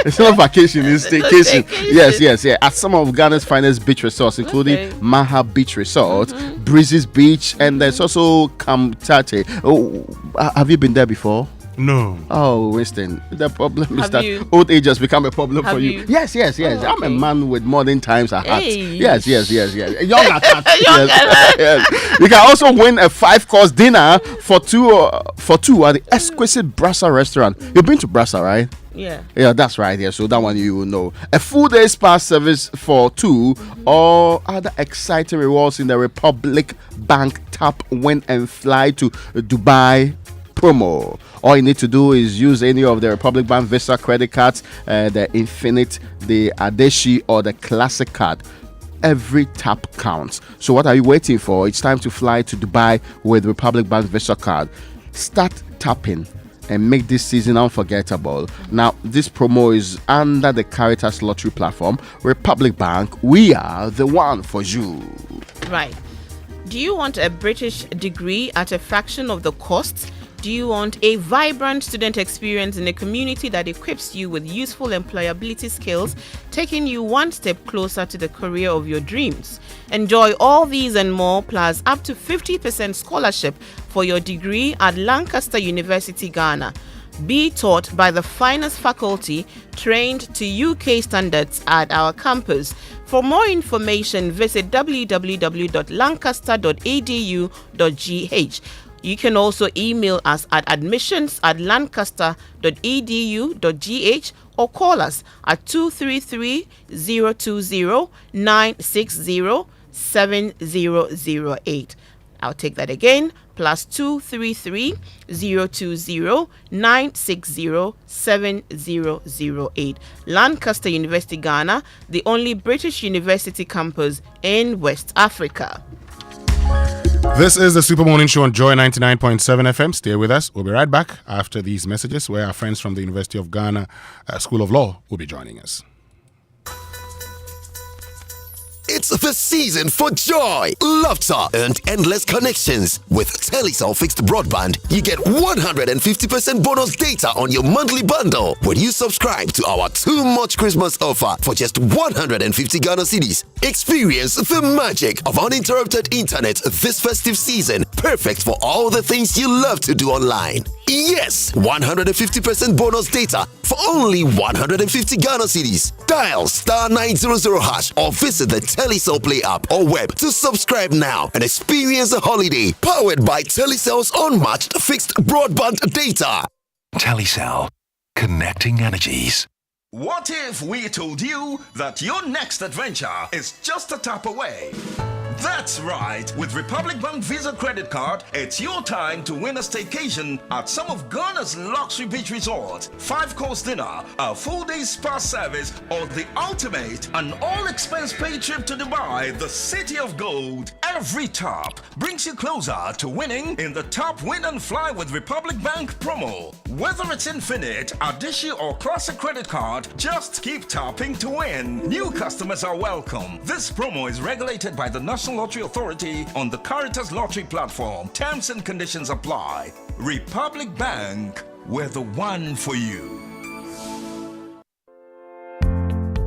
It's not vacation. It's staycation. Yes. At some of Ghana's finest beach resorts, including Maha Beach Resort, Breezes Beach, and there's also Kamtate. Oh, have you been there before? No. Oh, Winston, the problem is that old age has become a problem for you. Yes. Oh, I'm a man with modern times at heart. Hey. Yes. Young at heart. Yes. You can also win a 5-course dinner for two at the exquisite Brassa restaurant. You've been to Brassa, right? Yeah, that's right. Yeah, so that one you will know. A full day spa service for 2, or other exciting rewards in the Republic Bank Tap, Win and Fly to Dubai promo. All you need to do is use any of the Republic Bank Visa credit cards, the Infinite, the Adeshi, or the Classic card. Every tap counts. So what are you waiting for? It's time to fly to Dubai with Republic Bank Visa card. Start tapping and make this season unforgettable. Now, this promo is under the Caritas Lottery platform. Republic Bank, we are the one for you. Right. Do you want a British degree at a fraction of the cost? Do you want a vibrant student experience in a community that equips you with useful employability skills, taking you one step closer to the career of your dreams? Enjoy all these and more, plus up to 50% scholarship for your degree at Lancaster University, Ghana. Be taught by the finest faculty trained to UK standards at our campus. For more information, visit www.lancaster.edu.gh. You can also email us at admissions@lancaster.edu.gh or call us at 233-020-960-7008. I'll take that again, plus 233-020-960-7008. Lancaster University, Ghana, the only British university campus in West Africa. This is the Super Morning Show on Joy 99.7 FM. Stay with us. We'll be right back after these messages, where our friends from the University of Ghana School of Law will be joining us. It's the season for joy, laughter, and endless connections. With Telecel fixed broadband, you get 150% bonus data on your monthly bundle when you subscribe to our Too Much Christmas offer for just 150 Ghana cedis. Experience the magic of uninterrupted internet this festive season, perfect for all the things you love to do online. Yes, 150% bonus data for only 150 Ghana cedis. Dial *900# or visit the Telecel Play app or web to subscribe now and experience a holiday powered by Telecel's unmatched fixed broadband data. Telecel, connecting energies. What if we told you that your next adventure is just a tap away? That's right. With Republic Bank Visa Credit Card, it's your time to win a staycation at some of Ghana's luxury beach resorts, 5-course dinner, a full-day spa service, or the ultimate, an all-expense paid trip to Dubai, the city of gold. Every tap brings you closer to winning in the Top Win and Fly with Republic Bank promo. Whether it's Infinite, Adishi, or Classic Credit Card, just keep tapping to win. New customers are welcome. This promo is regulated by the National Lottery Authority on the Caritas Lottery platform. Terms and conditions apply. Republic Bank, we're the one for you.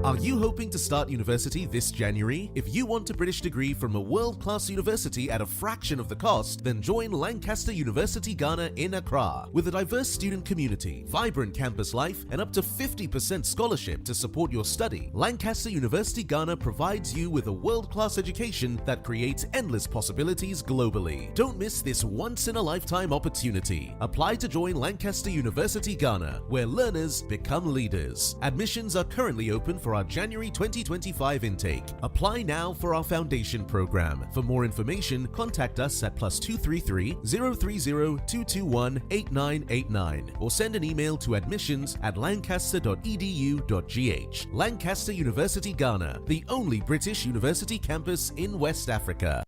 Are you hoping to start university this January? If you want a British degree from a world-class university at a fraction of the cost, then join Lancaster University Ghana in Accra. With a diverse student community, vibrant campus life, and up to 50% scholarship to support your study, Lancaster University Ghana provides you with a world-class education that creates endless possibilities globally. Don't miss this once-in-a-lifetime opportunity. Apply to join Lancaster University Ghana, where learners become leaders. Admissions are currently open for our January 2025 intake. Apply now for our foundation program. For more information, contact us at +233 030 221 8989 or send an email to admissions@lancaster.edu.gh. Lancaster University Ghana, the only British university campus in West Africa.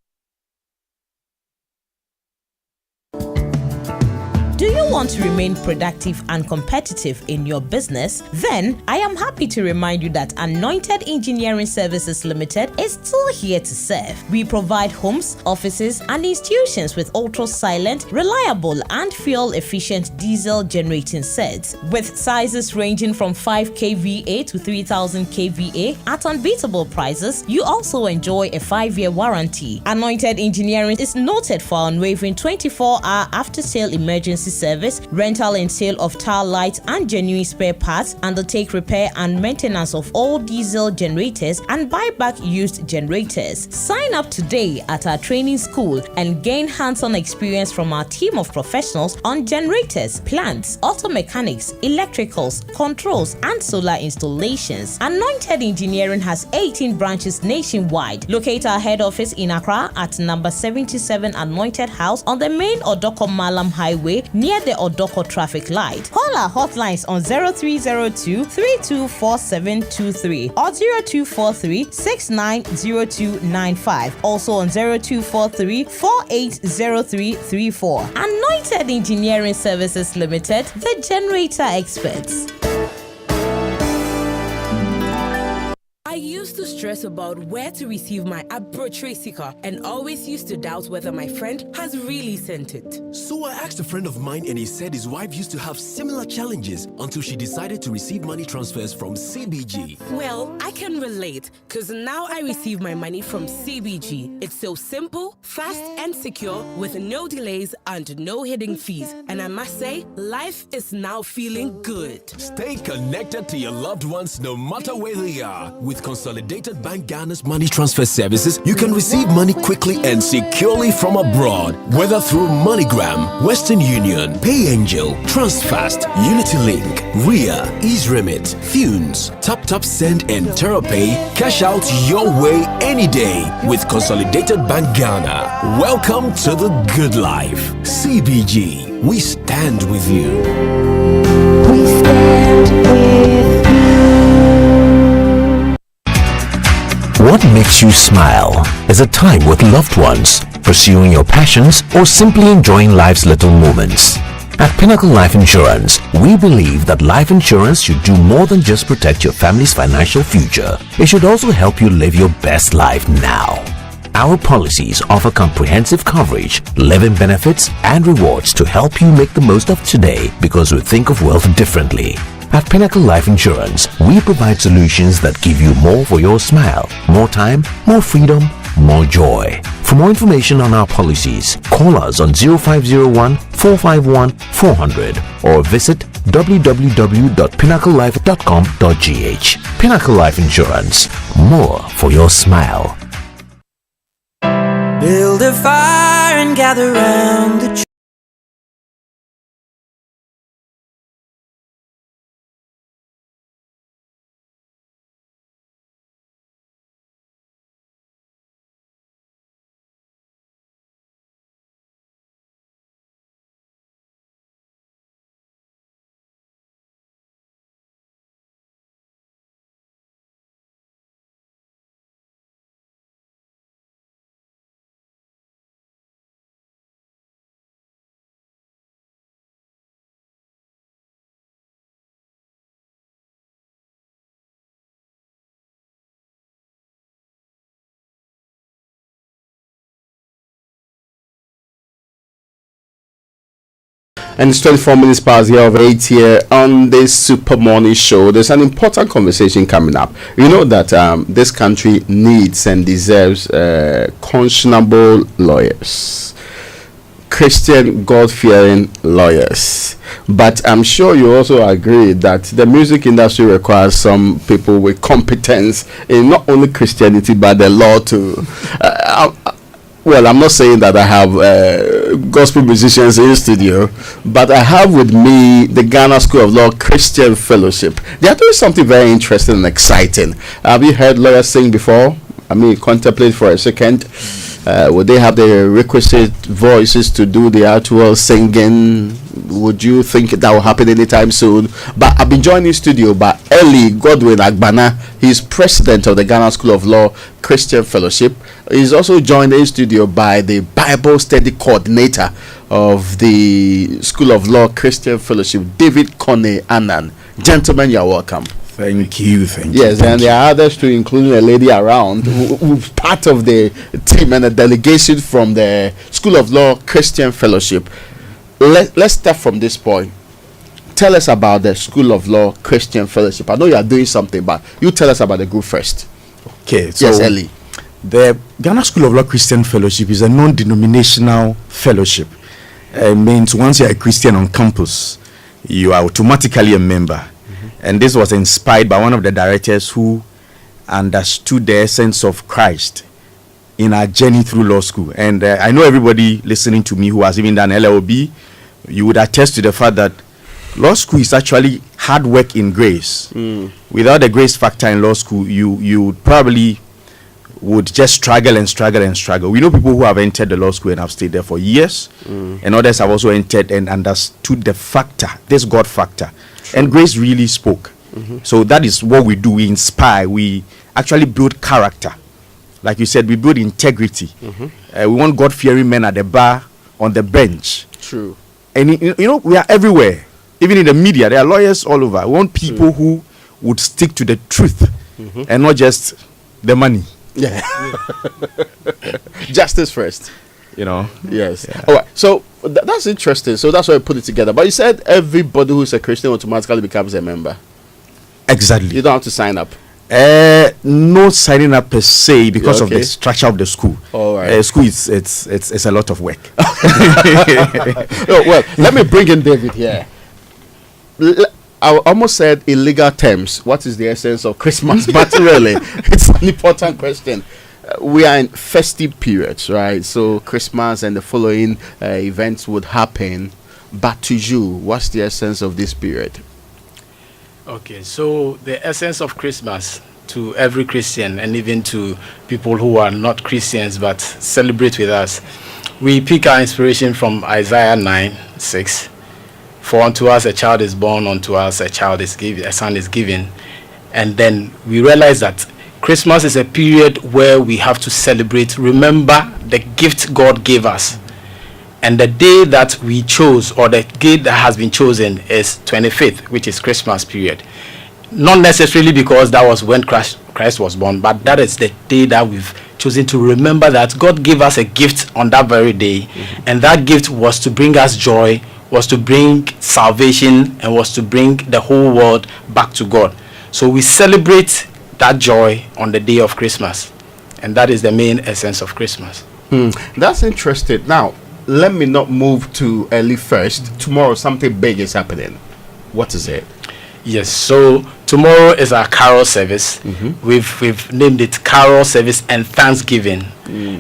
Do you want to remain productive and competitive in your business? Then I am happy to remind you that Anointed Engineering Services Limited is still here to serve. We provide homes, offices, and institutions with ultra-silent, reliable, and fuel-efficient diesel generating sets with sizes ranging from 5 kVA to 3000 kVA at unbeatable prices. You also enjoy a 5-year warranty. Anointed Engineering is noted for unwavering 24-hour after-sale emergency service, rental and sale of tile lights and genuine spare parts, undertake repair and maintenance of all diesel generators, and buy back used generators. Sign up today at our training school and gain hands-on experience from our team of professionals on generators, plants, auto mechanics, electricals, controls, and solar installations. Anointed Engineering has 18 branches nationwide. Locate our head office in Accra at number 77 Anointed House on the main Odoko Malam Highway near the Odoko traffic light. Call our hotlines on 0302 324723 or 0243 690295. Also on 0243 480334. Anointed Engineering Services Limited, the generator experts. I used to stress about where to receive my Advocacy card and always used to doubt whether my friend has really sent it. So I asked a friend of mine and he said his wife used to have similar challenges until she decided to receive money transfers from CBG. Well, I can relate because now I receive my money from CBG. It's so simple, fast and secure with no delays and no hidden fees. And I must say, life is now feeling good. Stay connected to your loved ones no matter where they are. With Consolidated Bank Ghana's money transfer services, you can receive money quickly and securely from abroad, whether through MoneyGram, Western Union, PayAngel, TransFast, UnityLink, Ria, EaseRemit, Funes, TapTap Send, and TerraPay. Cash out your way any day with Consolidated Bank Ghana. Welcome to the good life. CBG, we stand with you. We stand with you. What makes you smile? Is it time with loved ones, pursuing your passions, or simply enjoying life's little moments? At Pinnacle Life Insurance, we believe that life insurance should do more than just protect your family's financial future. It should also help you live your best life now. Our policies offer comprehensive coverage, living benefits, and rewards to help you make the most of today because we think of wealth differently. At Pinnacle Life Insurance, we provide solutions that give you more for your smile, more time, more freedom, more joy. For more information on our policies, call us on 0501 451 400 or visit www.pinnaclelife.com.gh. Pinnacle Life Insurance, more for your smile. Build a fire and gather round the And it's 24 minutes past the hour of 8 here on this Super Morning Show. There's an important conversation coming up. You know that this country needs and deserves conscionable lawyers, Christian, God-fearing lawyers. But I'm sure you also agree that the music industry requires some people with competence in not only Christianity but the law too. Well, I'm not saying that I have gospel musicians in studio, but I have with me the Ghana School of Law Christian Fellowship. They are doing something very interesting and exciting. Have you heard lawyers sing before? I mean, contemplate for a second. Would they have the requisite voices to do the actual singing? Would you think that will happen anytime soon? But I've been joined in studio by Eli Godwin Agbana. He's president of the Ghana School of Law Christian Fellowship. He's also joined in studio by the Bible study coordinator of the School of Law Christian Fellowship, David Kone Annan. Gentlemen, you're welcome. Thank you. Yes, and there are others too, including a lady around who's part of the team and a delegation from the School of Law Christian Fellowship. Let's start from this point. Tell us about the School of Law Christian Fellowship. I know you are doing something, but you tell us about the group first. Okay, so yes, Ellie. The Ghana School of Law Christian Fellowship is a non-denominational fellowship. It means once you are a Christian on campus, you are automatically a member. And this was inspired by one of the directors who understood the essence of Christ in our journey through law school. And I know everybody listening to me who has even done LLB, you would attest to the fact that law school is actually hard work in grace. Without the grace factor in law school, you probably would just struggle and struggle and struggle. We know people who have entered the law school and have stayed there for years, and others have also entered and understood the factor, this God factor. True. And grace really spoke. So that is what we do. We inspire. We actually build character. Like you said, we build integrity. We want God-fearing men at the bar, on the bench. True. And you know, we are everywhere. Even in the media, there are lawyers all over. We want people who would stick to the truth and not just the money. Yeah. Justice first. You know. Yes. Yeah. All right. So that's interesting. So that's why I put it together. But you said everybody who's a Christian automatically becomes a member. Exactly. You don't have to sign up. No signing up per se because of the structure of the school. All right. School it's a lot of work. Well, let me bring in David here. I almost said in legal terms, what is the essence of Christmas? But really, it's an important question. We are in festive periods, right? So Christmas and the following events would happen. But to you, what's the essence of this period? Okay, so the essence of Christmas to every Christian and even to people who are not Christians but celebrate with us, we pick our inspiration from Isaiah 9:6. For unto us a child is born, unto us a child is given, a son is given. And then we realize that Christmas is a period where we have to celebrate, remember the gift God gave us. And the day that we chose, or the day that has been chosen, is 25th, which is Christmas period. Not necessarily because that was when Christ was born, but that is the day that we've chosen to remember that God gave us a gift on that very day, and that gift was to bring us joy, was to bring salvation, and was to bring the whole world back to God. So we celebrate that joy on the day of Christmas, and that is the main essence of Christmas. That's interesting. Now, let me not move too early first. Tomorrow something big is happening. What is it? Yes, so tomorrow is our carol service. We've named it Carol Service and Thanksgiving,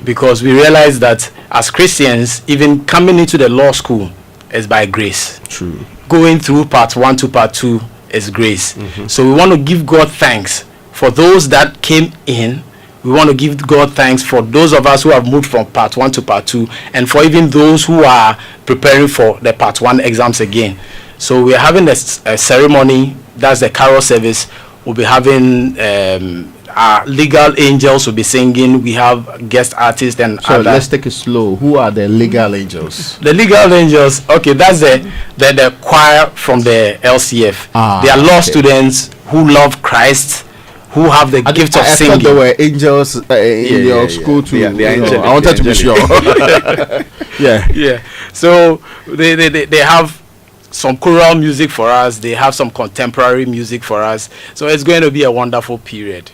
because we realize that as Christians, even coming into the law school is by grace. True. Going through part 1 to part 2 is grace. So we want to give God thanks for those that came in. We want to give God thanks for those of us who have moved from part 1 to part 2, and for even those who are preparing for the part 1 exams again. So we are having a ceremony. That's the carol service. We'll be having our legal angels will be singing. We have guest artists and so let's take it slow. Who are the legal angels? The legal angels, okay, that's the choir from the LCF. They are law students who love Christ, who have the gift of singing. I thought there were angels in your school too. I wanted to be sure. Yeah. So they have some choral music for us. They have some contemporary music for us. So it's going to be a wonderful period.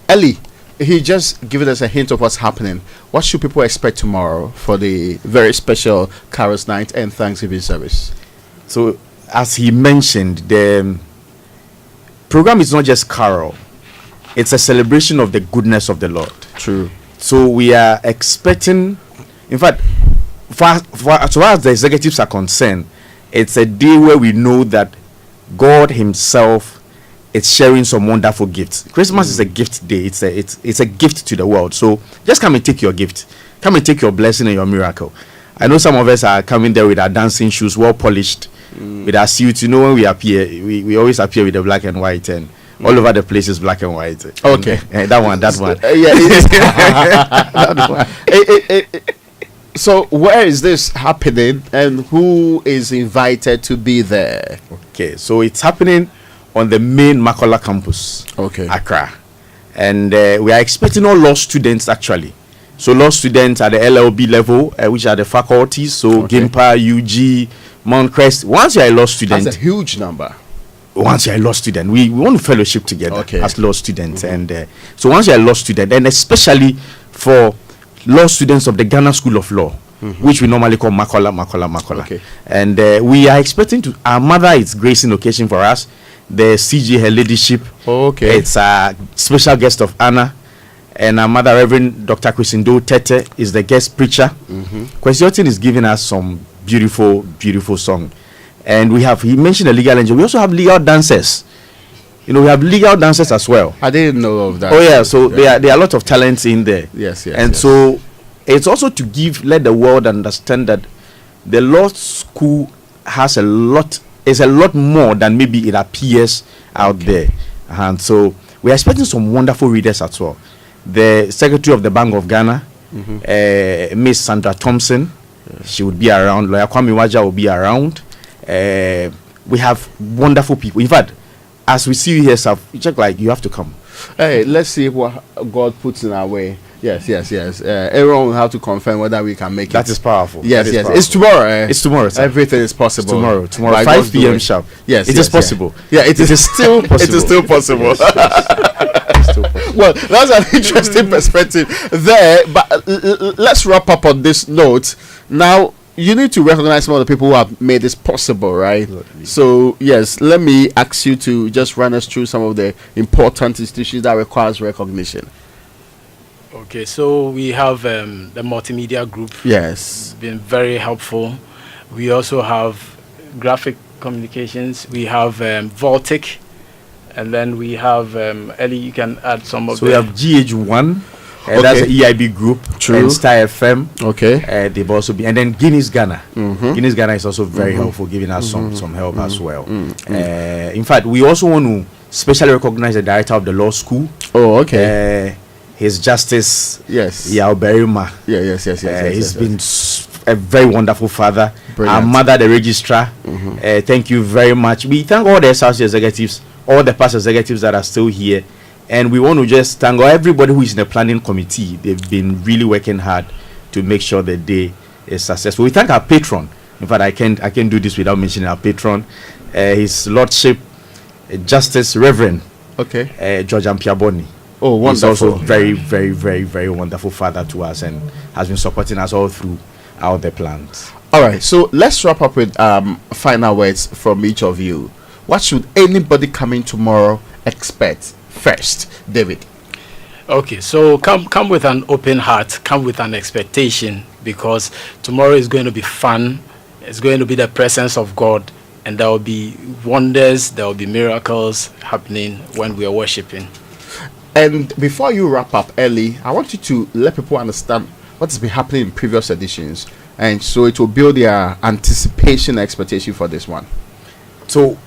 Ellie, he just given us a hint of what's happening. What should people expect tomorrow for the very special Carols Night and Thanksgiving service? So, as he mentioned, the program is not just carol. It's a celebration of the goodness of the Lord. True. So we are expecting, in fact, as far as the executives are concerned, it's a day where we know that God himself is sharing some wonderful gifts. Christmas is a gift day. It's a gift to the world. So just come and take your gift. Come and take your blessing and your miracle. I know some of us are coming there with our dancing shoes, well polished, with our suits. You know, when we appear, we always appear with the black and white, and all over the place is black and white. Okay. That one. So where is this happening, and who is invited to be there? Okay, so it's happening on the main Makola campus, Accra, and we are expecting all law students actually. So law students at the LLB level, which are the faculties, so Gimpa, UG, Mount Crest. Once you are a law student, that's a huge number. Once you're a law student, we want to fellowship together as law students, and so once you're a law student, and especially for law students of the Ghana School of Law, which we normally call Makola. And we are expecting to, our mother is gracing occasion for us, the CG, her leadership. It's a special guest of honor, and our mother, Reverend Dr. Chrisindo Tete, is the guest preacher. Kwesi is giving us some beautiful song. And he mentioned the legal angel. We also have legal dancers. You know, we have legal dancers as well. I didn't know of that. Oh yeah, so there are a lot of talents in there. Yes. So it's also to let the world understand that the law school is a lot more than maybe it appears out there. And so we're expecting some wonderful readers as well. The Secretary of the Bank of Ghana, Miss Sandra Thompson, she would be around. Lawyer Kwame Waja will be around. We have wonderful people. In fact, as we see you here, sir, just like you have to come. Hey, let's see what God puts in our way. Yes. Everyone will have to confirm whether we can make it. That is powerful. Yes. It's tomorrow. It's tomorrow, sir. Everything is possible. It's tomorrow. 5 p.m. sharp. Yes. It is possible. Yeah, it is still possible. It is still possible. Well, that's an interesting perspective there. But let's wrap up on this note. Now, you need to recognize some of the people who have made this possible, right? Absolutely. So, yes, let me ask you to just run us through some of the important institutions that requires recognition. Okay, so we have the multimedia group. Yes. It's been very helpful. We also have graphic communications. We have Voltic. And then we have, Ellie, you can add some of So we have GH1. That's the EIB group. True. And Star FM. Okay. They've also been, and then Guinness Ghana. Guinness Ghana is also very helpful, giving us some help as well. In fact, we also want to specially recognize the director of the law school. Oh, okay. His Justice. Yes. Yao Berima. Yes. He's been a very wonderful father. Brilliant. Our mother, the registrar. Thank you very much. We thank all the SRC executives, all the past executives that are still here. And we want to just thank everybody who is in the planning committee. They've been really working hard to make sure the day is successful. We thank our patron. In fact, I can't do this without mentioning our patron, His Lordship, Justice Reverend George Ampiaboni. Oh, wonderful. He's also very, very, very, very wonderful father to us and has been supporting us all through all the plans. All right, so let's wrap up with final words from each of you. What should anybody coming tomorrow expect first, David? Okay, so come with an open heart, come with an expectation, because tomorrow is going to be fun. It's going to be the presence of God, and there will be wonders, there will be miracles happening when we are worshiping. And before you wrap up, Ellie, I want you to let people understand what has been happening in previous editions, and so it will build their anticipation, expectation for this one. So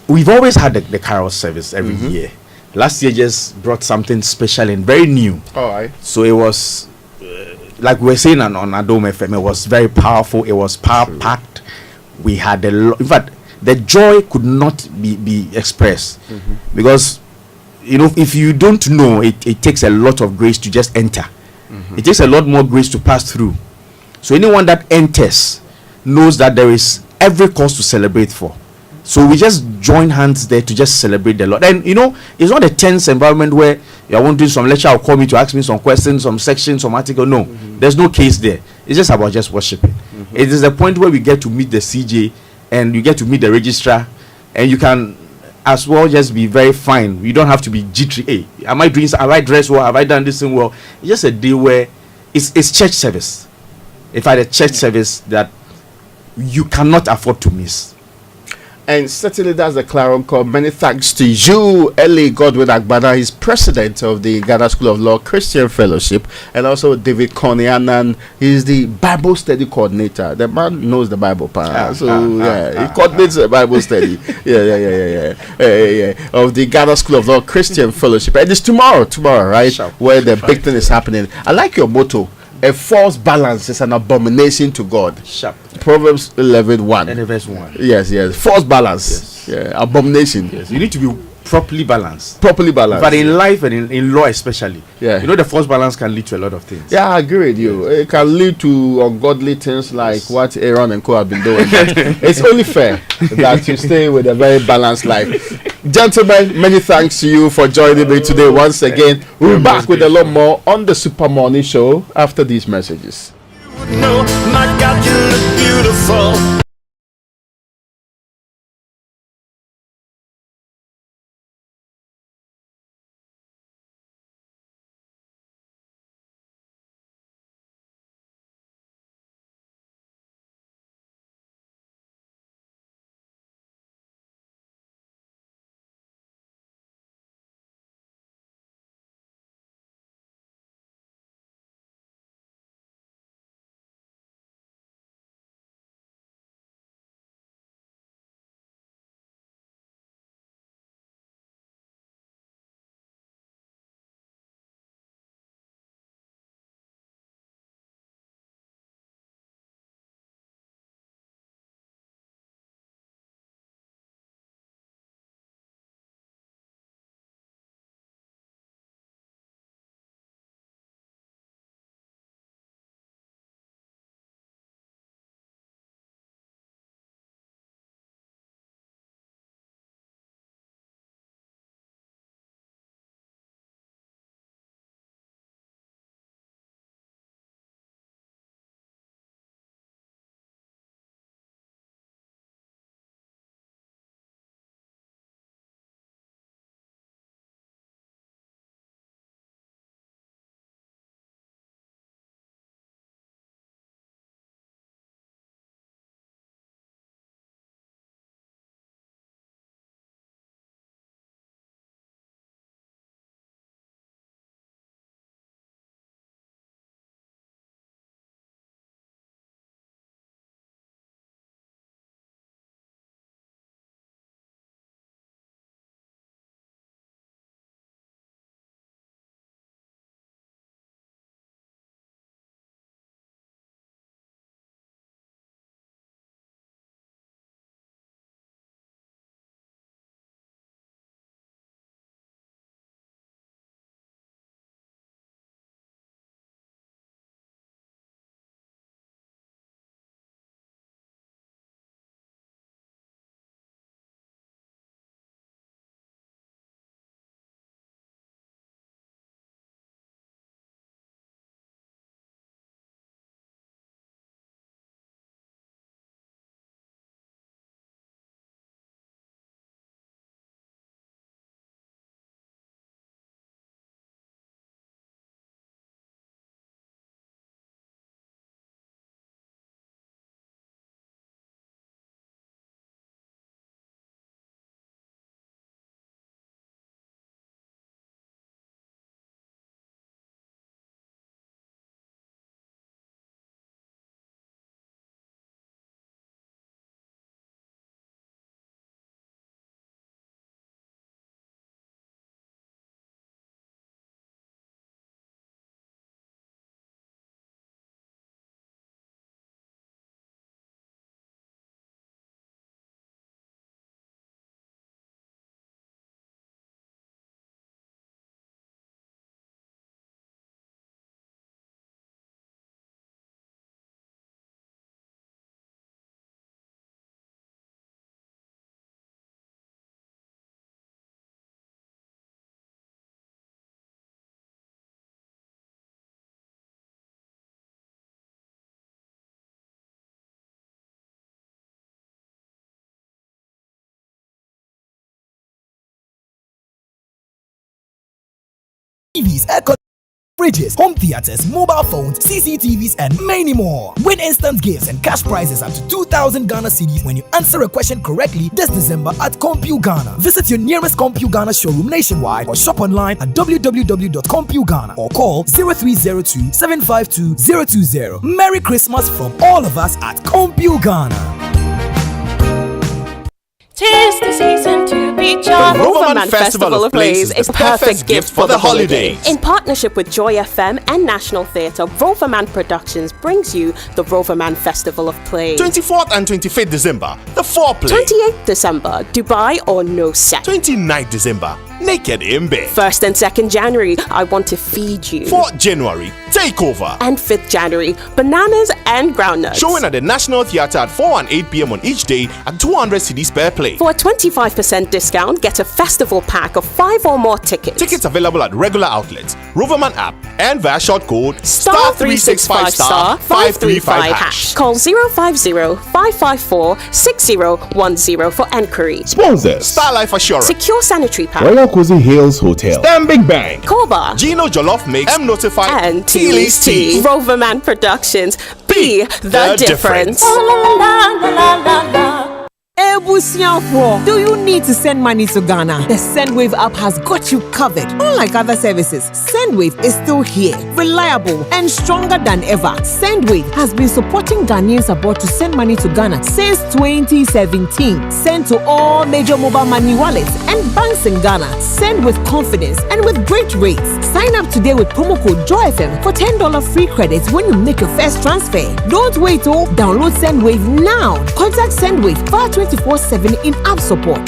we've always had the carol service every year. Last year just brought something special and very new. All right. So it was like we were saying on Adom FM, it was very powerful. It was power packed. We had in fact, the joy could not be expressed because, you know, if you don't know, it takes a lot of grace to just enter. It takes a lot more grace to pass through. So anyone that enters knows that there is every cause to celebrate for. So we just join hands there to just celebrate the Lord. And you know, it's not a tense environment where you are wanting some lecture or call me to ask me some questions, some section, some article. No, there's no case there. It's just about just worshiping. It is the point where we get to meet the CJ and you get to meet the registrar, and you can as well just be very fine. You don't have to be jittery. Hey, am I doing? Have I dressed well? Have I done this thing well? It's just a day where it's church service. In fact, a church service that you cannot afford to miss. And certainly that's the clarion call. Many thanks to you, Eli Godwin Agbada. He's president of the Ghana School of Law Christian Fellowship, and also David Konianan. He's the Bible study coordinator. The man knows the Bible, he coordinates the Bible study. Of the Ghana School of Law Christian Fellowship, and it's tomorrow, right? Where the big thing is happening. I like your motto. A false balance is an abomination to God. Sharp. Proverbs 11:1. And verse 1. Yes. False balance. Yes. Yeah. Abomination. Yes. You need to be properly balanced. But in life and in law especially. Yeah. You know, the false balance can lead to a lot of things. Yeah, I agree with you. It can lead to ungodly things like what Aaron and Co have been doing. It's only fair that you stay with a very balanced life. Gentlemen, many thanks to you for joining me today once again. We'll be back with a lot more on the Super Morning Show after these messages. No, my God, you look beautiful. TVs, air fridges, home theaters, mobile phones, CCTVs, and many more. Win instant gifts and cash prizes up to 2,000 Ghana cedis when you answer a question correctly this December at Compu Ghana. Visit your nearest Compu Ghana showroom nationwide or shop online at www.compughana or call 0302 752 020. Merry Christmas from all of us at Compu Ghana. 'Tis the season to be joyful. The Roverman Festival of Plays is the perfect gift for the holidays. In partnership with Joy FM and National Theatre, Roverman Productions brings you the Roverman Festival of Plays. 24th and 25th December, the foreplay. 28th December, Dubai or No Sex. 29th December, Naked in Bed. 1st and 2nd January, I Want to Feed You. 4th January, Takeover. And 5th January, Bananas and Groundnuts. Showing at the National Theatre at 4 and 8 p.m. on each day at 200 cedis per play. For a 25% discount, get a festival pack of 5 or more tickets. Tickets available at regular outlets, Roverman app, and via short code *365*535#. Call 050-554-6010 for enquiry. Sponsors: Star Life Assurance, Secure Sanitary Pack, Royal Cozy Hills Hotel, Stanbic Bank, Koba, Gino Jollof Mix, M Notify, and Tilly's Tea. Roverman Productions. Be the difference. Ebusiafo, do you need to send money to Ghana? The SendWave app has got you covered. Unlike other services, SendWave is still here, reliable and stronger than ever. SendWave has been supporting Ghanaians abroad to send money to Ghana since 2017. Send to all major mobile money wallets and banks in Ghana. Send with confidence and with great rates. Sign up today with promo code JOYFM for $10 free credits when you make your first transfer. Don't wait, download SendWave now. Contact SendWave 24/7 in app support.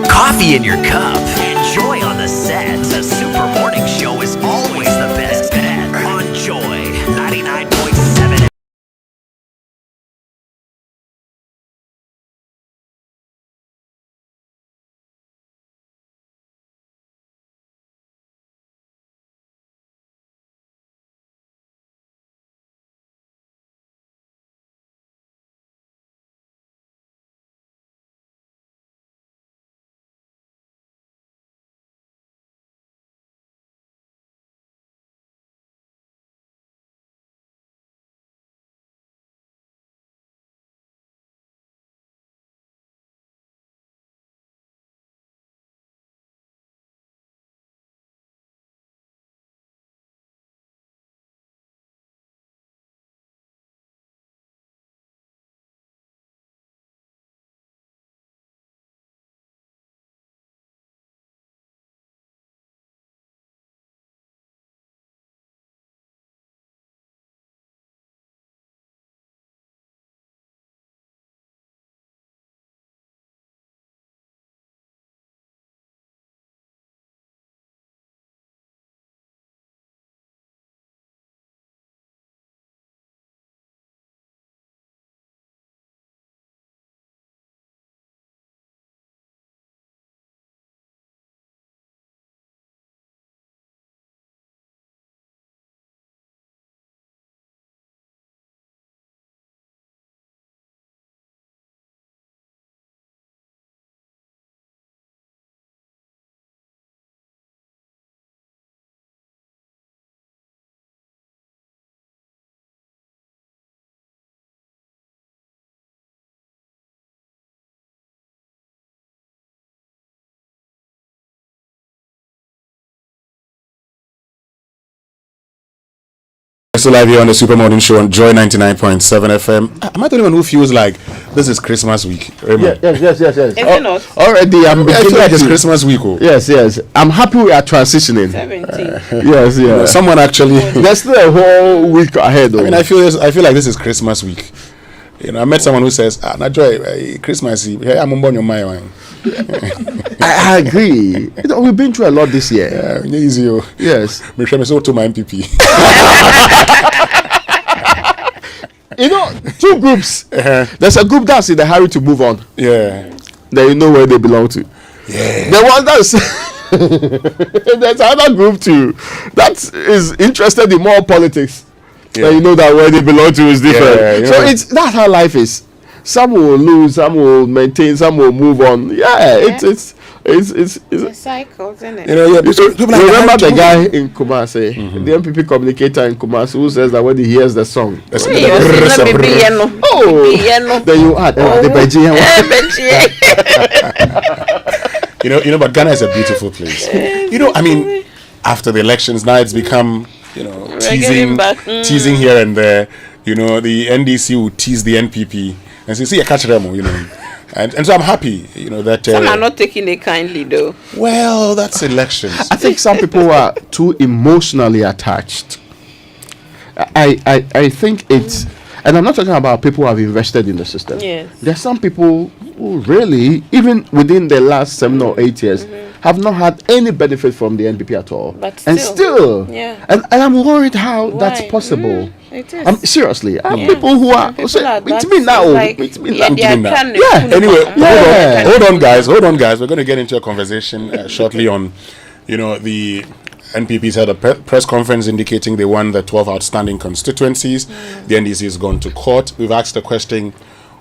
Coffee in your cup. Enjoy on the set. The Super Morning Show is always the best bet on Joy 99.7. Still live here on the Super Morning Show on Joy 99.7 FM. Am I the only one who feels like this is Christmas week? Yes. Is it not? Already, I'm I feel beginning like it's to- Christmas week. Oh. Yes. I'm happy we are transitioning. 17. Yes. Someone actually. There's still a whole week ahead. Though. I mean, I feel like this is Christmas week. You know, I met someone who says, Joy, Christmas Eve. Hey, I'm on your mind. I agree. You know, we've been through a lot this year. Yeah, easy. Yes. Me so to my MPP. You know, two groups. There's a group that's in a hurry to move on. Yeah. Then you know where they belong to. Yeah. The one that's there's another group too that is interested in more politics. Yeah. And you know that where they belong to is different. Yeah, So that's how life is. Some will lose, some will maintain, some will move on. It's a cycle, isn't it? You know, remember the guy in Kumasi, the MPP communicator in Kumasi, who says that when he hears the song, then you add you know, but Ghana is a beautiful place. You know, I mean, after the elections, now it's become, you know, teasing here and there. You know, the NDC will tease the NPP and say, see, I catch them, you know. And so I'm happy, you know, that... some are not taking it kindly, though. Well, that's elections. I think some people are too emotionally attached. I think it's... And I'm not talking about people who have invested in the system. Yes. There are some people who really, even within the last 7 or 8 years, have not had any benefit from the NPP at all. But still. Yeah. And I'm worried how that's possible. It is. Seriously, people who are it's me now. Anyway, hold on, guys. We're going to get into a conversation shortly on, you know, the NPP's had a press conference indicating they won the 12 outstanding constituencies. The NDC has gone to court. We've asked the question,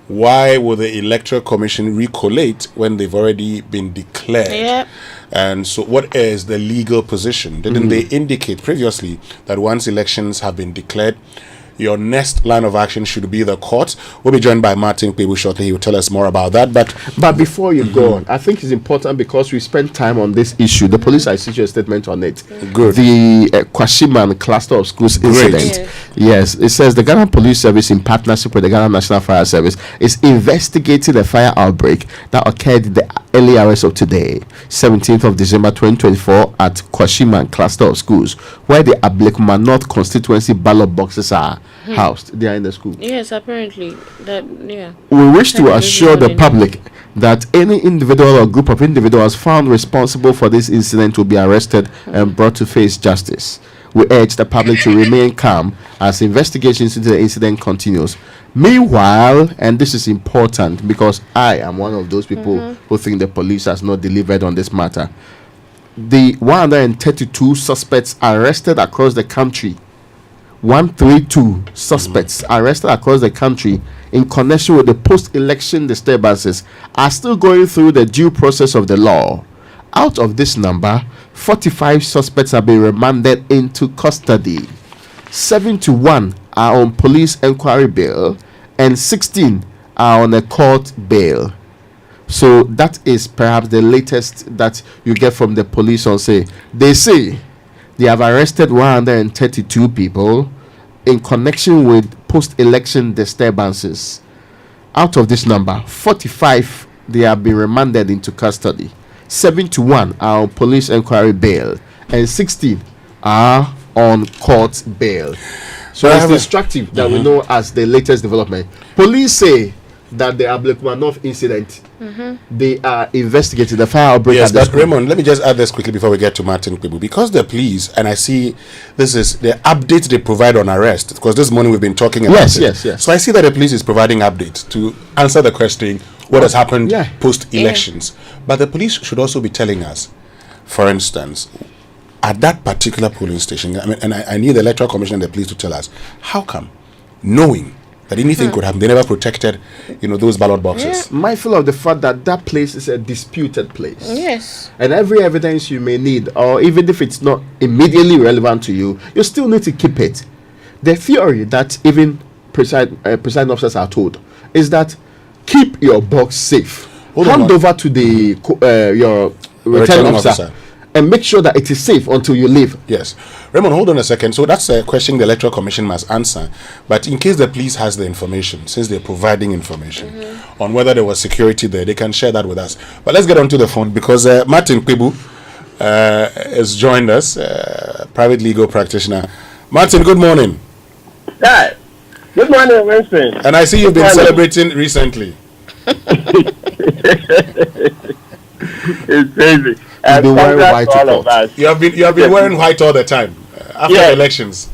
why will the Electoral Commission recollate when they've already been declared? Yep. And so what is the legal position? Didn't they indicate previously that once elections have been declared, your next line of action should be the court? We'll be joined by Martin Kwebu shortly. He will tell us more about that. But before you go on, I think it's important because we spent time on this issue. The police has issued a statement on it. Good. The Kwashiman cluster of schools incident. Yes, it says the Ghana Police Service, in partnership with the Ghana National Fire Service, is investigating a fire outbreak that occurred in the early hours of today, 17th of December 2024, at Kwashiman cluster of schools, where the Ablekuma North constituency ballot boxes are housed. They are in the school. Yes, apparently. We wish to assure the public that any individual or group of individuals found responsible for this incident will be arrested and brought to face justice. We urge the public to remain calm as investigations into the incident continues. Meanwhile, and this is important because I am one of those people who think the police has not delivered on this matter, the 132 suspects arrested across the country, 132 suspects arrested across the country in connection with the post-election disturbances are still going through the due process of the law. Out of this number, 45 suspects have been remanded into custody. 71 are on police inquiry bail and 16 are on a court bail. So that is perhaps the latest that you get from the police on say. They say they have arrested 132 people in connection with post-election disturbances. Out of this number, 45 they have been remanded into custody. 71 are on police inquiry bail and 16 are on court bail. So it's destructive that we know as the latest development. Police say that the Ablekuma North incident, they are investigating the fire outbreak. Yes, but Raymond, let me just add this quickly before we get to Martin Kwebu. Because the police, and I see this is the updates they provide on arrest, because this morning we've been talking about it. Yes. So I see that the police is providing updates to answer the question, what has happened post-elections. But the police should also be telling us, for instance, at that particular polling station, I mean, and I need the Electoral Commission and the police to tell us, how come, knowing that anything could happen, they never protected, those ballot boxes? Mindful of the fact that that place is a disputed place. Yes. And every evidence you may need, or even if it's not immediately relevant to you, you still need to keep it. The theory that even presiding officers are told is that keep your box safe. Hand over to the your returning officer. And make sure that it is safe until you leave. Yes. Raymond, hold on a second. So that's a question the Electoral Commission must answer. But in case the police has the information, since they're providing information on whether there was security there, they can share that with us. But let's get onto the phone because Martin Kwebu has joined us, private legal practitioner. Martin, good morning. Hi. Good morning, Winston. And I see you've been celebrating recently. It's crazy. You've been wearing white all of us. You have been wearing white all the time after the elections.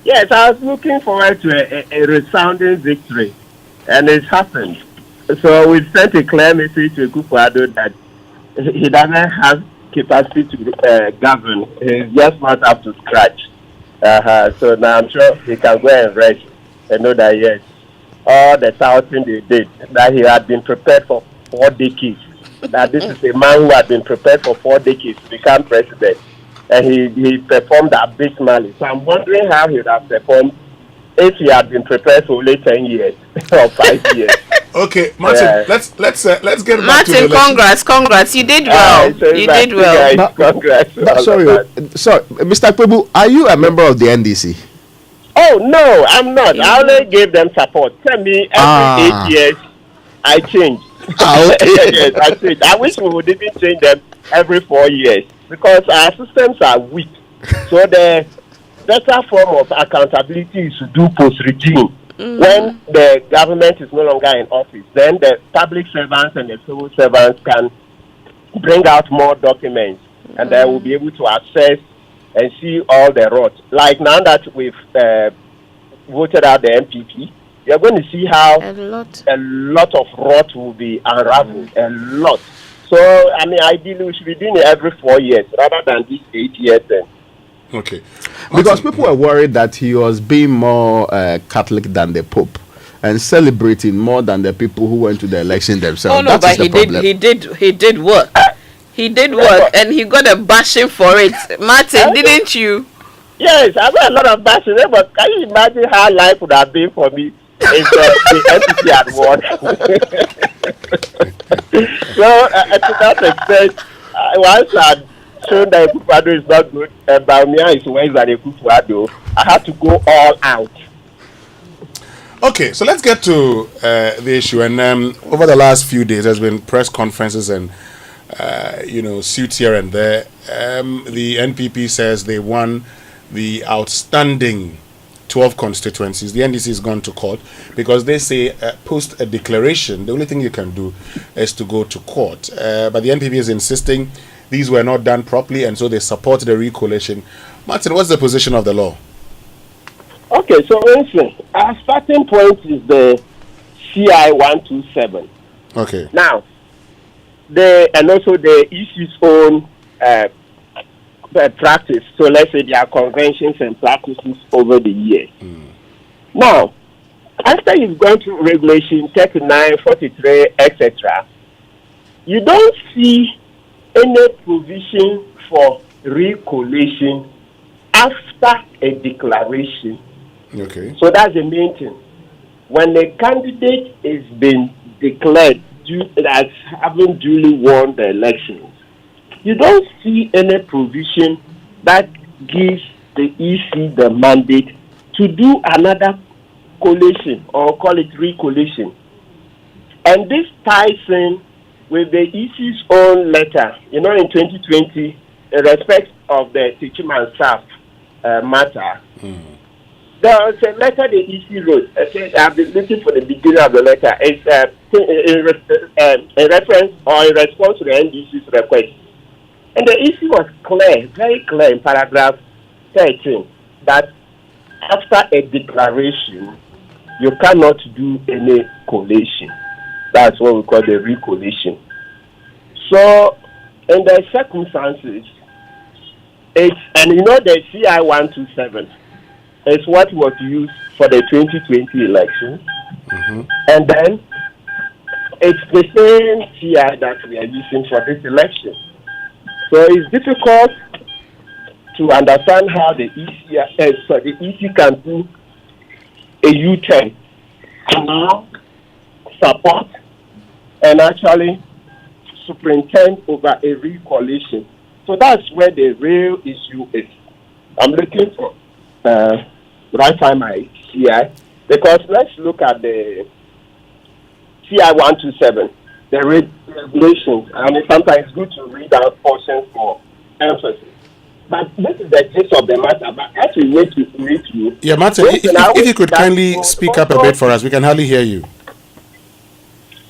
Yes, I was looking forward to a resounding victory, and it's happened. So we sent a clear message to Kufuor that he doesn't have capacity to govern. He's just not up to scratch. So now I'm sure he can go and rest and know that yes, all the touting they did, that he had been prepared for 4 decades. That this is a man who had been prepared for 4 decades to become president. And he performed abysmally. So I'm wondering how he would have performed if he had been prepared for only 10 years or 5 years. Okay, Martin, let's get back to Martin, congrats. You did well. You did well. Congrats. Sorry, Mr. Kwebu, are you a member of the NDC? Oh, no, I'm not. I only gave them support. Tell me, every 8 years, I change. Okay. Yes, I change. I wish we would even change them every 4 years because our systems are weak. So the better form of accountability is to do post-regime. When the government is no longer in office, then the public servants and the civil servants can bring out more documents and they will be able to access and see all the rot. Like now that we've voted out the MPP, you're going to see how a lot of rot will be unraveled. A lot. So, I mean, ideally, we should be doing it every 4 years rather than these 8 years. Okay. Because people were worried that he was being more Catholic than the Pope and celebrating more than the people who went to the election themselves. Oh no, but he did work. He did work, and he got a bashing for it. Martin, didn't you? Yes, I got a lot of bashing, but can you imagine how life would have been for me if the MPP had won? So, to that extent, once I shown that Akufo-Addo is not good, and Bawumia is worse than Akufo-Addo, I had to go all out. Okay, so let's get to the issue. And over the last few days, there's been press conferences and suits here and there. The NPP says they won the outstanding 12 constituencies. The NDC has gone to court because they say post a declaration, the only thing you can do is to go to court. But the NPP is insisting these were not done properly, and so they support the recollation. Martin, what's the position of the law? Okay, so listen, our starting point is the CI 127. Okay. Now, and also the EC's own practice. So let's say there are conventions and practices over the years. Now, after you've gone through regulation 39, 43, etc., you don't see any provision for recollation after a declaration. Okay. So that's the main thing. When a candidate is being declared as having duly won the elections, you don't see any provision that gives the EC the mandate to do another collation or call it recollation. And this ties in with the EC's own letter, in 2020, in respect of the teaching and staff matter. There was a letter the EC wrote. I've been looking for the beginning of the letter. It's a reference or in response to the NDC's request. And the EC was clear, very clear in paragraph 13, that after a declaration, you cannot do any collation. That's what we call the recollation. So, in the circumstances, the CI 127 is what was used for the 2020 election. And then, it's the same CI that we are using for this election. So, it's difficult to understand how the EC can do a U-turn and now support and actually superintend over a recollation. So that's where the real issue is. I'm looking for right time my CI, because let's look at the CI 127, the regulations. I mean, sometimes it's good to read out portions for emphasis. But this is the gist of the matter. But as we wait to read you, yeah, Martin, if you could kindly speak up a bit for us, we can hardly hear you.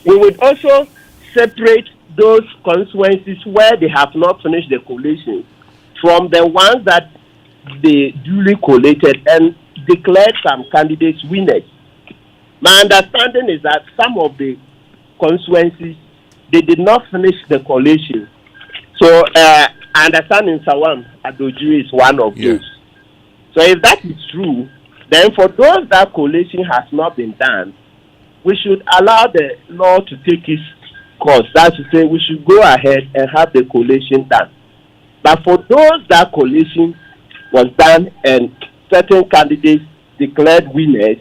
We would also separate those constituencies where they have not finished the collation from the ones that they duly collated and declared some candidates winners. My understanding is that some of the constituencies, they did not finish the collation. So I understand in Sawam, Adoju is one of those. So if that is true, then for those that collation has not been done, we should allow the law to take its course. That's to say, we should go ahead and have the collation done. But for those that collation was done and certain candidates declared winners,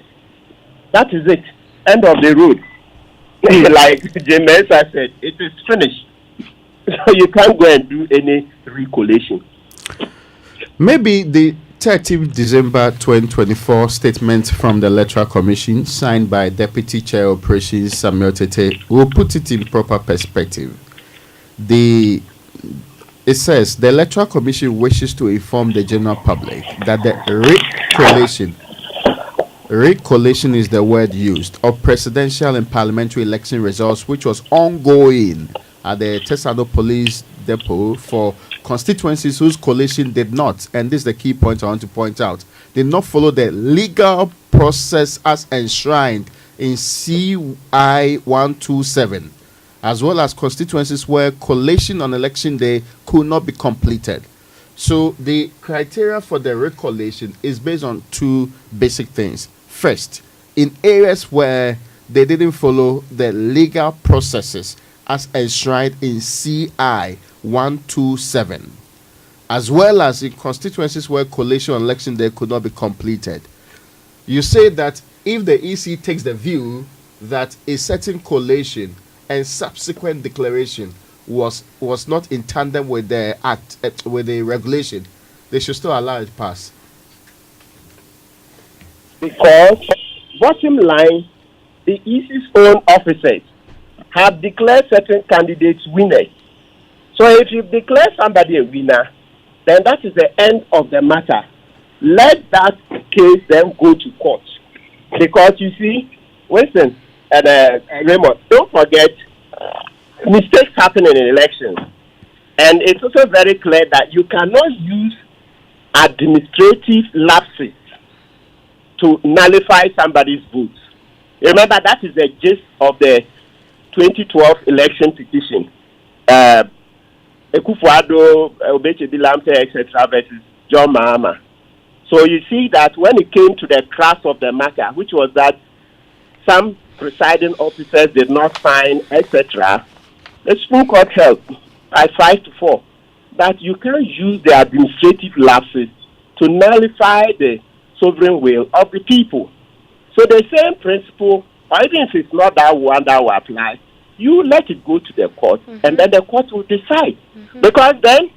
that is it. End of the road. Like James said, it is finished. So you can't go and do any recollation. Maybe the 30th December 2024 statement from the Electoral Commission signed by Deputy Chair Operations Samuel Tete will put it in proper perspective. It says the Electoral Commission wishes to inform the general public that the recollation is the word used of presidential and parliamentary election results which was ongoing at the Tesano Police Depot for constituencies whose collation did not, and this is the key point I want to point out, did not follow the legal process as enshrined in CI 127, as well as constituencies where collation on election day could not be completed. So the criteria for the recollation is based on two basic things. First, in areas where they didn't follow the legal processes as enshrined in CI 127, as well as in constituencies where collation on election day could not be completed. You say that if the EC takes the view that a certain collation and subsequent declaration was not in tandem with the act, with the regulation, they should still allow it pass. Because, bottom line, the EC's own officers have declared certain candidates winners. So if you declare somebody a winner, then that is the end of the matter. Let that case then go to court. Because you see, Winston and Raymond, don't forget, mistakes happen in elections. And it's also very clear that you cannot use administrative lapses to nullify somebody's votes. Remember, that is the gist of the 2012 election petition. Ekufuado, Obeche Dilamte, etc. versus John Mahama. So you see that when it came to the crux of the matter, which was that some presiding officers did not sign, etc., the Supreme Court held by 5-4 that you can't use the administrative lapses to nullify the sovereign will of the people. So the same principle, or even if it's not that one that will apply, you let it go to the court, and then the court will decide. Because then,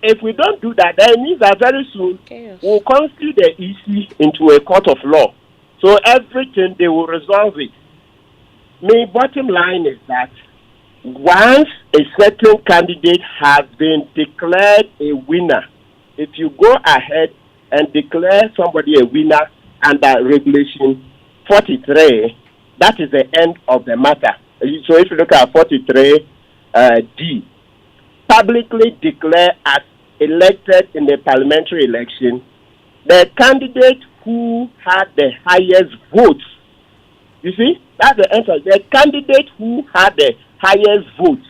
if we don't do that, then it means that very soon we'll constitute the EC into a court of law. So everything, they will resolve it. My bottom line is that once a certain candidate has been declared a winner, if you go ahead and declare somebody a winner under Regulation 43, that is the end of the matter. So if you look at 43 D, publicly declare as elected in the parliamentary election the candidate who had the highest votes. You see, that's the answer. The candidate who had the highest votes.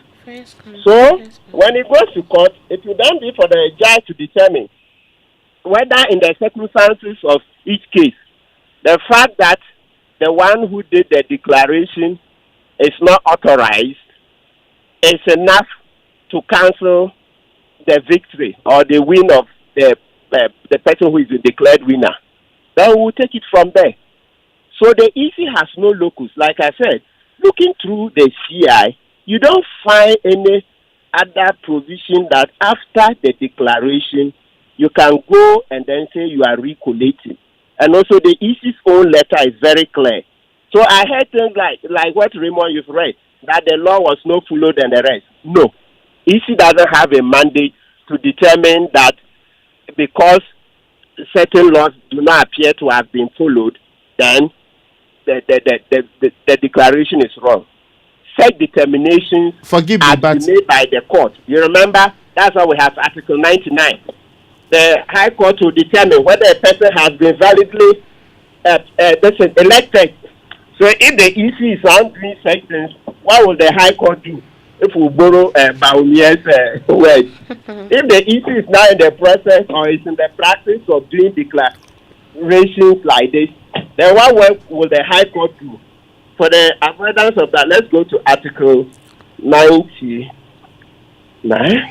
So when it goes to court, it will then be for the judge to determine whether in the circumstances of each case, the fact that the one who did the declaration is not authorized is enough to cancel the victory or the win of the person who is the declared winner. Then we'll take it from there. So the EC has no locus. Like I said, looking through the CI, you don't find any other provision that after the declaration, you can go and then say you are recollating. And also the EC's own letter is very clear. So I heard things like what Raymond you've read, that the law was no followed and the rest. No. EC doesn't have a mandate to determine that because certain laws do not appear to have been followed, then the declaration is wrong. Such determinations are made by the court. You remember, that's why we have Article 99. The High Court will determine whether a person has been validly elected. So if the EC is on doing such things, what will the High Court do? If we borrow Baumier's words. If the EC is now in the process or is in the practice of doing declarations like this, then what work will the High Court do? for the avoidance of that, let's go to Article 99.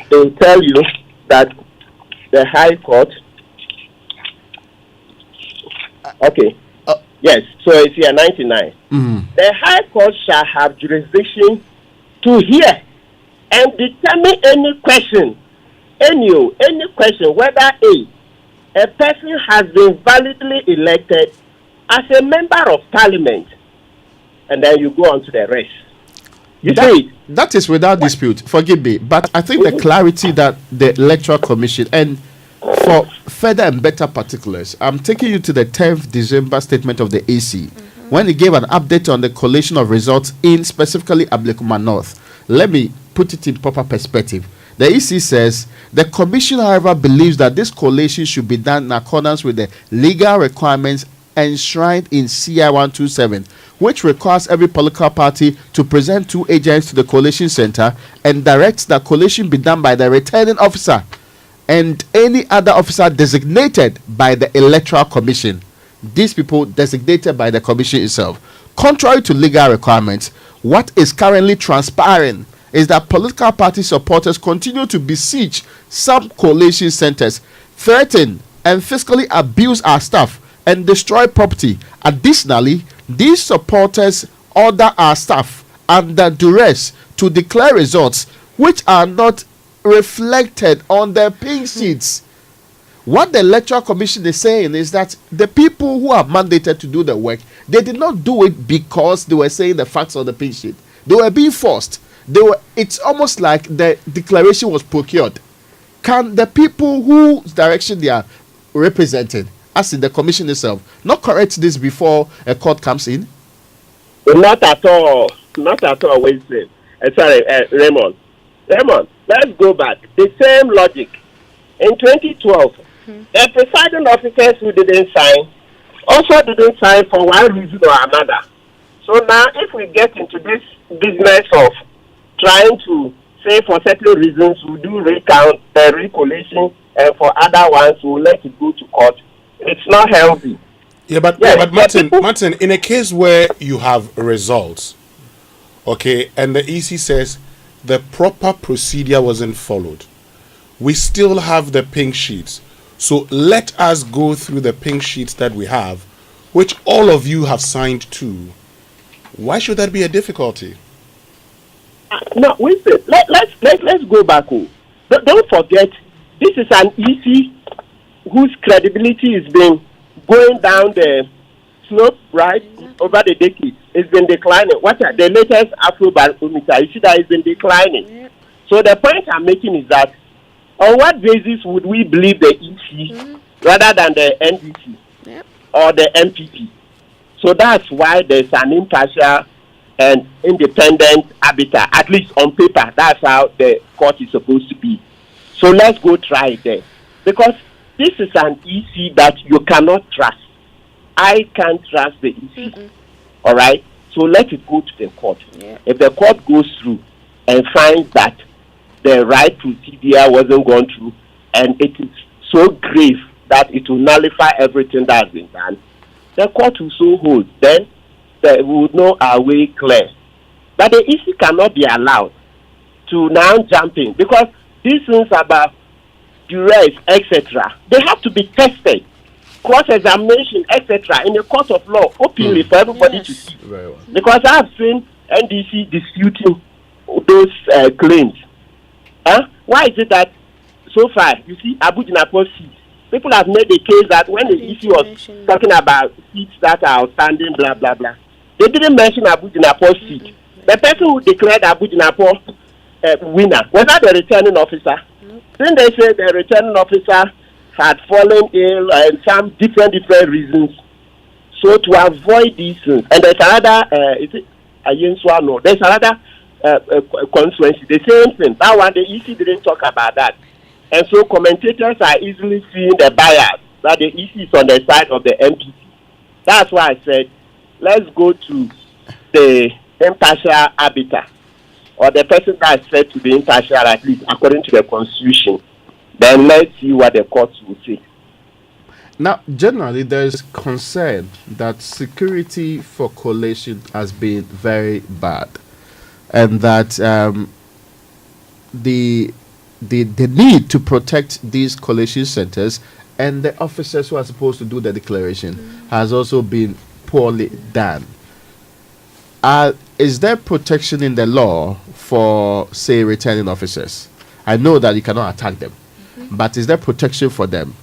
They will tell you that the High Court. Okay. Yes, so it's here 99. The High Court shall have jurisdiction to hear and determine any question, any question, whether a person has been validly elected as a member of Parliament, and then you go on to the rest. You see, that is without dispute. Forgive me, but I think the clarity that the Electoral Commission, and for further and better particulars, I'm taking you to the 10th December statement of the AC, when it gave an update on the collation of results in specifically Ablekuma North. Let me put it in proper perspective. The EC says the Commission, however, believes that this collation should be done in accordance with the legal requirements enshrined in CI 127, which requires every political party to present 2 agents to the collation center and directs that collation be done by the returning officer and any other officer designated by the Electoral Commission. These people designated by the Commission itself. Contrary to legal requirements, what is currently transpiring is that political party supporters continue to besiege some collation centers, threaten and fiscally abuse our staff and destroy property. Additionally, these supporters order our staff under duress to declare results which are not reflected on their pink sheets. What the Electoral Commission is saying is that the people who are mandated to do the work, they did not do it because they were saying the facts on the pink sheet. They were being forced. It's almost like the declaration was procured. Can the people whose direction they are representing, as in the commission itself, not correct this before a court comes in? Not at all. Not at all. Wait, sorry, Raymond. Raymond, let's go back. The same logic. In 2012, the presiding officers who didn't sign also didn't sign for one reason or another. So now, if we get into this business of trying to say for certain reasons we do recount, recollation, and for other ones we'll let it go to court, it's not healthy. Yeah, but Martin, in a case where you have results, okay, and the EC says the proper procedure wasn't followed, we still have the pink sheets. So let us go through the pink sheets that we have, which all of you have signed to. Why should that be a difficulty? No, wait. Let's go back. Don't forget, this is an EC whose credibility has been going down the slope, right, over the decades. It's been declining. The latest Afrobarometer? You see that it's been declining. So the point I'm making is that on what basis would we believe the EC rather than the NDC or the MPP? So that's why there's an impartial and independent arbiter, at least on paper. That's how the court is supposed to be. So let's go try it there. Because this is an EC that you cannot trust. I can't trust the EC. All right? So let it go to the court. If the court goes through and finds that the right procedure wasn't gone through and it is so grave that it will nullify everything that has been done, the court will so hold. Then we would know our way clear. But the EC cannot be allowed to now jump in because these things about duress, etc., they have to be tested, cross-examination, etc., in a court of law, openly for everybody to see. Because I have seen NDC disputing those claims. Why is it that so far, you see, Abu Dinapo seats, people have made the case that when the EC was talking about seats that are outstanding, blah, blah, blah, they didn't mention Abu Dinapo's seat. The person who declared Abu Dinapo winner, was that the returning officer? Then they say the returning officer had fallen ill and some different reasons. So to avoid these things, and there's another, is it Ayenswano? There's another constituency, the same thing. That one, the EC didn't talk about that. And so commentators are easily seeing the bias that the EC is on the side of the MPP. That's why I said, let's go to the impartial arbiter, or the person that is said to be impartial, at least according to the Constitution. Then let's see what the courts will say. Now, generally, there is concern that security for coalition has been very bad, and that the need to protect these coalition centers and the officers who are supposed to do the declaration has also been poorly done. Is there protection in the law for, say, returning officers? I know that you cannot attack them, but is there protection for them?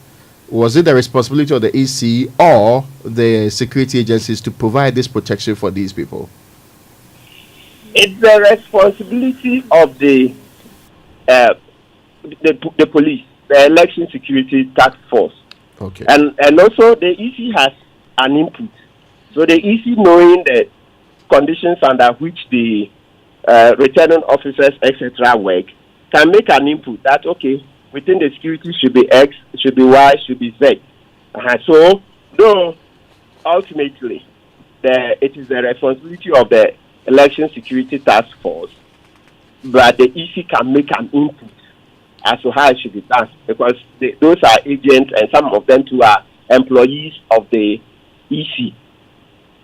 Was it the responsibility of the EC or the security agencies to provide this protection for these people? It's the responsibility of the police, the Election Security Task Force. Okay. And also the EC has an input. So the EC, knowing the conditions under which the returning officers, etc., work, can make an input that, okay, within the security should be X, should be Y, should be Z. So, though, ultimately, it is the responsibility of the Election Security Task Force, but the EC can make an input as to how it should be done, because those are agents, and some of them too are employees of the EC.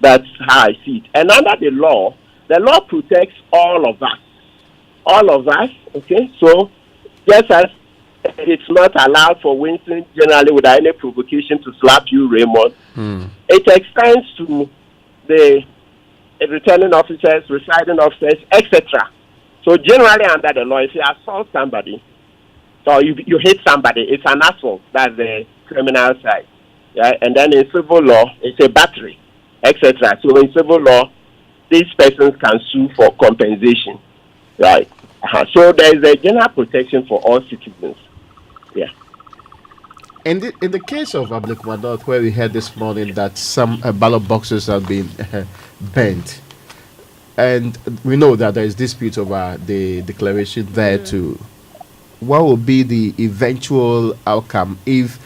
That's how I see it. And under the law protects all of us. All of us, okay? So, just as it's not allowed for Winston generally without any provocation to slap you, Raymond, it extends to the returning officers, residing officers, etc. So generally under the law, if you assault somebody or you hit somebody, it's an assault. That's the criminal side. Yeah? And then in civil law, it's a battery, etc. So in civil law, these persons can sue for compensation. Right? So there is a general protection for all citizens. Yeah. In the case of Abdulkadir, where we heard this morning that some ballot boxes have been burnt, and we know that there is dispute over the declaration there too, what will be the eventual outcome if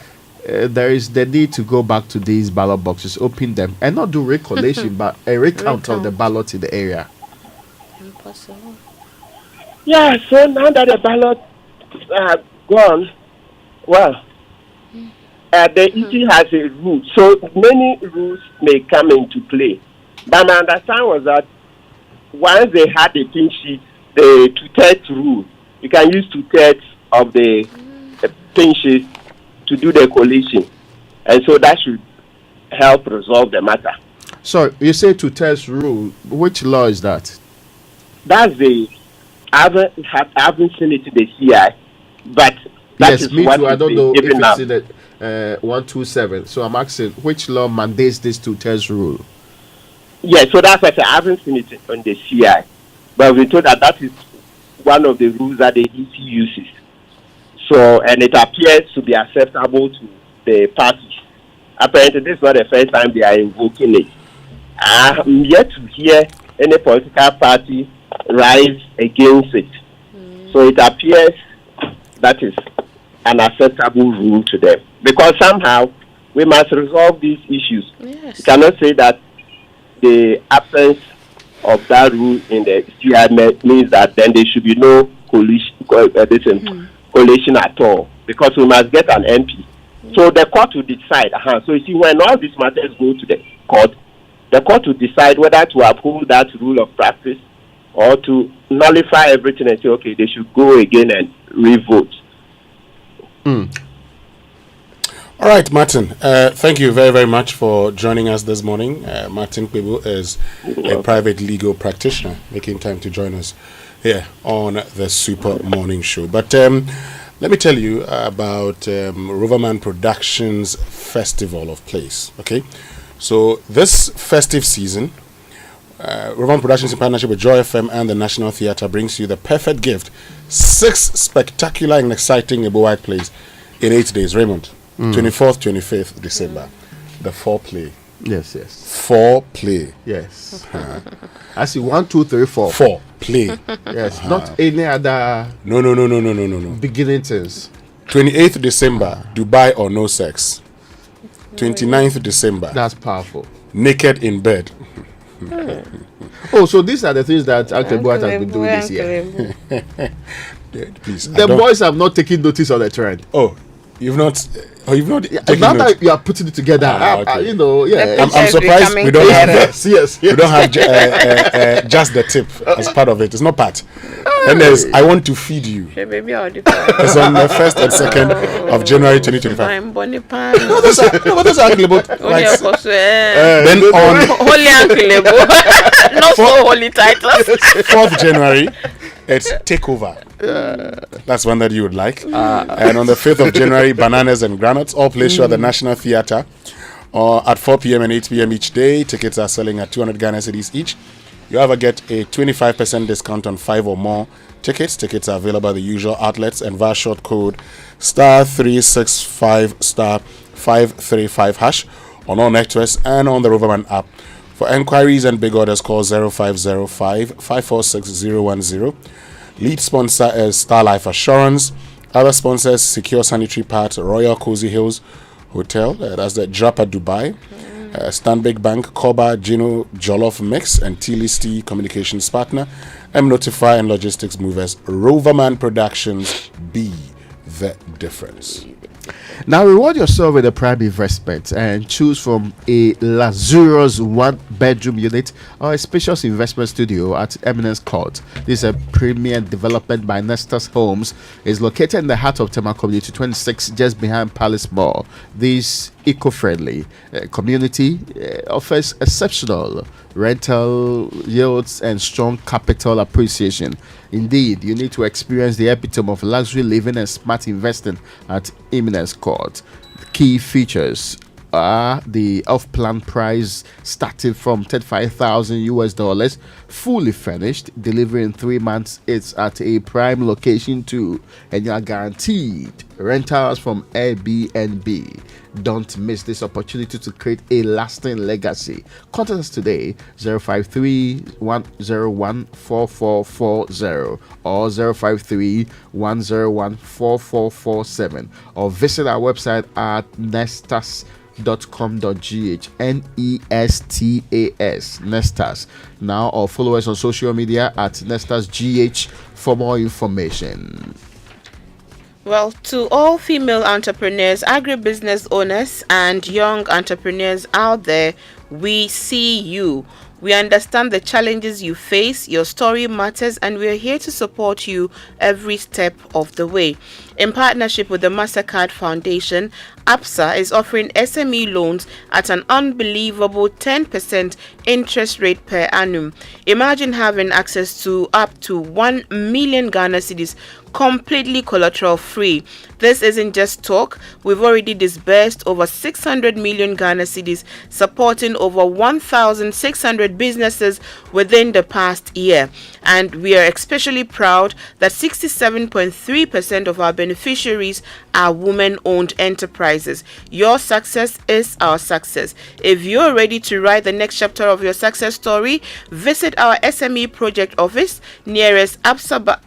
there is the need to go back to these ballot boxes, open them, and not do recollation, but a recount of the ballot in the area? Impossible. Yeah, so now that the ballot gone, well, the EC has a rule, so many rules may come into play. But my understanding was that once they had the pin sheet, the 2/3 rule, you can use 2/3 of the pin sheet to do the collation, and so that should help resolve the matter. So you say 2/3 rule. Which law is that? That's I haven't seen it in the CI, but that yes, is me what too. I don't know if now. it's in the 127. So I'm asking, which law mandates this 2/3 rule? Yeah, so that's why I haven't seen it on the CI, but we told that is one of the rules that the EC uses. So, and it appears to be acceptable to the parties. Apparently, this is not the first time they are invoking it. I'm yet to hear any political party rise against it. So it appears that is an acceptable rule to them. Because somehow we must resolve these issues. Yes. You cannot say that the absence of that rule in the CI means that then there should be no coalition at all. Because we must get an MP. So the court will decide. So you see, when all these matters go to the court will decide whether to uphold that rule of practice or to nullify everything and say, okay, they should go again and re-vote. All right, Martin. Thank you very, very much for joining us this morning. Martin Kwebu is a private legal practitioner, making time to join us here on the Super Morning Show. But let me tell you about Roverman Productions Festival of Plays. Okay, so this festive season, Roverman Productions in partnership with Joy FM and the National Theatre brings you the perfect gift: 6 spectacular and exciting Ebo-White plays in 8 days. Raymond, 24th, 25th December, the foreplay. Yes. 4play. Yes. I see 1, 2, 3, 4. 4play. Yes. Not any other. No. Beginning things. 28th December, Dubai or no sex. 29th December. That's powerful. Naked in bed. Oh, so these are the things that Uncle Boat has been doing this year. Please, the boys have not taken notice of the trend. Oh, You've not. Oh, you've not. Now that you are putting it together, Okay. you know, yeah. I'm surprised we don't have. Yes. We don't have just the tip as part of it. It's not part. And there's I want to feed you. It's on the 1st and 2nd of January 2025. What is actually about? Then on Holy Uncle, not so holy titles. 4th January, it's takeover. That's one that you would like. And on the 5th of January, bananas and granuts, all place show at the National Theatre at 4 p.m. and 8 p.m. each day. Tickets are selling at 200 Ghana cedis each. You ever get a 25% discount on 5 or more tickets. Tickets are available at the usual outlets and via short code *365*535# on all networks and on the Roverman app. For enquiries and big orders, call 0505-546-010. Lead sponsor is Star Life Assurance. Other sponsors: Secure Sanitary Part, Royal Cozy Hills Hotel, that's the Drapa Dubai, Stanbic Bank, Koba, Gino, Jollof Mix, and T-Listy Communications Partner, M-Notify and Logistics Movers. Roverman Productions, be the difference. Now reward yourself with a prime investment and choose from a luxurious 1-bedroom unit or a spacious investment studio at Eminence Court. This is a premier development by Nestor's Homes. It's located in the heart of Tema Community 26, just behind Palace Mall. This eco-friendly community offers exceptional rental yields and strong capital appreciation. Indeed, you need to experience the epitome of luxury living and smart investing at Eminence Court. The key features are the off-plan price starting from $35,000, fully furnished, delivery in 3 months. It's at a prime location too, and you are guaranteed rentals from Airbnb. Don't miss this opportunity to create a lasting legacy. Contact us today 053-101-4440 or 053-101-4447 or visit our website at nestas.com.gh, Nestas, Nestas now, or follow us on social media at NestasGH for more information. Well, to all female entrepreneurs, agribusiness owners, and young entrepreneurs out there, we see you. We understand the challenges you face. Your story matters, and we are here to support you every step of the way. In partnership with the MasterCard Foundation, ABSA is offering SME loans at an unbelievable 10% interest rate per annum. Imagine having access to up to 1 million Ghana cedis completely collateral free. This isn't just talk. We've already disbursed over 600 million Ghana cedis, supporting over 1,600 businesses within the past year. And we are especially proud that 67.3% of our beneficiaries are women-owned enterprises. Your success is our success. If you're ready to write the next chapter of your success story, visit our SME project office nearest ABSA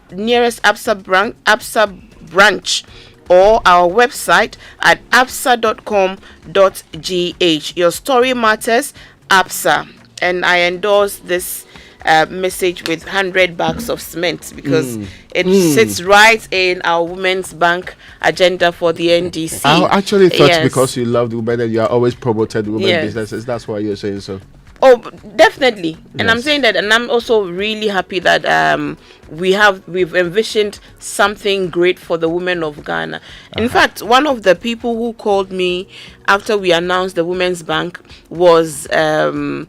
branch or our website at absa.com.gh. Your story matters, ABSA. And I endorse this message with 100 bags of cement because it sits right in our Women's Bank agenda for the NDC. I actually thought because you loved women and you are always promoted women businesses, that's why you're saying so. Oh, definitely. And I'm saying that, and I'm also really happy that we've envisioned something great for the women of Ghana. In fact, one of the people who called me after we announced the Women's Bank was a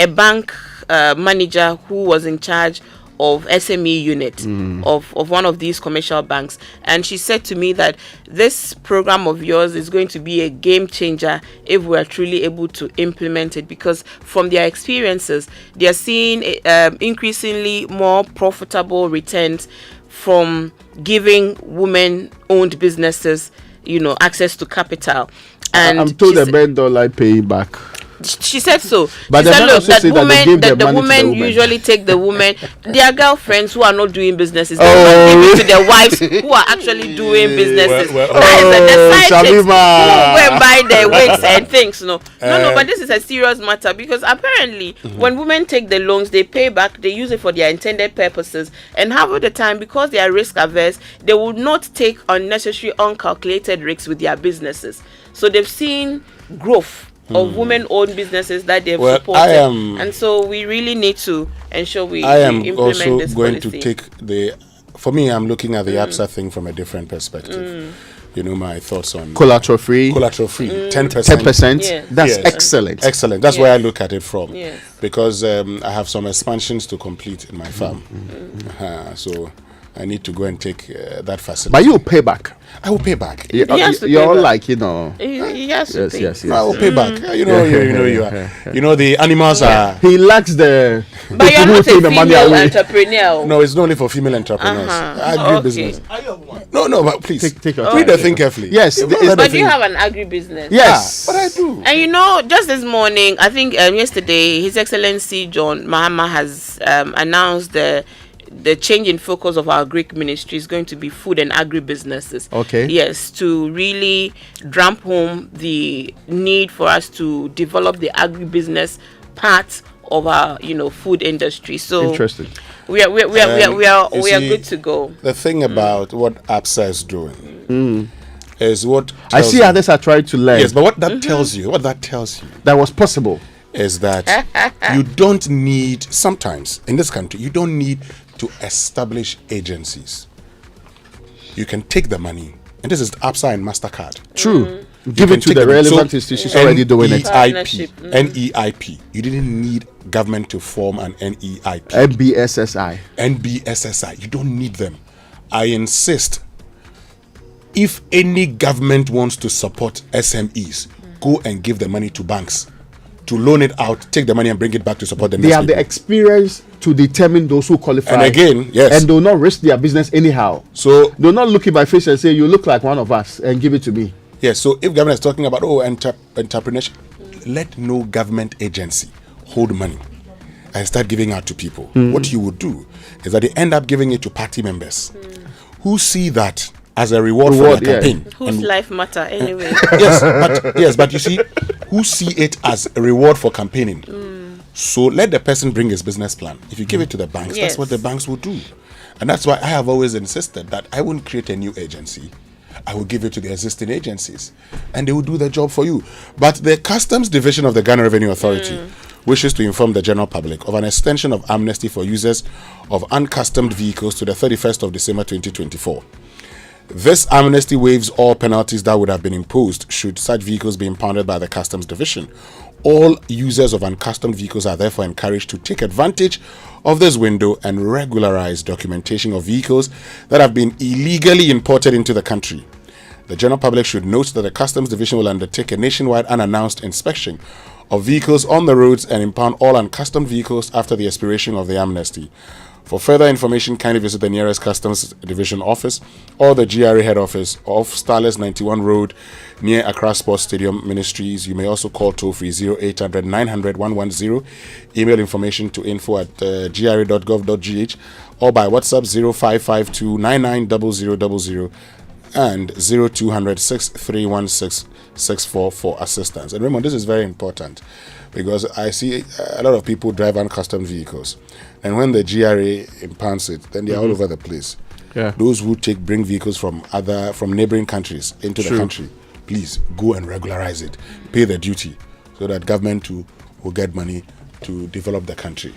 bank manager who was in charge of SME unit of one of these commercial banks, and she said to me that this program of yours is going to be a game changer if we are truly able to implement it, because from their experiences they are seeing increasingly more profitable returns from giving women-owned businesses access to capital. And I'm told the men don't like paying back. She said so. But She the said, men look, also that say that they women, give that the the money to the women women. usually take the women, their girlfriends who are not doing businesses, they will give it to their wives who are actually doing businesses. That is the side chicks who go and buy their wigs and things. No, but this is a serious matter, because apparently when women take the loans, they pay back, they use it for their intended purposes, and half of the time, because they are risk averse, they will not take unnecessary, uncalculated risks with their businesses. So they've seen growth of women-owned businesses that they've supported, and so we really need to ensure we implement also this going policy. to take for me, I'm looking at the ABSA thing from a different perspective. You know my thoughts on collateral free. 10%. 10%. Yes. That's Yes. excellent. That's where I look at it from. Yes. Because I have some expansions to complete in my farm. So I need to go and take that facility. But you'll pay back. I will pay back. He has to You're pay back. like, you know. He has to pay. Yes. I will pay back. You know, the animals are. He lacks the. But you're not a female entrepreneur. No, it's not only for female entrepreneurs. Agribusiness. No, but please take your read the thing carefully. Yes, But do you have an agribusiness? Yes, but I do. And you know, just this morning, I think yesterday, His Excellency John Mahama has announced the change in focus of our Greek ministry is going to be food and agribusinesses. Okay. Yes, to really drum home the need for us to develop the agribusiness part of our, food industry. So interesting. We are good to go. The thing about what ABSA is doing is what I see others are trying to learn. Yes, but what that tells you, that was possible, is that you don't need, sometimes in this country, you don't need to establish agencies. You can take the money, and this is ABSA and MasterCard. True. Give it to the relevant institutions already doing it. NEIP. You didn't need government to form an NEIP. NBSSI. You don't need them. I insist. If any government wants to support SMEs, go and give the money to banks to loan it out, take the money and bring it back to support them. They have the experience to determine those who qualify. And again, yes. And they'll not risk their business anyhow. So they'll not look at my face and say, you look like one of us, and give it to me. Yes, so if government is talking about entrepreneurship, let no government agency hold money and start giving out to people. What you would do is that they end up giving it to party members who see that as a reward for their campaign. Whose life matter anyway. Yes, but you see, who see it as a reward for campaigning. So let the person bring his business plan. If you give it to the banks, that's what the banks will do. And that's why I have always insisted that I wouldn't create a new agency. I will give it to the existing agencies, and they will do the job for you. But the Customs Division of the Ghana Revenue Authority wishes to inform the general public of an extension of amnesty for users of uncustomed vehicles to the 31st of December 2024. This amnesty waives all penalties that would have been imposed should such vehicles be impounded by the Customs Division. All users of uncustomed vehicles are therefore encouraged to take advantage of this window and regularize documentation of vehicles that have been illegally imported into the country. The general public should note that the Customs Division will undertake a nationwide unannounced inspection of vehicles on the roads and impound all uncustomed vehicles after the expiration of the amnesty. For further information, kindly visit the nearest Customs Division office or the GRA head office of Starless 91 Road near Accra Sports Stadium Ministries. You may also call toll-free 0800 900 110, email information to info@gra.gov.gh or by WhatsApp 0552 990000 and 0200 6316 64 for assistance. And remember, this is very important because I see a lot of people drive uncustomed vehicles, and when the GRA impounds it, then they're all over the place. Yeah. Those who bring vehicles from neighboring countries into the country, please go and regularize it, pay the duty, so that government will get money to develop the country.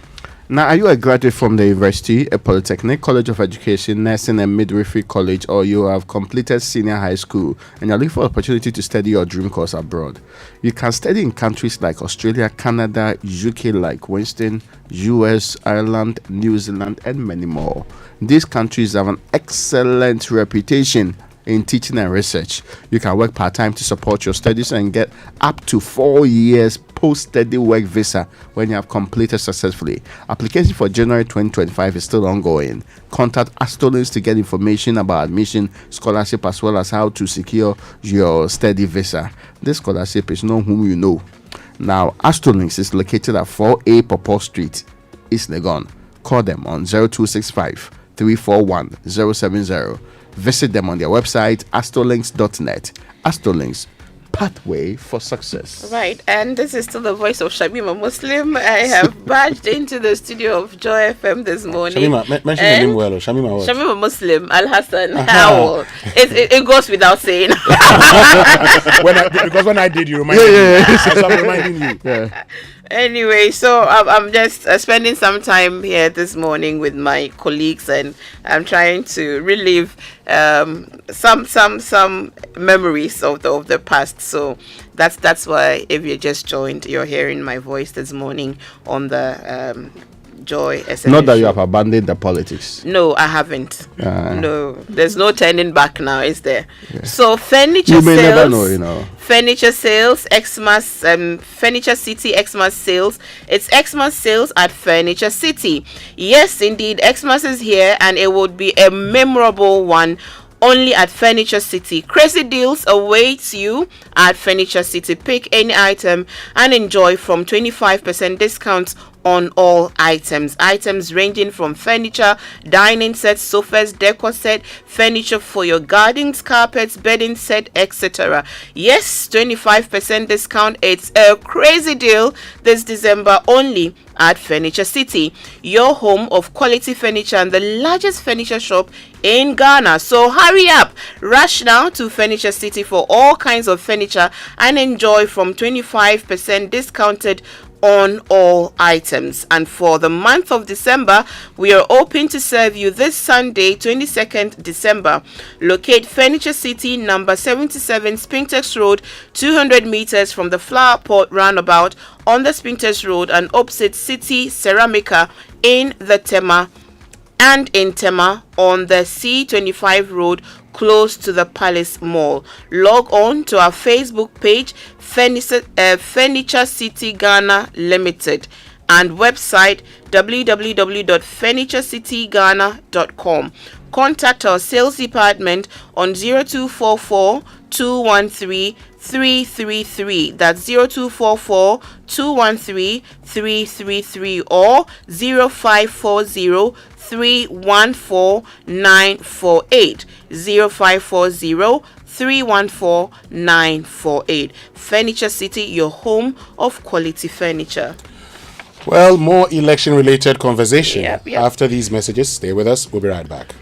Now, are you a graduate from the university, a polytechnic, college of education, nursing and midwifery college, or you have completed senior high school and you're looking for an opportunity to study your dream course abroad? You can study in countries like Australia, Canada, UK like Winston, US, Ireland, New Zealand, and many more. These countries have an excellent reputation in teaching and research. You can work part-time to support your studies and get up to 4 years post-study work visa when you have completed successfully. Application for January 2025 is still ongoing. Contact Astolins to get information about admission, scholarship, as well as how to secure your study visa. This scholarship is not whom you know. Now, Astrolinks is located at 4A Popo Street, East Legon. Call them on 0265 341 070. Visit them on their website, astrolinks.net. Astrolinks, pathway for success. Right, and this is still the voice of Shamima Muslim. I have barged into the studio of Joy FM this morning. Shamima, mention the name well. Shamima what? Shamima Muslim, Al Hassan, Howell. It goes without saying. Because when I did, you reminded me. So I'm reminding you. Yeah. Anyway, so I'm just spending some time here this morning with my colleagues, and I'm trying to relive some memories of the past. So that's why, if you just joined, you're hearing my voice this morning on the Joy SNL. Not that you have abandoned the politics. No, I haven't. No, there's no turning back now, is there? Yeah. So furniture you may sales, never know, you know. Furniture sales, Xmas, Furniture City Xmas sales. It's Xmas sales at Furniture City. Yes, indeed, Xmas is here, and it would be a memorable one. Only at Furniture City. Crazy deals awaits you at Furniture City. Pick any item and enjoy from 25% discounts on all items. Items ranging from furniture, dining sets, sofas, decor set, furniture for your gardens, carpets, bedding set, etc. Yes, 25% discount. It's a crazy deal this December only at Furniture City, your home of quality furniture and the largest furniture shop in Ghana. So hurry up, rush now to Furniture City for all kinds of furniture and enjoy from 25% discounted on all items. And for the month of December, we are open to serve you this Sunday, 22nd December. Locate Furniture City, number 77 Spintex Road, 200 meters from the Flower Pot roundabout on the Spintex Road, and opposite City Ceramica in the Tema, and in Tema on the C25 Road close to the Palace Mall. Log on to our Facebook page, Furniture City Ghana Limited, and website www.furniturecitygana.com. Contact our sales department on 0244 213 333. That's 0244 213 333 or 0540 314 948. 0540 314 948. Furniture City, your home of quality furniture. Well, more election-related conversation. Yep. After these messages, stay with us. We'll be right back.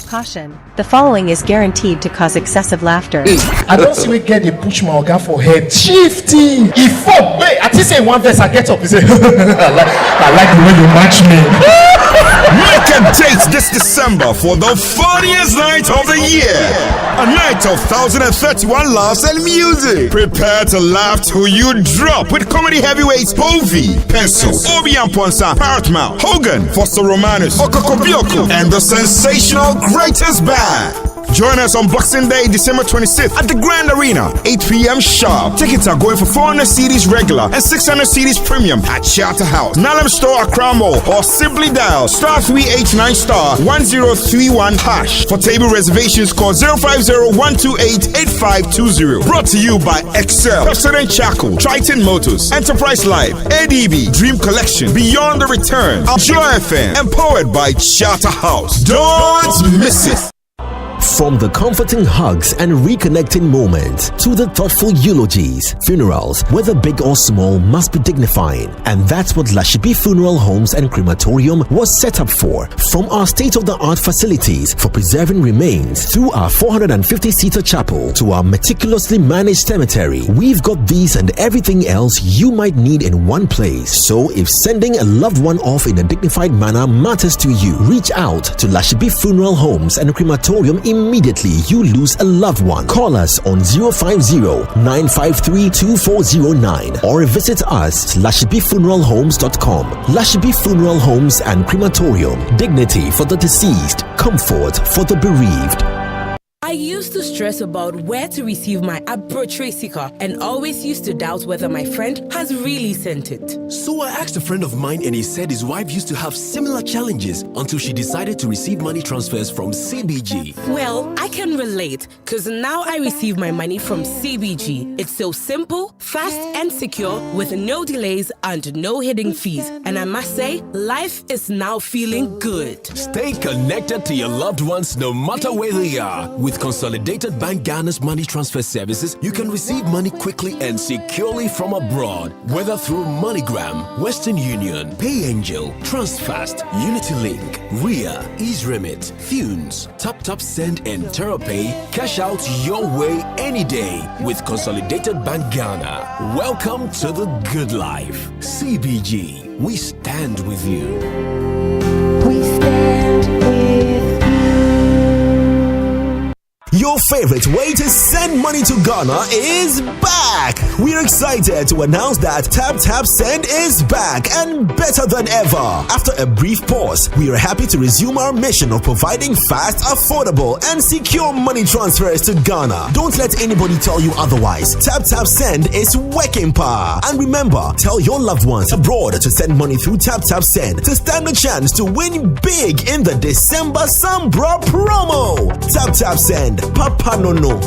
Caution. The following is guaranteed to cause excessive laughter. I don't see we get the push my organ for head. Shifty. If wait, I just say one verse, I get up and say, I like the way you match me. Make a date this December for the funniest night of the year. A night of 1,031 laughs and music. Prepare to laugh till you drop with comedy heavyweights Povey, Pencil, Obi Amponsa, Parrot Mouth, Hogan, Foster Romanus, Okokobioko, and the sensational Greatest Band. Join us on Boxing Day, December 26th at the Grand Arena, 8 p.m. sharp. Tickets are going for 400 CDs regular and 600 CDs premium at Charterhouse, Nalem Store, Accra Mall, or simply dial *389*1031#. For table reservations, call 050-128-8520. Brought to you by Excel, President Chaco, Triton Motors, Enterprise Life, ADB, Dream Collection, Beyond the Return, Joy FM, empowered by Charterhouse. Don't miss it. From the comforting hugs and reconnecting moments to the thoughtful eulogies, funerals, whether big or small, must be dignifying. And that's what Lashibi Funeral Homes and Crematorium was set up for. From our state-of-the-art facilities for preserving remains, through our 450-seater chapel to our meticulously managed cemetery, we've got these and everything else you might need in one place. So if sending a loved one off in a dignified manner matters to you, reach out to Lashibi Funeral Homes and Crematorium immediately you lose a loved one. Call us on 050-953-2409 or visit us at lashibifuneralhomes.com. Lashibi Funeral Homes and Crematorium. Dignity for the deceased, comfort for the bereaved. I used to stress about where to receive my Advocacy sticker and always used to doubt whether my friend has really sent it. So I asked a friend of mine and he said his wife used to have similar challenges until she decided to receive money transfers from CBG. Well, I can relate because now I receive my money from CBG. It's so simple, fast and secure with no delays and no hidden fees. And I must say, life is now feeling good. Stay connected to your loved ones no matter where they are. With Consolidated Bank Ghana's money transfer services, you can receive money quickly and securely from abroad, whether through MoneyGram, Western Union, PayAngel, Transfast, UnityLink, Ria, EaseRemit, Thunes, TapTapSend, and TerraPay. Cash out your way any day with Consolidated Bank Ghana. Welcome to the good life. CBG, we stand with you. We stand with Your favorite way to send money to Ghana is back! We're excited to announce that TapTapSend is back and better than ever. After a brief pause, we are happy to resume our mission of providing fast, affordable, and secure money transfers to Ghana. Don't let anybody tell you otherwise. TapTapSend is working power. And remember, tell your loved ones abroad to send money through TapTapSend to stand a chance to win big in the December Sambra promo. TapTapSend. Papa no.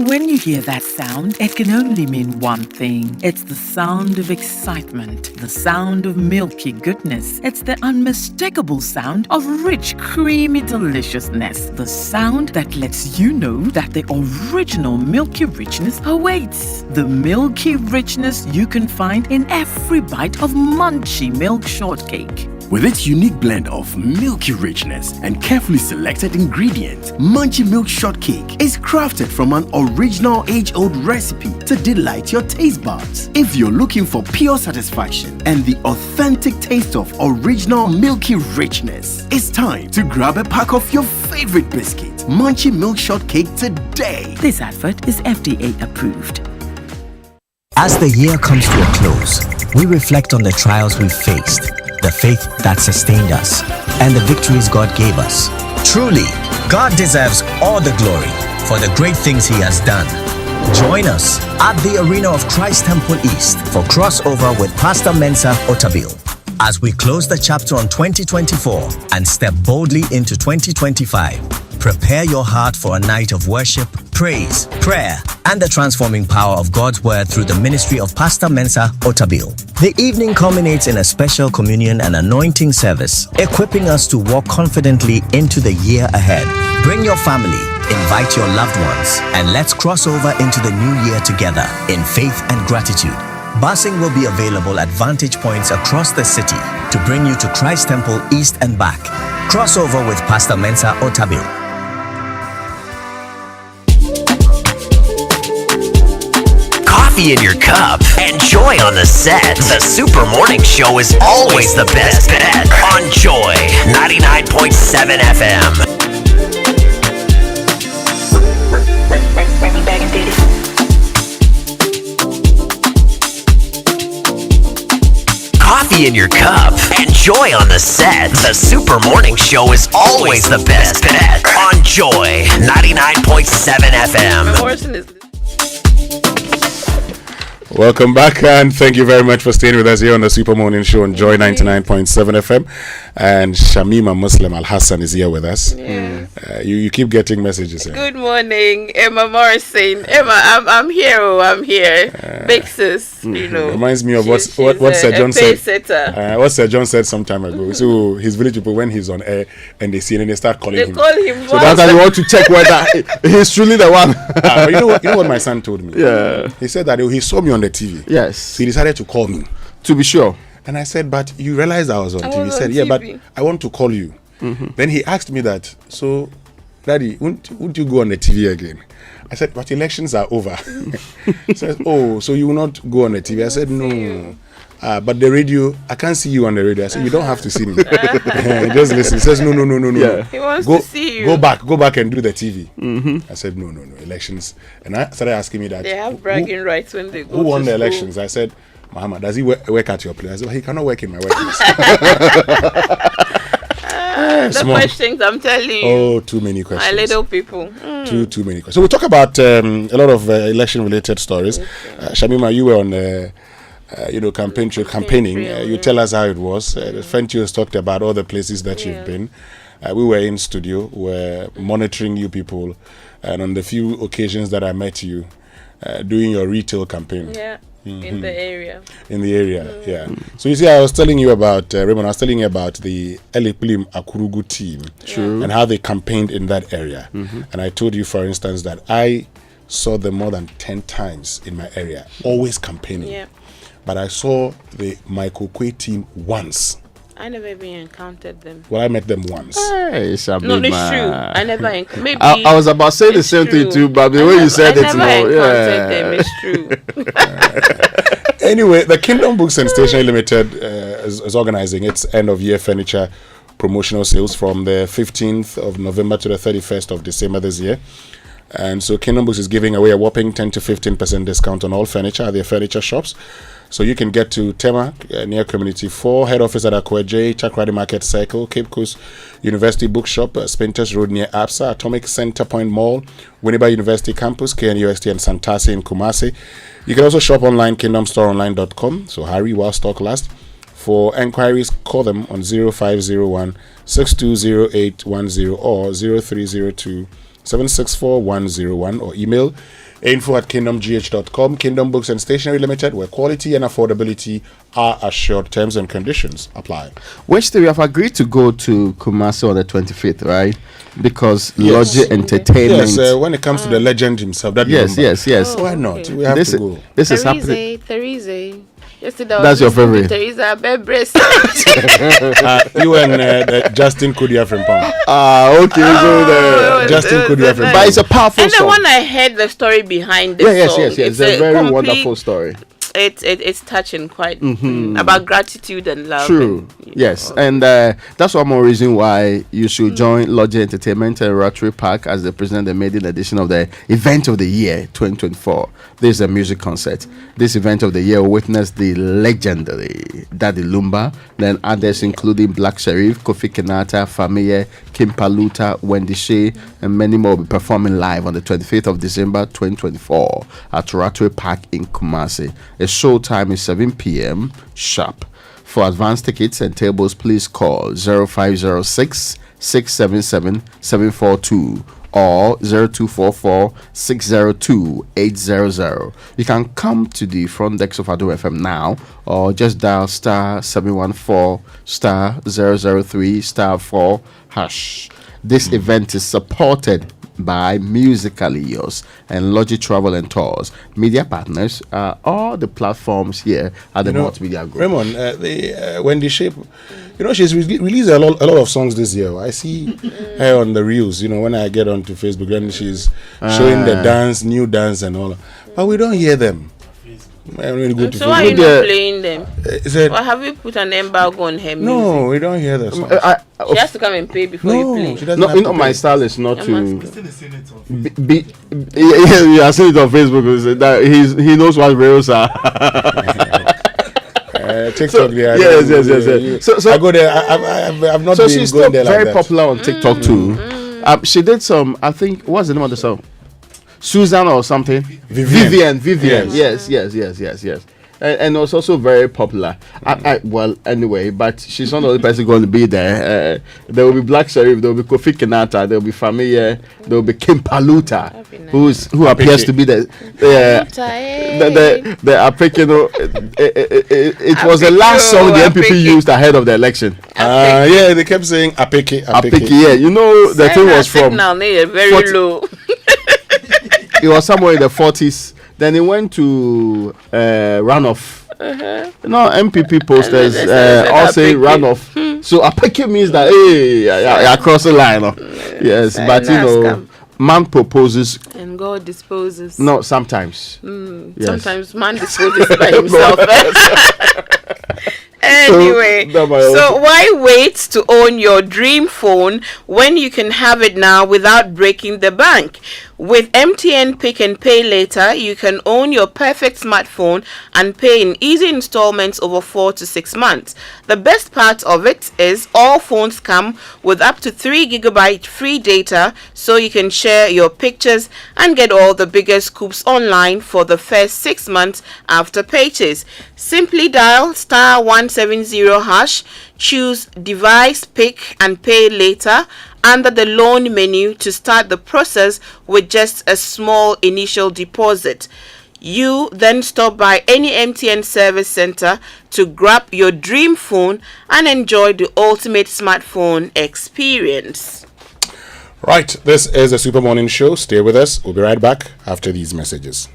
When you hear that sound, it can only mean one thing. It's the sound of excitement, the sound of milky goodness. It's the unmistakable sound of rich, creamy deliciousness. The sound that lets you know that the original milky richness awaits. The milky richness you can find in every bite of Munchy Milk Shortcake. With its unique blend of milky richness and carefully selected ingredients, Munchy Milk Shortcake is crafted from an original age-old recipe to delight your taste buds. If you're looking for pure satisfaction and the authentic taste of original milky richness, it's time to grab a pack of your favorite biscuit, Munchy Milk Shortcake, today. This advert is FDA approved. As the year comes to a close, we reflect on the trials we've faced, the faith that sustained us, and the victories God gave us. Truly, God deserves all the glory for the great things He has done. Join us at the Arena of Christ Temple East for crossover with Pastor Mensa Otabil as we close the chapter on 2024 and step boldly into 2025. Prepare your heart for a night of worship, praise, prayer, and the transforming power of God's word through the ministry of Pastor Mensa Otabil. The evening culminates in a special communion and anointing service, equipping us to walk confidently into the year ahead. Bring your family, invite your loved ones, and let's cross over into the new year together in faith and gratitude. Busing will be available at vantage points across the city to bring you to Christ Temple East and back. Crossover with Pastor Mensa Otabil. Coffee in your cup and joy on the set. The Super Morning Show is always the best bet on Joy 99.7 FM. Coffee in your cup and joy on the set. The Super Morning Show is always the best bet on Joy 99.7 FM. Welcome back, and thank you very much for staying with us here on the Super Morning Show on Joy 99.7 FM. And Shamima Muslim Al Hassan is here with us. Yeah. You keep getting messages. Good morning, Emma Morrison. Emma, I'm here. Big sis, you know. Reminds me of what Sir John said. What Sir John said some time ago. So his village people, when he's on air and they see him and they start calling him. Call him. So that's how you want to check whether he's truly the one. But you know what my son told me? Yeah. He said that he saw me on the TV. Yes. So he decided to call me. To be sure. And I said, but you realized I was on TV. He said, yeah, but I want to call you. Mm-hmm. Then he asked me that, so, Daddy, won't you go on the TV again? I said, but elections are over. He said, oh, so you will not go on the TV? I said, no. But the radio, I can't see you on the radio. I said, you don't have to see me. Just listen. He says, no. Yeah. He wants to see you. Go back and do the TV. Mm-hmm. I said, no, elections. And I started asking me that. They have bragging rights when they go who won to the school. elections? I said, Muhammad, does he work at your place? I said, well, he cannot work in my workplace. The questions, I'm telling you. Oh, too many questions. My little people. Too many questions. So we'll talk about a lot of election-related stories. Shamima, you were on, campaigning. You tell us how it was. Fenty has talked about all the places that you've been. We were in studio. We were monitoring you people. And on the few occasions that I met you, doing your retail campaign. Yeah. In the area. Yeah. So you see, I was telling you about, Raymond, I was telling you about the Elikpilim Akurugu team. True. And how they campaigned in that area. And I told you, for instance, that I saw them more than 10 times in my area, always campaigning. Yeah. But I saw the Michael Kwe team once. I never even encountered them. Well, I met them once. Hey, No, it's true. I never encountered. Maybe I was about to say the same thing too, but the way you said it, I never encountered them. It's true. Anyway, the Kingdom Books and Stationery Limited is organizing its end-of-year furniture promotional sales from the 15th of November to the 31st of December this year. And so Kingdom Books is giving away a whopping 10 to 15% discount on all furniture at their furniture shops. So you can get to Tema, near Community 4, head office at Akweje, Chakradi Market Circle, Cape Coast University Bookshop, Spinters Road near APSA, Atomic Center Point Mall, Winneba University Campus, KNUST and Santasi in Kumasi. You can also shop online, kingdomstoreonline.com. So hurry while stock lasts. For enquiries, call them on 0501 620810 or 0302 764101 or email info@kingdomgh.com. Kingdom Books and Stationery Limited, where quality and affordability are assured. Terms and conditions apply. Which we have agreed to go to Kumasi on the 25th, right? Because Lodge Entertainment. Yes, when it comes to the legend himself, that yes. Oh, why not? We have to go. This is happening. Therese. Yesterday that's your favorite. Teresa Bebres. You and Justin Kudia from Pong. Okay. So Justin Kudia from Pong. But it's a powerful and song. then when I heard the story behind the song, yes. It's a very wonderful story. It's touching quite about gratitude and love. True. Yes, and that's one more reason why you should join Lodge Entertainment and Rotary Park as they present the maiden edition of the event of the year 2024. This is a music concert. This event of the year will witness the legendary Daddy Lumba, then others including Black Sherif, Kofi Kenata, Famiye, Kim Paluta, Wendy Shea, and many more will be performing live on the 25th of December 2024 at Rotary Park in Kumasi. The show time is 7 p.m. sharp. For advance tickets and tables, please call 0506 677 742 or 0244 602 800. You can come to the front desk of Ado FM now or just dial star 714 star 003 star 4 hash. This event is supported by Musically Yours and Logi Travel and Tours. Media partners are all the platforms here at the Multimedia Group. Raymond, Wendy Shape, she's released a lot of songs this year. I see her on the reels, when I get onto Facebook, and she's showing the new dance and all. But we don't hear them. So why are you not playing them? Or have you put an embargo on her music? No, we don't hear the songs. She has to come and pay before you play. She doesn't my style is not to be I seen it on Facebook. That he knows what reels are. TikTok, yes. So I go there. I've not so been she's going still there like very that. popular on TikTok too. She did some. I think what's the name of the song? Susan or something. Vivian. Yes. And was also very popular. Well, anyway, but she's not the only person going to be there. There will be Black Sherif, there will be Kofi Kenata, there will be Familia, there will be Kim Paluta, who appears to be the Apekino. It was the last song the MPP used ahead of the election. They kept saying Apeke. Yeah, the thing was from now they're very low. It was somewhere in the 40s. Then it went to runoff. MPP posters all say runoff. So Apeke means that I cross the line. Yes, but man proposes and God disposes. No, sometimes. Yes. Sometimes man disposes by himself. Anyway, so why wait to own your dream phone when you can have it now without breaking the bank? With MTN Pick and Pay Later, you can own your perfect smartphone and pay in easy installments over 4 to 6 months. The best part of it is all phones come with up to 3 GB free data, so you can share your pictures and get all the biggest scoops online for the first 6 months after purchase. Simply dial *170#, choose Device Pick and Pay Later under the loan menu to start the process with just a small initial deposit. You then stop by any MTN service center to grab your dream phone and enjoy the ultimate smartphone experience. Right, this is a Super Morning Show. Stay with us. We'll be right back after these messages.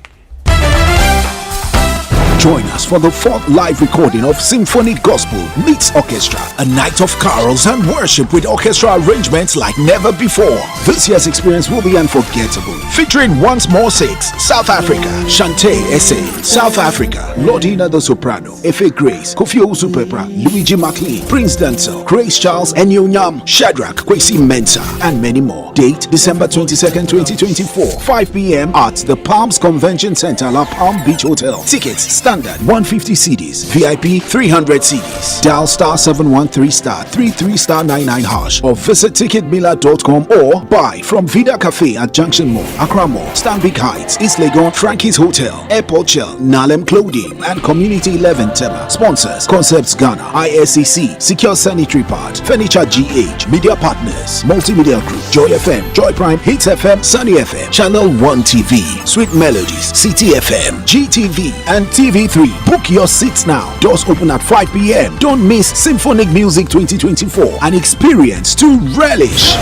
Join us for the 4th live recording of Symphony Gospel Meets Orchestra, a night of carols and worship with orchestra arrangements like never before. This year's experience will be unforgettable, featuring Once More 6, South Africa, Shantae SA, South Africa, Lordina the Soprano, Efe Grace, Kofi Osupepra, Luigi McLean, Prince Denzel, Grace Charles, Enyo Nyam, Shadrach, Kwesi Mensah, and many more. Date December 22nd, 2024, 5 p.m. at the Palms Convention Center, La Palm Beach Hotel. Tickets standard 150 CDs, VIP 300 CDs. Dial *713*33*99# or visit ticketmiller.com or buy from Vida Cafe at Junction Mall, Accra Mall, Stanbic Heights, East Legon, Frankie's Hotel, Airport Shell, Nalem Clothing, and Community 11 Tema. Sponsors: Concepts Ghana, ISCC, Secure Sanitary Part, Furniture GH, Media Partners, Multimedia Group, Joy FM, Joy Prime, Hits FM, Sunny FM, Channel 1 TV, Sweet Melodies, CTFM, GTV, and TV3. Book your seats now. Doors open at 5 p.m. Don't miss Symphonic Music 2024, an experience to relish.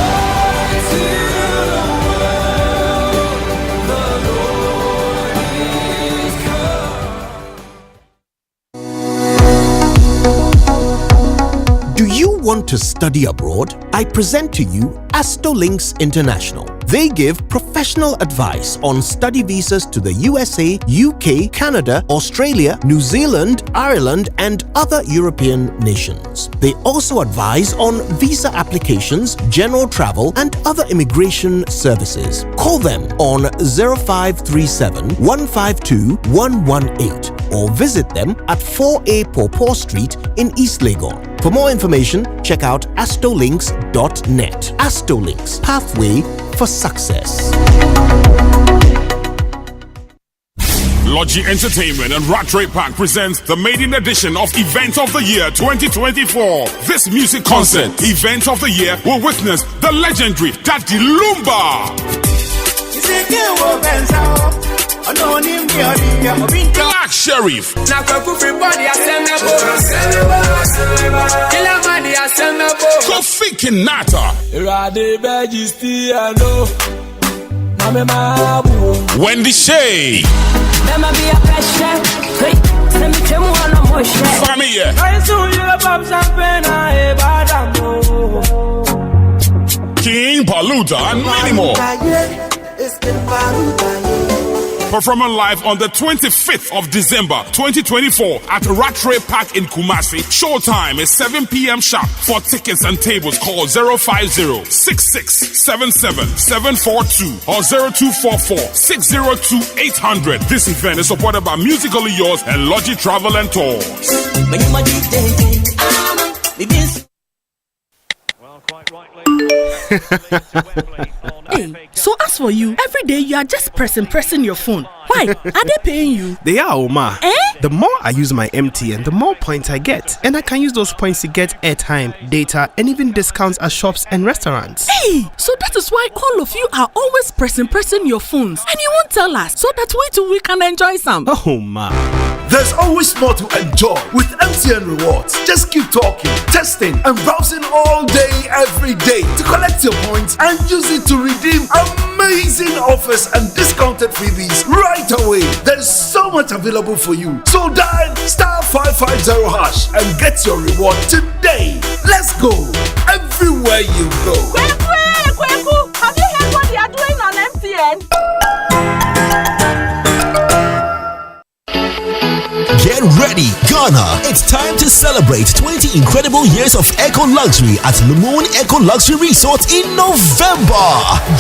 Do you want to study abroad? I present to you Astolinks International. They give professional advice on study visas to the USA, UK, Canada, Australia, New Zealand, Ireland, and other European nations. They also advise on visa applications, general travel, and other immigration services. Call them on 0537 152 118 or visit them at 4A Pawpaw Street in East Legon. For more information, check out astolinks.net. Astolinks, pathway for success. Logi Entertainment and Rattray Park presents the maiden edition of Event of the Year 2024. This music concert, Event of the Year, will witness the legendary Daddy Lumba, Black Sheriff, Kofi Kinata, Wendy Shay, Famille, King Paluta, and many more. Performing live on the 25th of December 2024 at Rattray Park in Kumasi. Showtime is 7 p.m. sharp. For tickets and tables, call 050-6677-742 or 0244-602-800. This event is supported by Musically Yours and Logi Travel and Tours. Hey, so as for you, every day you are just pressing your phone. Why? Are they paying you? They are, Oma. Eh? The more I use my MTN, the more points I get. And I can use those points to get airtime, data, and even discounts at shops and restaurants. Hey, so that is why all of you are always pressing your phones. And you won't tell us, so that we too we can enjoy some. Oh, ma. There's always more to enjoy with MTN Rewards. Just keep talking, testing, and browsing all day, every day to collect your points and use it to redeem amazing offers and discounted freebies right away. There's so much available for you. So dial *550# and get your reward today. Let's go everywhere you go. Kweku, have you heard what they are doing on MTN? Get ready, God Ghana. It's time to celebrate 20 incredible years of eco luxury at Lumoon Eco Luxury Resort in November.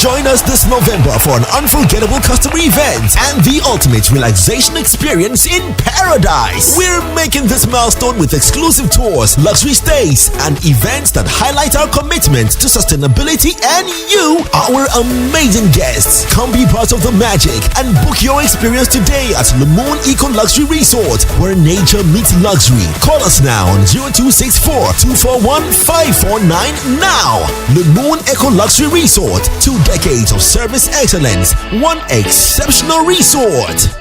Join us this November for an unforgettable customer event and the ultimate relaxation experience in paradise. We're making this milestone with exclusive tours, luxury stays, and events that highlight our commitment to sustainability and you, our amazing guests. Come be part of the magic and book your experience today at Lumoon Eco Luxury Resort, where nature meets luxury. Call us now on 0264 241 549 now. Lumoon Eco Luxury Resort, 2 decades of service excellence, one exceptional resort.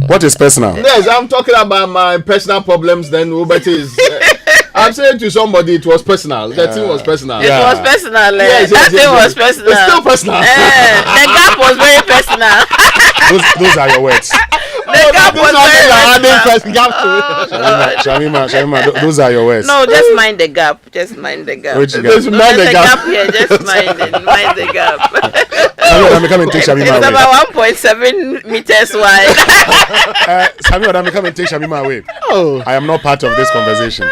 What is personal? Yes, I'm talking about my personal problems. Then Robert is. I'm saying to somebody it was personal. The thing was personal. It was personal. Yes, that thing was personal. It's still personal. The gap was very personal. Those are your words. The gap was very personal. Shamima, those are your words. No, just mind the gap. Just mind the gap. Which gap? Just mind the gap here. Just mind the gap. Shamima, come and take Shamima It's away. about 1.7 meters wide. Shamima, come and take Shamima away. I am not part of this conversation.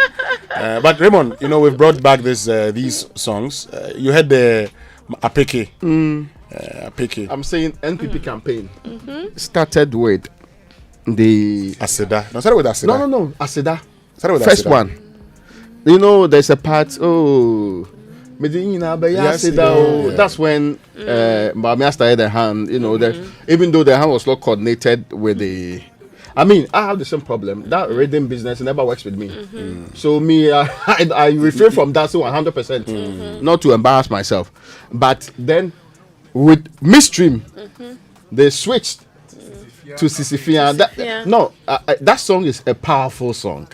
But Raymond, we've brought back these songs. You had the Apeke. Apeke. I'm saying NPP campaign started with the Aseda. No, started with Aseda. No. Aseda. Started with First Aseda. one. There's a part. That's when Bamia started the hand. Even though the hand was not coordinated with the. I mean, I have the same problem. That rhythm business never works with me. So I refrain from that 100%, not to embarrass myself. But then with Midstream, they switched to Sisifia. That song is a powerful song.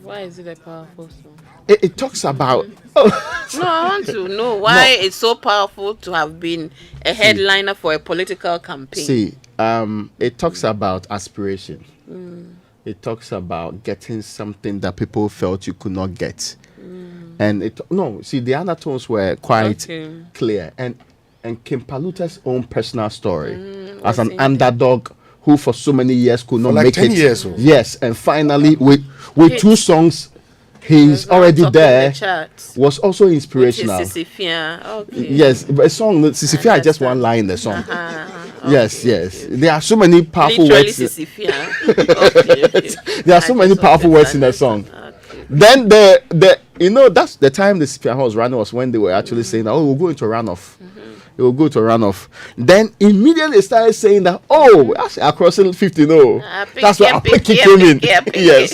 Why is it a powerful song? It talks about. No, I want to know why it's so powerful to have been a headliner for a political campaign. It talks about aspiration. It talks about getting something that people felt you could not get. And the undertones were quite clear. And Kim Paluta's own personal story as an underdog who for so many years could not make 10 it. Years. Yes, and finally with 2 songs he's already there was also inspirational. Yes, but a song Sisifia is just one line in the song. Yes. There are so many powerful words. There are so many powerful words in the song. Then that's the time the Sisifia was running was when they were actually saying that we'll go into a runoff. It will go to a runoff. Then immediately started saying that across 50 that's where Apeke came in. Yes.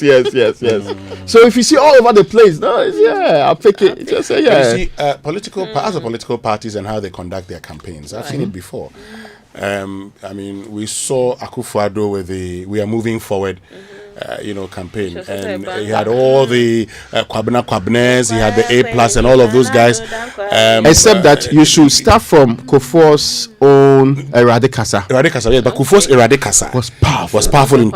So if you see all over the place, I'll pick it. Just say You see, as a political parties and how they conduct their campaigns. I've seen it before. We saw Akufo-Addo with the "We Are Moving Forward" campaign, and he had all the Kwabnes, he had the A+ and all of those guys. Except that you should start from Kufuor's own Eradicasa. Yes, but Kufuor's Eradicasa was powerful in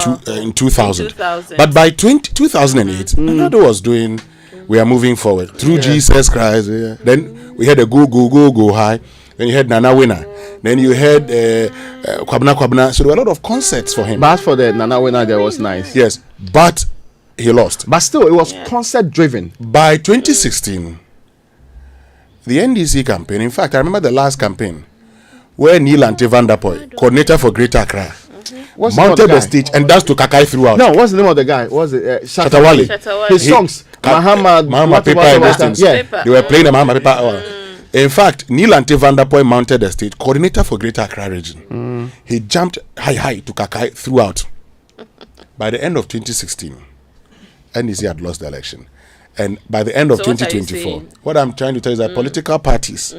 2000. But by 2008, Addo was doing "We Are Moving Forward" through Jesus Christ. Then we had a go high. Then you had Nana Winner. Then you had Kwabna. So there were a lot of concerts for him. But as for the Nana Winner, that was nice. Yes, but he lost. But still, it was concert driven. By 2016, the NDC campaign, in fact, I remember the last campaign, where Neil Ante Van Der Poel, coordinator for Greater Accra, mounted the stage and danced to Kakai throughout. No, what's the name of the guy? Was it Shatawale? His songs, Mahama Paper and those things. They were playing the Mahama Paper. In fact, Neil Ante Van Der Poel mounted the stage, coordinator for Greater Accra region. He jumped high to Kakai throughout. By the end of 2016, NDC had lost the election. And by the end of 2024, what I'm trying to tell you is that political parties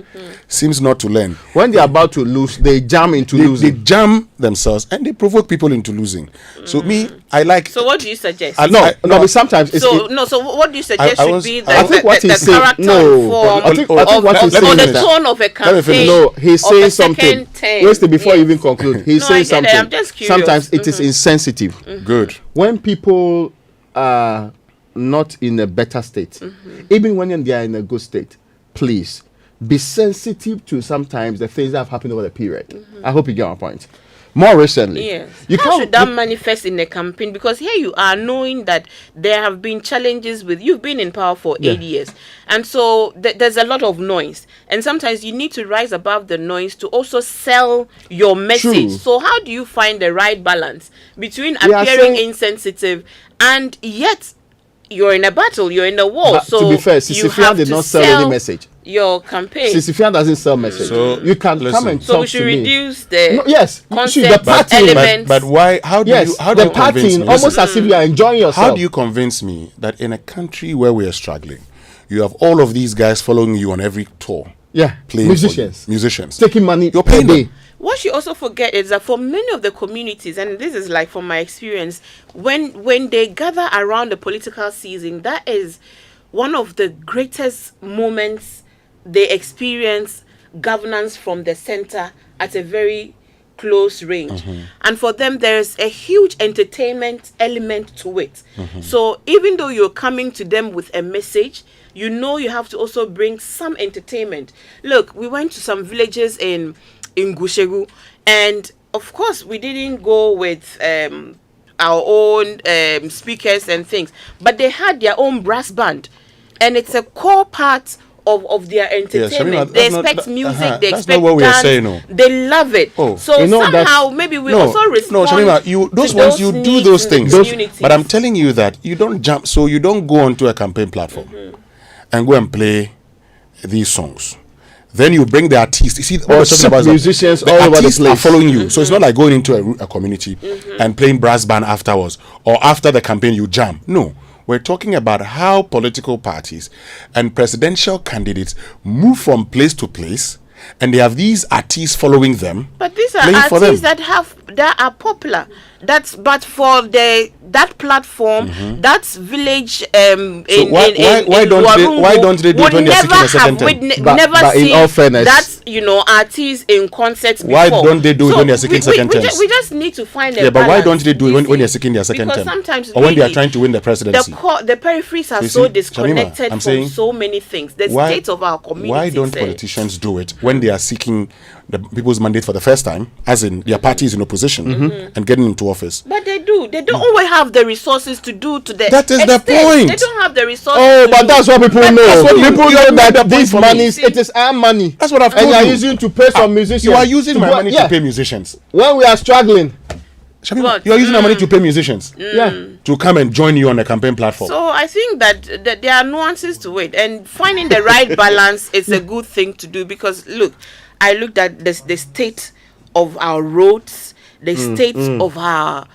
seems not to learn. When they're about to lose, they jam into losing. They jam themselves and they provoke people into losing. So I like. So what do you suggest? But sometimes it's... So what do you suggest should be the tone of a campaign? No, he's saying something. Wait before you even conclude. He's saying something. I'm just curious. Sometimes it is insensitive. Good. When people are not in a better state, even when they are in a good state, please be sensitive to sometimes the things that have happened over the period. I hope you get my point. More recently, how should that manifest in a campaign? Because here you are knowing that there have been challenges you've been in power for 8 years, and so there's a lot of noise, and sometimes you need to rise above the noise to also sell your message. So how do you find the right balance between appearing insensitive and yet you're in a battle, you're in a war? But so to be fair, Sisifia did not sell any message. Your campaign. Sisifia doesn't sell message. So you can come and talk to me. So we should reduce the concept, the elements. But why? How do you convince me? Almost as if you are enjoying yourself. How do you convince me that in a country where we are struggling, you have all of these guys following you on every tour? Playing musicians musicians taking money. You're paying them. what you also forget is that for many of the communities, and this is like from my experience, when they gather around the political season, that is one of the greatest moments they experience governance from the center at a very close range. And for them, there's a huge entertainment element to it. So even though you're coming to them with a message, you know you have to also bring some entertainment. Look, we went to some villages in Gushegu, and of course we didn't go with our own speakers and things, but they had their own brass band, and it's a core part of their entertainment. They expect music, they expect dance, they love it. So somehow maybe we also respond. No, Shamima, those ones you do those things. But I'm telling you that you don't jump, so you don't go onto a campaign platform and go and play these songs. Then you bring the artists. You see, musicians the all over the artists place are following you. So it's not like going into a community and playing brass band afterwards, or after the campaign you jam. No. We're talking about how political parties and presidential candidates move from place to place, and they have these artists following them. But these are artists that are popular. But for that platform, that's village. Why don't they do it when they're seeking a second term? Never in all fairness, that's artists in concerts before. Why don't they do it when they're seeking second terms? We just need to find a but balance. why don't they do it when they're seeking their second term? Sometimes or when they are trying to win the presidency? The peripheries are so disconnected from so many things. The state of our community. Why don't politicians do it when they are seeking the people's mandate for the first time, as in their party is in opposition and getting into office? But they do. They don't always have the resources to do to the That is the point. They don't have the resources. Oh, but that's what people know. People know that this money, it is our money. That's what I've told you. And you are using to pay some musicians. You are using my money to pay musicians. When we are struggling. Shamima, you are using our money to pay musicians. To come and join you on a campaign platform. So I think that there are nuances to it, and finding the right balance is a good thing to do, because look, I looked at the state of our roads, the state of our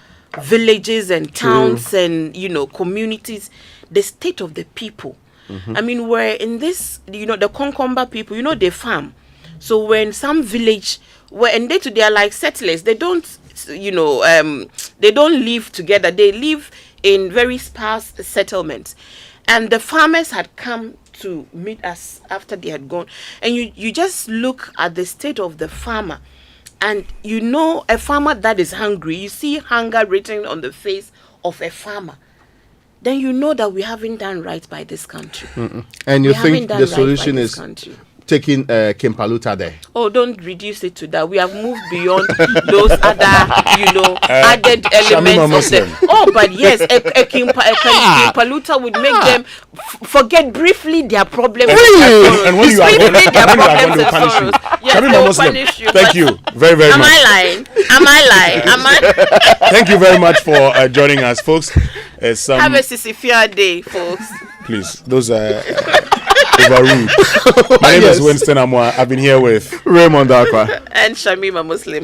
villages and towns and communities, the state of the people. I mean, we're in this, the Konkomba people, they farm. So we're in some village where, and they are like settlers. They don't, they don't live together. They live in very sparse settlements. And the farmers had come to meet us after they had gone. And you just look at the state of the farmer, and a farmer that is hungry, you see hunger written on the face of a farmer, then you know that we haven't done right by this country. And you think the solution is taking Kimpaluta there? Oh, don't reduce it to that. We have moved beyond those other, added elements of them. Oh, but yes, a Kimpaluta would make them forget briefly their problems. And when you are going to punish you. Yes, punish you. Thank you very, very much. Am I lying? Thank you very much for joining us, folks. Have a Sisifia day, folks. Please, those are overruled. My name is Winston Amwa. I've been here with Raymond Akwa and Shamima Muslim.